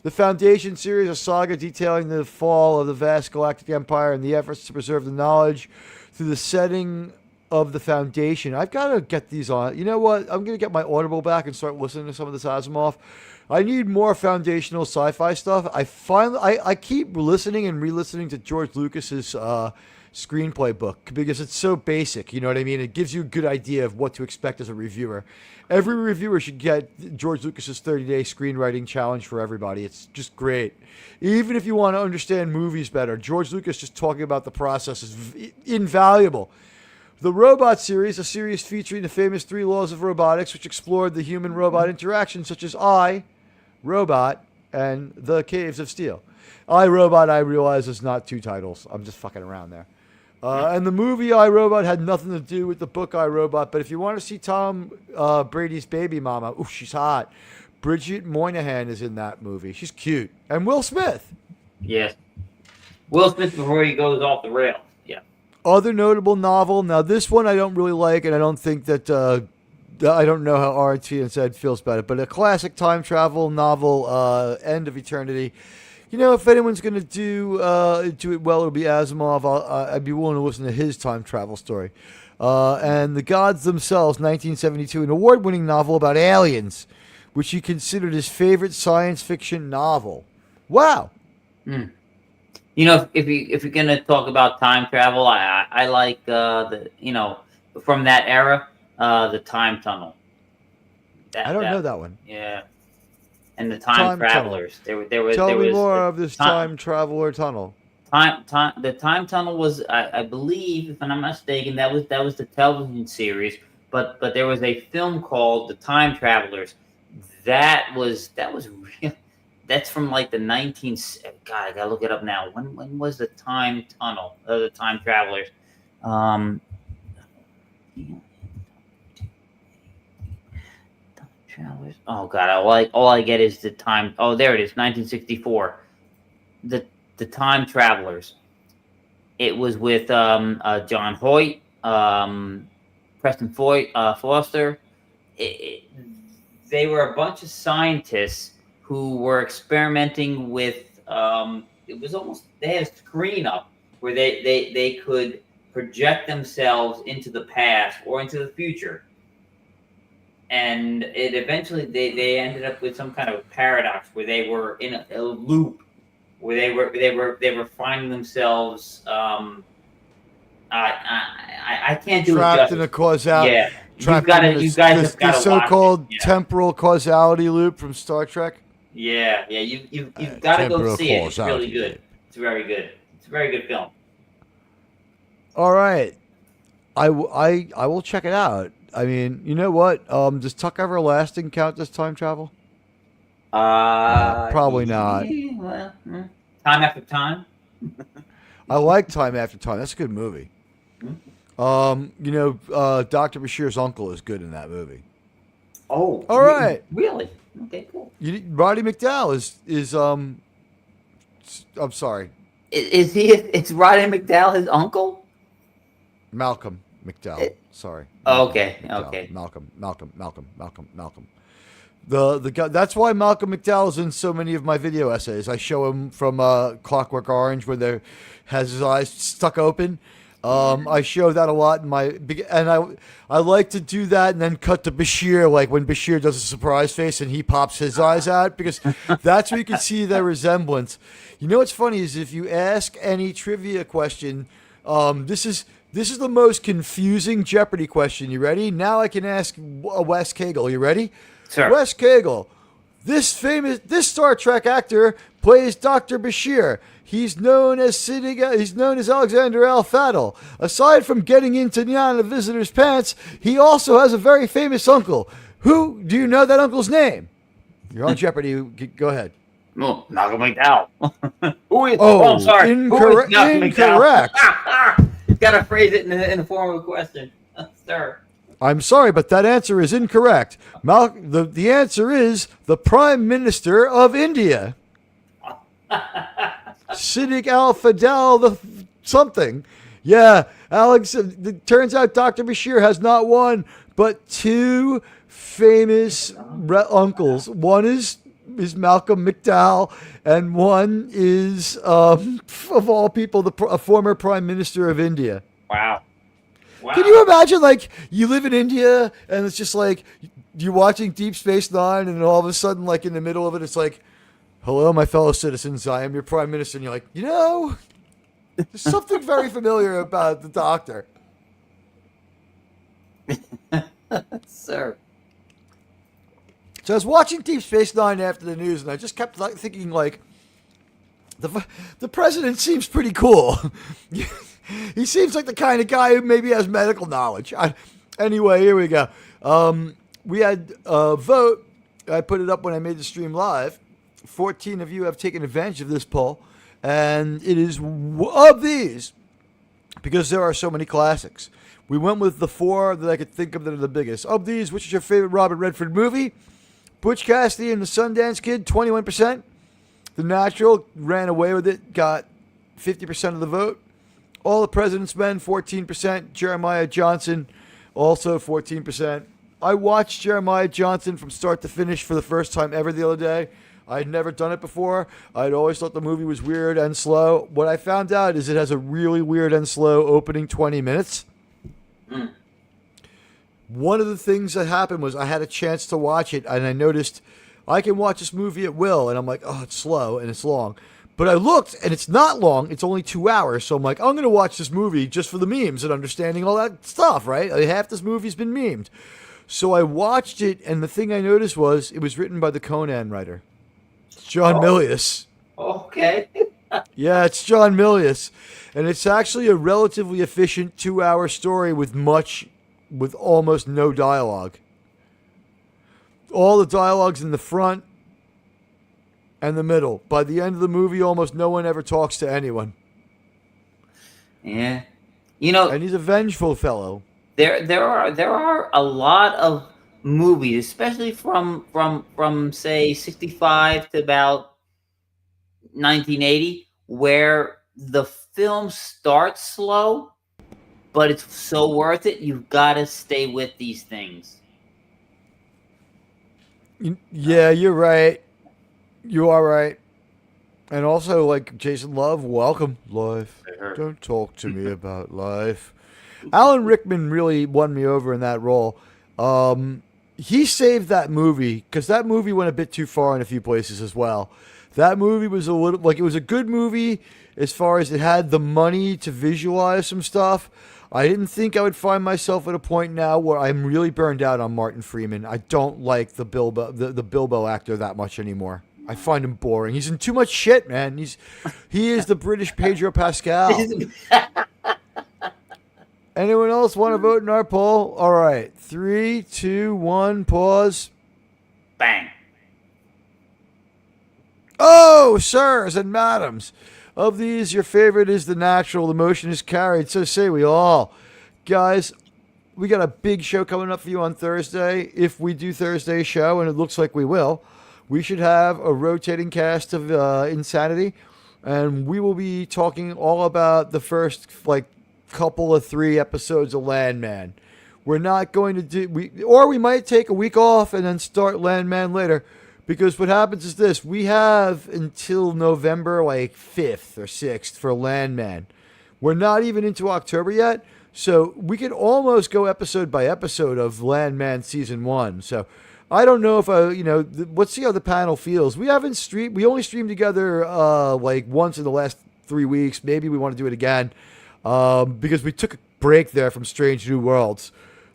The Foundation series, a saga detailing the fall of the vast galactic empire and the efforts to preserve the knowledge through the setting of the Foundation. I've got to get these on. You know what? I'm going to get my Audible back and start listening to some of this Asimov. I need more foundational sci-fi stuff. I keep listening and re-listening to George Lucas's screenplay book because it's so basic. You know what I mean? It gives you a good idea of what to expect as a reviewer. Every reviewer should get George Lucas's 30-day screenwriting challenge for everybody. It's just great. Even if you want to understand movies better, George Lucas just talking about the process is invaluable. The Robot series, a series featuring the famous 3 laws of robotics, which explored the human-robot interaction, such as I, Robot, and The Caves of Steel. I, Robot, I realize is not 2 titles. I'm just fucking around there. And the movie I, Robot had nothing to do with the book I, Robot, but if you want to see Tom Brady's baby mama, ooh, she's hot. Bridget Moynihan is in that movie. She's cute. And Will Smith. yes, Will Smith before he goes off the rails. Yeah. Other notable novel. Now, this one I don't really like, and I don't think that I don't know how RT and said feels about it, but a classic time travel novel, End of Eternity. You know, if anyone's going to do it well, it'll be Asimov. I'd be willing to listen to his time travel story. And The Gods Themselves, 1972, an award-winning novel about aliens, which he considered his favorite science fiction novel. Wow. You know, if you're gonna talk about time travel, I like from that era, the Time Tunnel. I don't know that one. Yeah. And the Time Travelers. Tunnel. There was. Tell me was more of this time traveler tunnel. The Time Tunnel was, I believe, if I'm not mistaken, that was the television series. But there was a film called The Time Travelers. That was real. That's from like the 19. God, I gotta look it up now. When was the Time Tunnel? The Time Travelers. Travelers. Oh God, all I get is the time. Oh, there it is, 1964. The Time Travelers. It was with John Hoyt, Preston Foster. They were a bunch of scientists who were experimenting with. It was almost they had a screen up where they could project themselves into the past or into the future, and it eventually they ended up with some kind of paradox where they were in a loop where they were finding themselves. I can't do it trapped justice. in a causality. Yeah, Trapped you guys have got the to so-called watch it. Yeah. temporal causality loop from Star Trek. Yeah, you've got to go temporal see it. It's really causality. good. It's very good. It's a very good film. All right, I will check it out. I mean, you know what? Does Tuck Everlasting count as time travel? Probably not. Well, Time After Time. I like Time After Time. That's a good movie. Dr. Bashir's uncle is good in that movie. Oh, all right. Really? Okay, cool. Roddy McDowell is I'm sorry. Is he? Is Roddy McDowell his uncle? Malcolm McDowell. Sorry. Okay. McDowell. Okay. Malcolm. The guy, that's why Malcolm McDowell's in so many of my video essays. I show him from Clockwork Orange where there has his eyes stuck open. I show that a lot in my, and I like to do that and then cut to Bashir, like when Bashir does a surprise face and he pops his eyes out, because that's where you can see their resemblance. You know what's funny is if you ask any trivia question, this is the most confusing Jeopardy question. You ready? Now I can ask Wes Cagle. You ready? Sure. Wes Cagle. This Star Trek actor plays Dr. Bashir. He's known as Alexander Al Fadl. Aside from getting into neon a visitor's pants, he also has a very famous uncle. Who do you know that uncle's name? You're on Jeopardy. Go ahead. No, Malcolm McDowell. Who is? Oh, I'm sorry. incorrect. Who is Malcolm Incorrect. McDowell? You got to phrase it in the form of a question, sir. I'm sorry, but that answer is incorrect. The answer is the Prime Minister of India. Siddiq Al-Fadel something. Yeah, Alex, it turns out Dr. Bashir has not one, but two famous uncles. One is Malcolm McDowell, and one is, of all people, a former Prime Minister of India. Wow. Can you imagine, like, you live in India, and it's just like, you're watching Deep Space Nine, and all of a sudden, like, in the middle of it, it's like, hello, my fellow citizens, I am your Prime Minister. And you're like, there's something very familiar about the Doctor. Sir. So I was watching Deep Space Nine after the news, and I just kept thinking, like, the president seems pretty cool. He seems like the kind of guy who maybe has medical knowledge. Anyway, here we go. We had a vote. I put it up when I made the stream live. 14 of you have taken advantage of this poll, and it is of these, because there are so many classics. We went with the 4 that I could think of that are the biggest. Of these, which is your favorite Robert Redford movie? Butch Cassidy and the Sundance Kid, 21%. The Natural ran away with it, got 50% of the vote. All the President's Men, 14%. Jeremiah Johnson, also 14%. I watched Jeremiah Johnson from start to finish for the first time ever the other day. I'd never done it before. I'd always thought the movie was weird and slow. What I found out is it has a really weird and slow opening 20 minutes. One of the things that happened was I had a chance to watch it, and I noticed I can watch this movie at will, and I'm like, oh, it's slow and it's long. But I looked, and it's not long. It's only 2 hours. So I'm like, I'm going to watch this movie just for the memes and understanding all that stuff, right? Half this movie's been memed. So I watched it, and the thing I noticed was it was written by the Conan writer. It's John Milius. Okay. Yeah, it's John Milius. And it's actually a relatively efficient 2-hour story with almost no dialogue. All the dialogue's in the front and the middle. By the end of the movie, almost no one ever talks to anyone. Yeah. And he's a vengeful fellow. There are a lot of movies, especially from say 65 to about 1980, where the film starts slow but it's so worth it. You've got to stay with these things. Yeah, you're right. You are right. And also, like Jason Love, welcome, life. Don't talk to me about life. Alan Rickman really won me over in that role. He saved that movie because that movie went a bit too far in a few places as well. That movie was a little like it was a good movie as far as it had the money to visualize some stuff. I didn't think I would find myself at a point now where I'm really burned out on Martin Freeman. I don't like the Bilbo actor that much anymore. I find him boring. He's in too much shit, man. He is the British Pedro Pascal. Anyone else want to vote in our poll? All right. 3, 2, 1, pause. Bang. Oh, sirs and madams. Of these, your favorite is the natural. The motion is carried. So say we all. Guys, we got a big show coming up for you on Thursday. If we do Thursday's show, and it looks like we will, we should have a rotating cast of Insanity. And we will be talking all about the first, couple of 3 episodes of Landman. We're not going to do... we might take a week off and then start Landman later. Because what happens is this. We have until November 5th or 6th for Landman. We're not even into October yet. So we could almost go episode by episode of Landman Season 1. So I don't know if let's see how the panel feels. We haven't streamed... We only streamed together once in the last 3 weeks. Maybe we want to do it again. Because we took a break there from Strange New Worlds.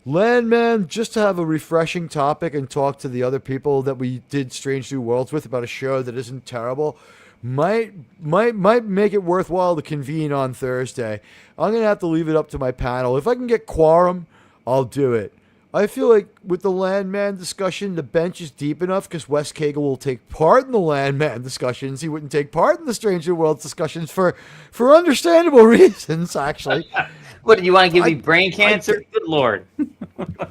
Landman, just to have a refreshing topic and talk to the other people that we did Strange New Worlds with about a show that isn't terrible, might make it worthwhile to convene on Thursday. I'm going to have to leave it up to my panel. If I can get quorum, I'll do it. I feel like with the Landman discussion, the bench is deep enough because Wes Cagle will take part in the Landman discussions. He wouldn't take part in the Strange New Worlds discussions for understandable reasons, actually. What, do you want to give me brain cancer? Good Lord.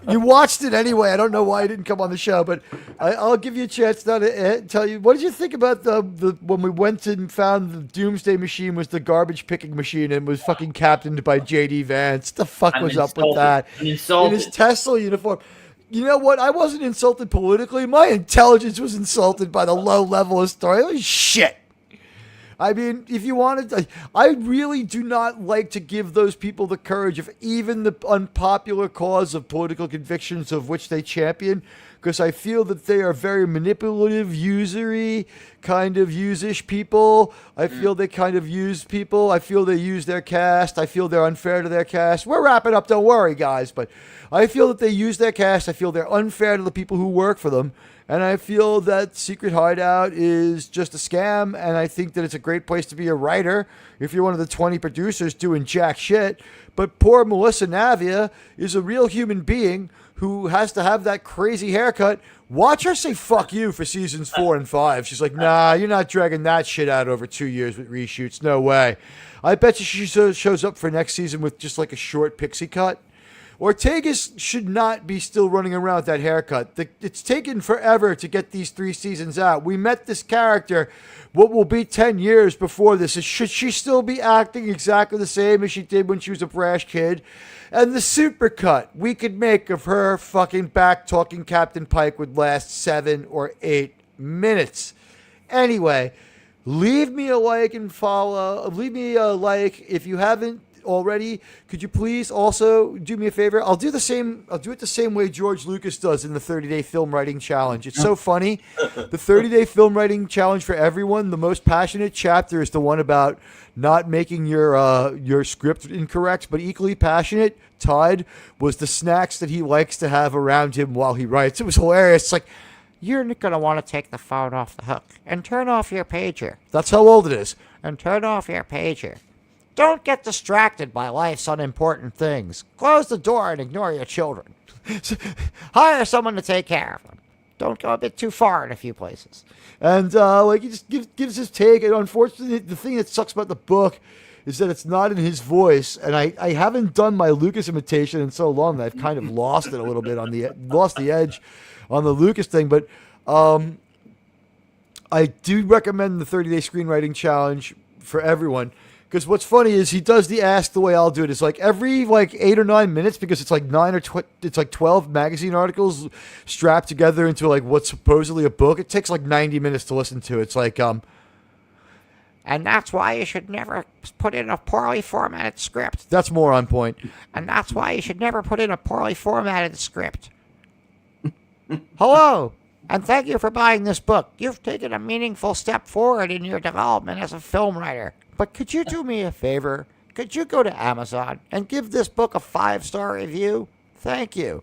You watched it anyway. I don't know why you didn't come on the show, but I'll give you a chance now to tell you. What did you think about the when we went and found the Doomsday Machine was the garbage picking machine and was fucking captained by J.D. Vance? The fuck was up with that? I'm insulted. In his Tesla uniform. You know what? I wasn't insulted politically. My intelligence was insulted by the low level of story. It was shit. I mean, if you wanted to, I really do not like to give those people the courage of even the unpopular cause of political convictions of which they champion, because I feel that they are very manipulative, usury, kind of use-ish people. I feel they kind of use people. I feel they use their caste. I feel they're unfair to their caste. We're wrapping up, don't worry, guys, but I feel that they use their caste. I feel they're unfair to the people who work for them. And I feel that Secret Hideout is just a scam, and I think that it's a great place to be a writer if you're one of the 20 producers doing jack shit. But poor Melissa Navia is a real human being who has to have that crazy haircut. Watch her say fuck you for seasons 4 and 5. She's like, nah, you're not dragging that shit out over 2 years with reshoots. No way. I bet you she shows up for next season with just like a short pixie cut. Teags should not be still running around with that haircut. It's taken forever to get these 3 seasons out. We met this character, what will be 10 years before this. Should she still be acting exactly the same as she did when she was a brash kid? And the supercut we could make of her fucking back talking Captain Pike would last 7 or 8 minutes. Anyway, leave me a like and follow. Leave me a like if you haven't already. Could you please also do me a favor? I'll do it the same way George Lucas does in the 30-day film writing challenge. It's so funny. The 30-day film writing challenge for everyone, the most passionate chapter is the one about not making your script incorrect, but equally passionate, tied, was the snacks that he likes to have around him while he writes. It was hilarious. It's like, you're going to want to take the phone off the hook and turn off your pager. That's how old it is. And turn off your pager. Don't get distracted by life's unimportant things. Close the door and ignore your children. Hire someone to take care of them. Don't go a bit too far in a few places. And he just gives his take. And unfortunately, the thing that sucks about the book is that it's not in his voice. And I haven't done my Lucas imitation in so long that I've kind of lost it a little bit lost the edge on the Lucas thing. But I do recommend the 30-day screenwriting challenge for everyone. Because what's funny is he does the ask the way I'll do it. It's like every 8 or 9 minutes, because it's like 12 magazine articles strapped together into what's supposedly a book. It takes 90 minutes to listen to. It's like And that's why you should never put in a poorly formatted script. That's more on point. And that's why you should never put in a poorly formatted script. Hello, and thank you for buying this book. You've taken a meaningful step forward in your development as a film writer. But could you do me a favor? Could you go to Amazon and give this book a 5-star review? Thank you.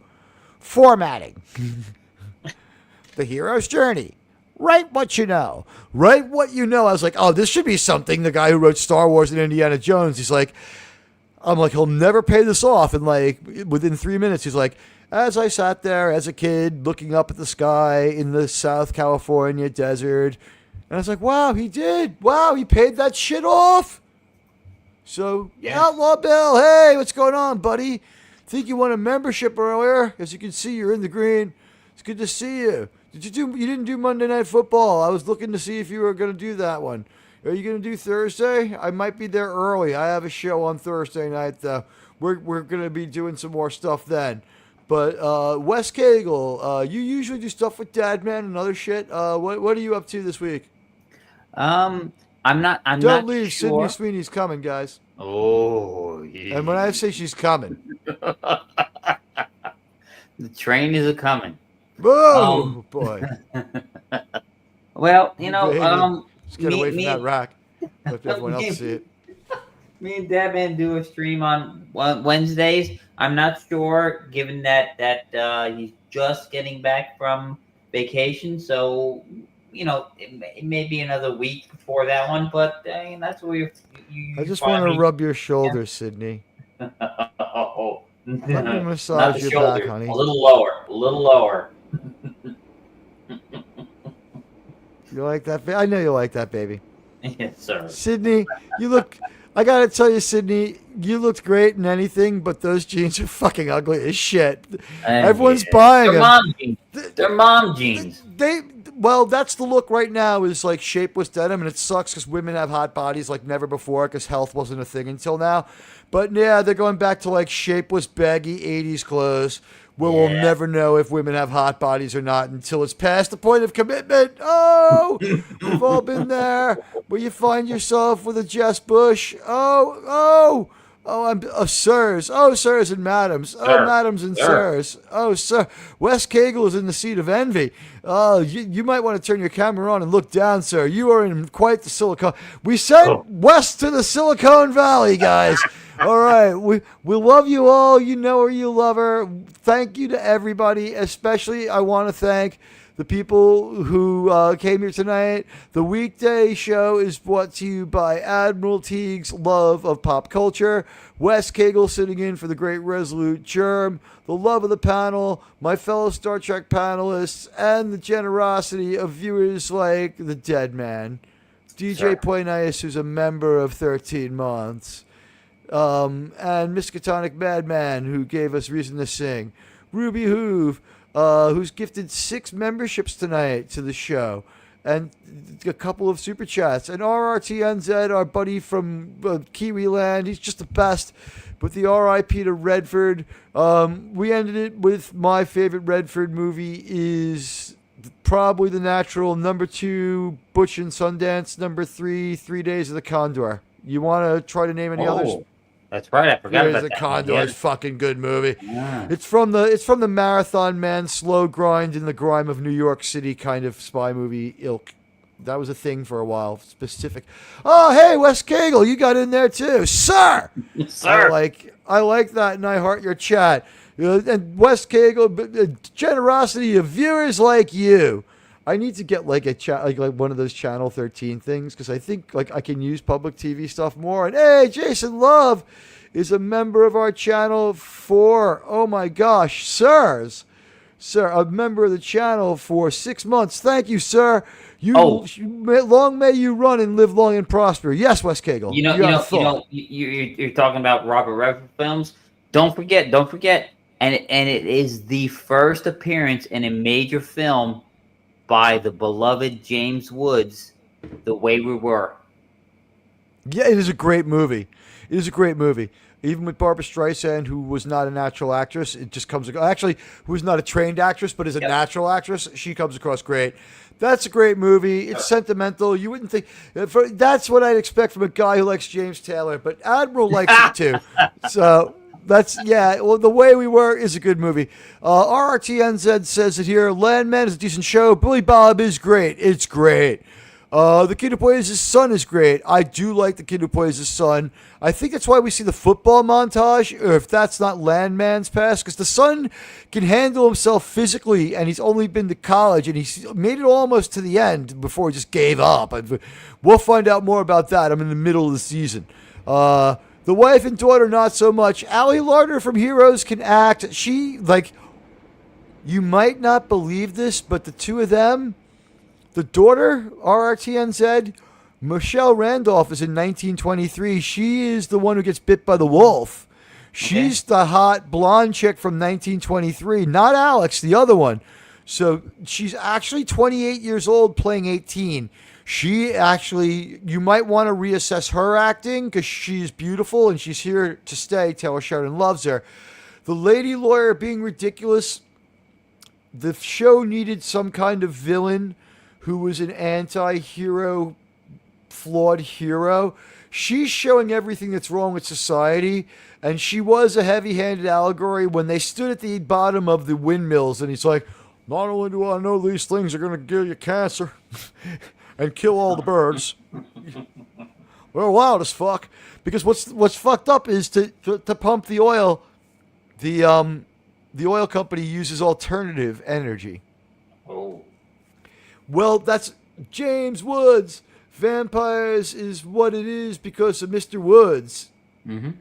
Formatting. The Hero's Journey. Write what you know. Write what you know. I was like, oh, this should be something. The guy who wrote Star Wars and Indiana Jones, he's like, I'm like, he'll never pay this off. And within 3 minutes, he's like, as I sat there as a kid looking up at the sky in the South California desert. And I was like, wow, he did. Wow, he paid that shit off. So, Outlaw Bill, hey, what's going on, buddy? Think you won a membership earlier. As you can see, you're in the green. It's good to see you. You didn't do Monday Night Football. I was looking to see if you were going to do that one. Are you going to do Thursday? I might be there early. I have a show on Thursday night, though. We're going to be doing some more stuff then. But Wes Cagle, you usually do stuff with Dadman and other shit. What are you up to this week? I'm not. Don't leave. Sure. Sydney Sweeney's coming, guys. Oh, yeah. And when I say she's coming, The train is a coming. oh boy. Well, Just get away from that rack. Let everyone else see it. Me and Dadman do a stream on Wednesdays. I'm not sure, given that he's just getting back from vacation, so it may be another week before that one. But that's where you I just want to rub your shoulder, Sydney. Oh, Let me not massage the your shoulder. back, honey. A little lower. You like that? I know you like that, baby. Yes, sir. Sydney, you look. I gotta tell you, Sydney, you looked great in anything, but those jeans are fucking ugly as shit. Everyone's buying them. They're mom jeans. Well, that's the look right now, is shapeless denim, and it sucks because women have hot bodies like never before because health wasn't a thing until now. But yeah, they're going back to shapeless, baggy 80s clothes where we'll never know if women have hot bodies or not until it's past the point of commitment. Oh, we've all been there where you find yourself with a Jess Bush. Sirs. Oh, sirs and madams. Oh, Sir. madams and sirs. Oh, sir. Wes Cagle is in the seat of envy. You might want to turn your camera on and look down, sir. You are in quite the Silicon. We sent Wes to the Silicon Valley, guys. All right. We love you all. You know her. You love her. Thank you to everybody. Especially, I want to thank the people who came here tonight. The weekday show is brought to you by Admiral Teags' love of pop culture, Wes Cagle sitting in for the great Resolute Germ, the love of the panel, my fellow Star Trek panelists, and the generosity of viewers like the Dead Man, DJ Poinius, who's a member of 13 Months, and Miskatonic Madman, who gave us Reason to Sing, Ruby Hoove, who's gifted 6 memberships tonight to the show, and a couple of super chats. And RRTNZ, our buddy from Kiwi Land, he's just the best. With the RIP to Redford, we ended it with my favorite Redford movie is probably The Natural, number 2, Butch and Sundance, number 3, 3 Days of the Condor. You want to try to name any others? That's right. I forgot about The that. Condor is fucking good movie. Yeah. It's from the Marathon Man, slow grind in the grime of New York City kind of spy movie ilk. That was a thing for a while. Specific. Oh, hey, Wes Cagle, you got in there too, sir. Sir. I like that, and I heart your chat. And Wes Cagle, generosity of viewers like you. I need to get like one of those Channel 13 things because I think I can use public TV stuff more. And hey, Jason Love is a member of our channel for, oh my gosh, sir, a member of the channel for 6 months. Thank you, sir. Long may you run and live long and prosper. Yes, Wes Cagle. You're talking about Robert Redford films. Don't forget, and it is the first appearance in a major film by the beloved James Woods, The Way We Were. Yeah, it is a great movie. It is a great movie. Even with Barbara Streisand, who was not a natural actress, it just comes actually who was not a trained actress, but is a natural actress. She comes across great. That's a great movie. It's sentimental. You wouldn't think that's what I'd expect from a guy who likes James Taylor, but Admiral likes it too. So that's Well, The Way We Were is a good movie. RRTNZ says it here. Landman is a decent show. Billy Bob is great. It's great. The Kid Who Plays His Son is great. I do like The Kid Who Plays His Son. I think that's why we see the football montage, or if that's not Landman's past, because the son can handle himself physically, and he's only been to college, and he's made it almost to the end before he just gave up. We'll find out more about that. I'm in the middle of the season. The wife and daughter, not so much. Allie Larder from Heroes can act. She, you might not believe this, but the two of them, the daughter, RRTNZ, Michelle Randolph, is in 1923. She is the one who gets bit by the wolf. She's the hot blonde chick from 1923, not Alex, the other one. So she's actually 28 years old playing 18. She actually, you might want to reassess her acting because she's beautiful and she's here to stay. Taylor Sheridan loves her. The lady lawyer being ridiculous. The show needed some kind of villain who was an anti-hero, flawed hero. She's showing everything that's wrong with society, and she was a heavy-handed allegory when they stood at the bottom of the windmills, and he's like, not only do I know these things are going to give you cancer and kill all the birds, they're wild as fuck. Because what's fucked up is to pump the oil, the oil company uses alternative energy. Oh. Well, that's James Woods. Vampires is what it is because of Mr. Woods. Mm-hmm.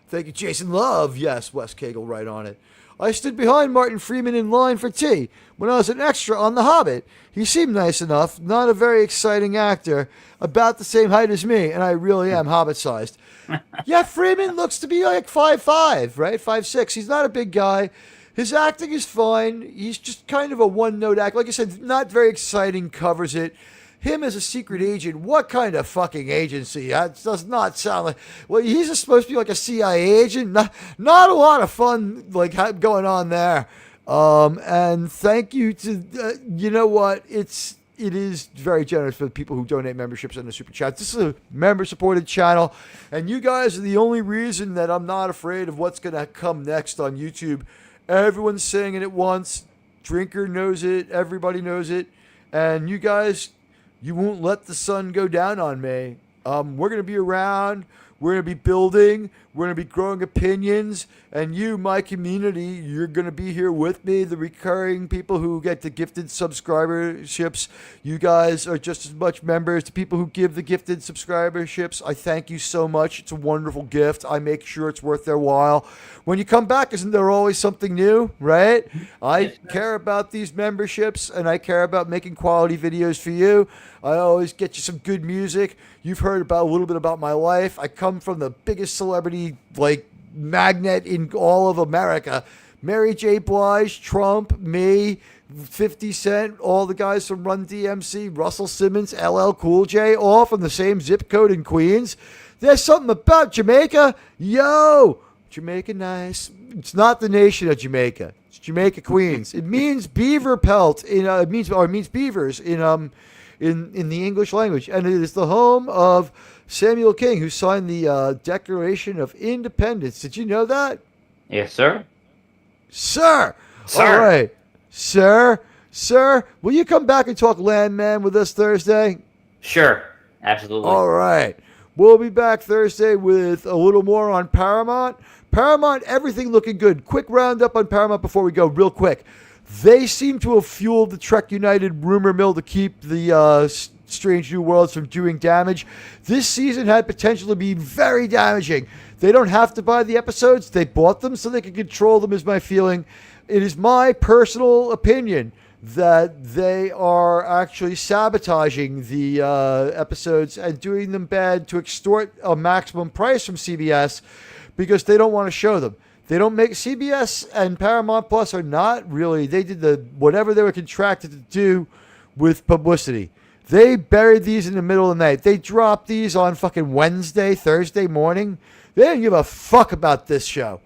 Thank you, Jason Love. Yes, Wes Cagle, right on it. I stood behind Martin Freeman in line for tea when I was an extra on The Hobbit. He seemed nice enough, not a very exciting actor, about the same height as me, and I really am Hobbit-sized. Yeah, Freeman looks to be like 5'5", right? 5'6". He's not a big guy. His acting is fine. He's just kind of a one-note act. Like I said, not very exciting, covers it. Him as a secret agent, what kind of fucking agency? That does not sound like... Well, he's supposed to be like a CIA agent. Not a lot of fun going on there. And thank you to... you know what? It is very generous for the people who donate memberships and the super chat. This is a member-supported channel, and you guys are the only reason that I'm not afraid of what's going to come next on YouTube. Everyone's saying it at once. Drinker knows it. Everybody knows it. And you guys, you won't let the sun go down on me. We're going to be around. We're going to be building. We're going to be growing opinions. And you, my community, you're going to be here with me. The recurring people who get the gifted subscriberships. You guys are just as much members. The people who give the gifted subscriberships, I thank you so much. It's a wonderful gift. I make sure it's worth their while. When you come back, isn't there always something new, right? I care about these memberships, and I care about making quality videos for you. I always get you some good music. You've heard a little bit about my life. I come from the biggest celebrity magnet in all of America. Mary J. Blige, Trump, me, 50 Cent, all the guys from Run DMC, Russell Simmons, LL Cool J, all from the same zip code in Queens. There's something about Jamaica. Yo, Jamaica nice. It's not the nation of Jamaica. It's Jamaica, Queens. It means beaver pelt. It means beavers in the English language, and it is the home of Samuel King, who signed the Declaration of Independence. Did you know that? Yes, sir. Sir. All right. Sir, will you come back and talk Landman with us Thursday? Sure. Absolutely. All right. We'll be back Thursday with a little more on Paramount. Paramount, everything looking good. Quick roundup on Paramount before we go, real quick. They seem to have fueled the Trek United rumor mill to keep the Strange New Worlds from doing damage. This season had potential to be very damaging. They don't have to buy the episodes. They bought them so they can control them, is my feeling. It is my personal opinion that they are actually sabotaging the episodes and doing them bad to extort a maximum price from CBS because they don't want to show them. They don't make CBS and Paramount Plus are not really. They did whatever they were contracted to do with publicity. They buried these in the middle of the night. They dropped these on fucking Wednesday, Thursday morning. They didn't give a fuck about this show.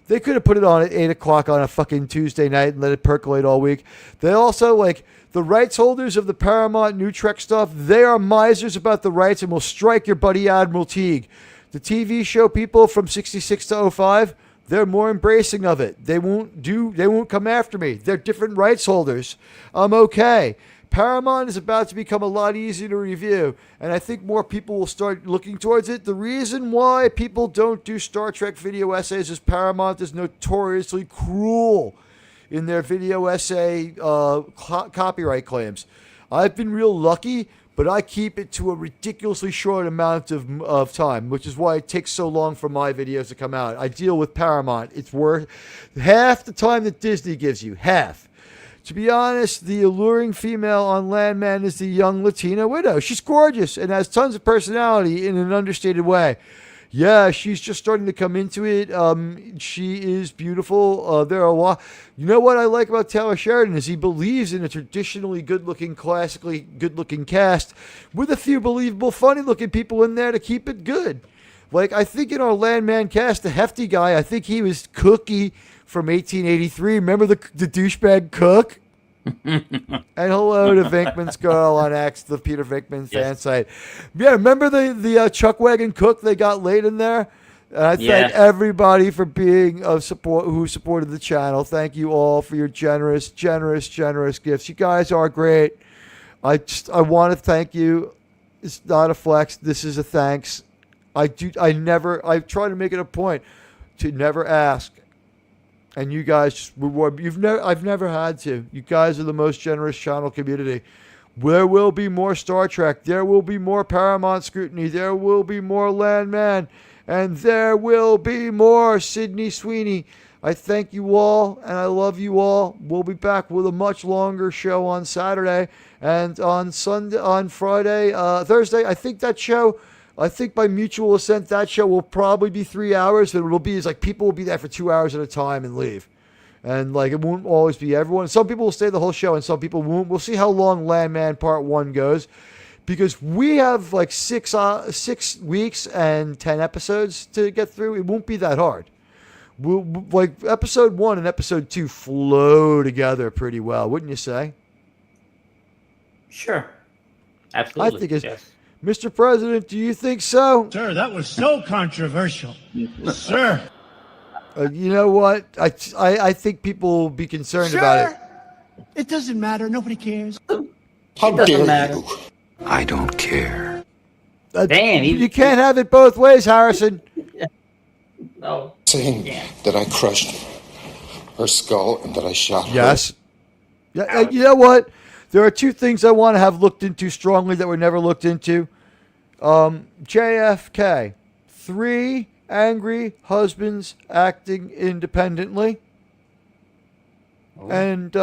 They could have put it on at 8 o'clock on a fucking Tuesday night and let it percolate all week. They also, like, the rights holders of the Paramount New Trek stuff, they are misers about the rights and will strike your buddy Admiral Teague. The TV show people from 66 to '05, they're more embracing of it. They won't come after me. They're different rights holders. I'm okay. Paramount is about to become a lot easier to review, and I think more people will start looking towards it. The reason why people don't do Star Trek video essays is Paramount is notoriously cruel in their video essay copyright claims. I've been real lucky, but I keep it to a ridiculously short amount of time, which is why it takes so long for my videos to come out. I deal with Paramount. It's worth half the time that Disney gives you. Half. To be honest, the alluring female on Landman is the young Latina widow. She's gorgeous and has tons of personality in an understated way. Yeah, she's just starting to come into it. She is beautiful. There are a lot. You know what I like about Taylor Sheridan is he believes in a traditionally good-looking, classically good-looking cast with a few believable, funny-looking people in there to keep it good. Like, I think in our Landman cast, the hefty guy, I think he was Cookie from 1883. Remember the douchebag Cook? And hello to Vinkman's Girl on X, the Peter Vinkman fan site. Yeah, remember the Chuck Wagon Cook they got laid in there? And I thank everybody for being who supported the channel. Thank you all for your generous gifts. You guys are great. I want to thank you. It's not a flex. This is a thanks. I try to make it a point to never ask. And you guys just reward. I've never had to. You guys are the most generous channel community. There will be more Star Trek. There will be more Paramount scrutiny. There will be more Landman. And there will be more Sydney Sweeney. I thank you all, and I love you all. We'll be back with a much longer show on Saturday. And on Thursday, I think by mutual assent, that show will probably be 3 hours, but it'll be like people will be there for 2 hours at a time and leave. And like it won't always be everyone. Some people will stay the whole show and some people won't. We'll see how long Landman Part 1 goes. Because we have like 6 weeks and 10 episodes to get through. It won't be that hard. Like episode 1 and episode 2 flow together pretty well, wouldn't you say? Sure. Absolutely. I think it's... Yes. Mr. President, do you think so? Sir, that was so controversial. Sir. You know what? I think people will be concerned about it. It doesn't matter. Nobody cares. How dare you? I don't care. Damn, you can't have it both ways, Harrison. No. Saying that I crushed her skull and that I shot her. Yes. Yeah. You know what? There are 2 things I want to have looked into strongly that were never looked into. JFK. 3 angry husbands acting independently. Oh. And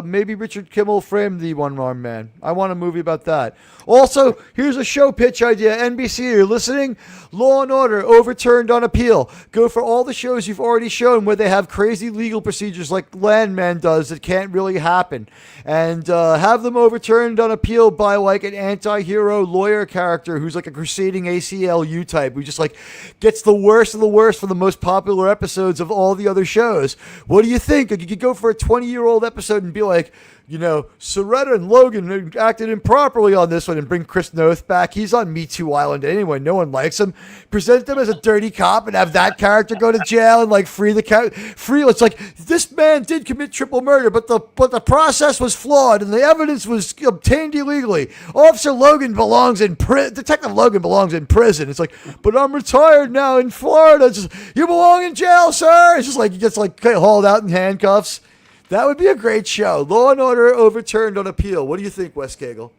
maybe Richard Kimmel framed the one-armed man. I want a movie about that. Also, here's a show pitch idea. NBC, you're listening? Law & Order overturned on appeal. Go for all the shows you've already shown where they have crazy legal procedures like Landman does that can't really happen. And have them overturned on appeal by like an anti-hero lawyer character who's like a crusading ACLU type who just like gets the worst of the worst for the most popular episodes of all the other shows. What do you think? You could go for a 20-year-old episode and be like, you know, Soretta and Logan acted improperly on this one and bring Chris Noth back. He's on Me Too Island anyway. No one likes him. Present him as a dirty cop and have that character go to jail and like free the It's like this man did commit triple murder, but the process was flawed and the evidence was obtained illegally. Officer Logan belongs in Detective Logan belongs in prison. It's like, but I'm retired now in Florida. It's just, you belong in jail, sir. It's just like he gets like hauled out in handcuffs. That would be a great show. Law and Order overturned on appeal. What do you think, Wes Cagle?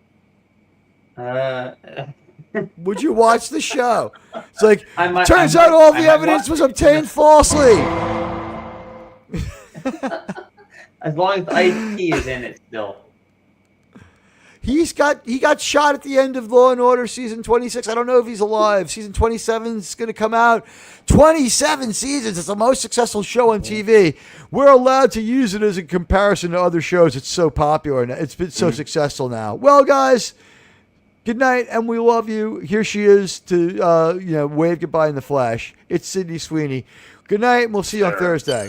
Would you watch the show? It's like, turns out all the evidence was obtained falsely. As long as Ice-T is in it still. He got shot at the end of Law and Order season 26. I don't know if he's alive. Season 27 is going to come out. 27 seasons. It's the most successful show on TV. We're allowed to use it as a comparison to other shows. It's so popular and it's been so successful now. Well, guys, Good night, and we love you. Here she is to wave goodbye in the flesh. It's Sydney Sweeney. Good night, and we'll see you on Thursday.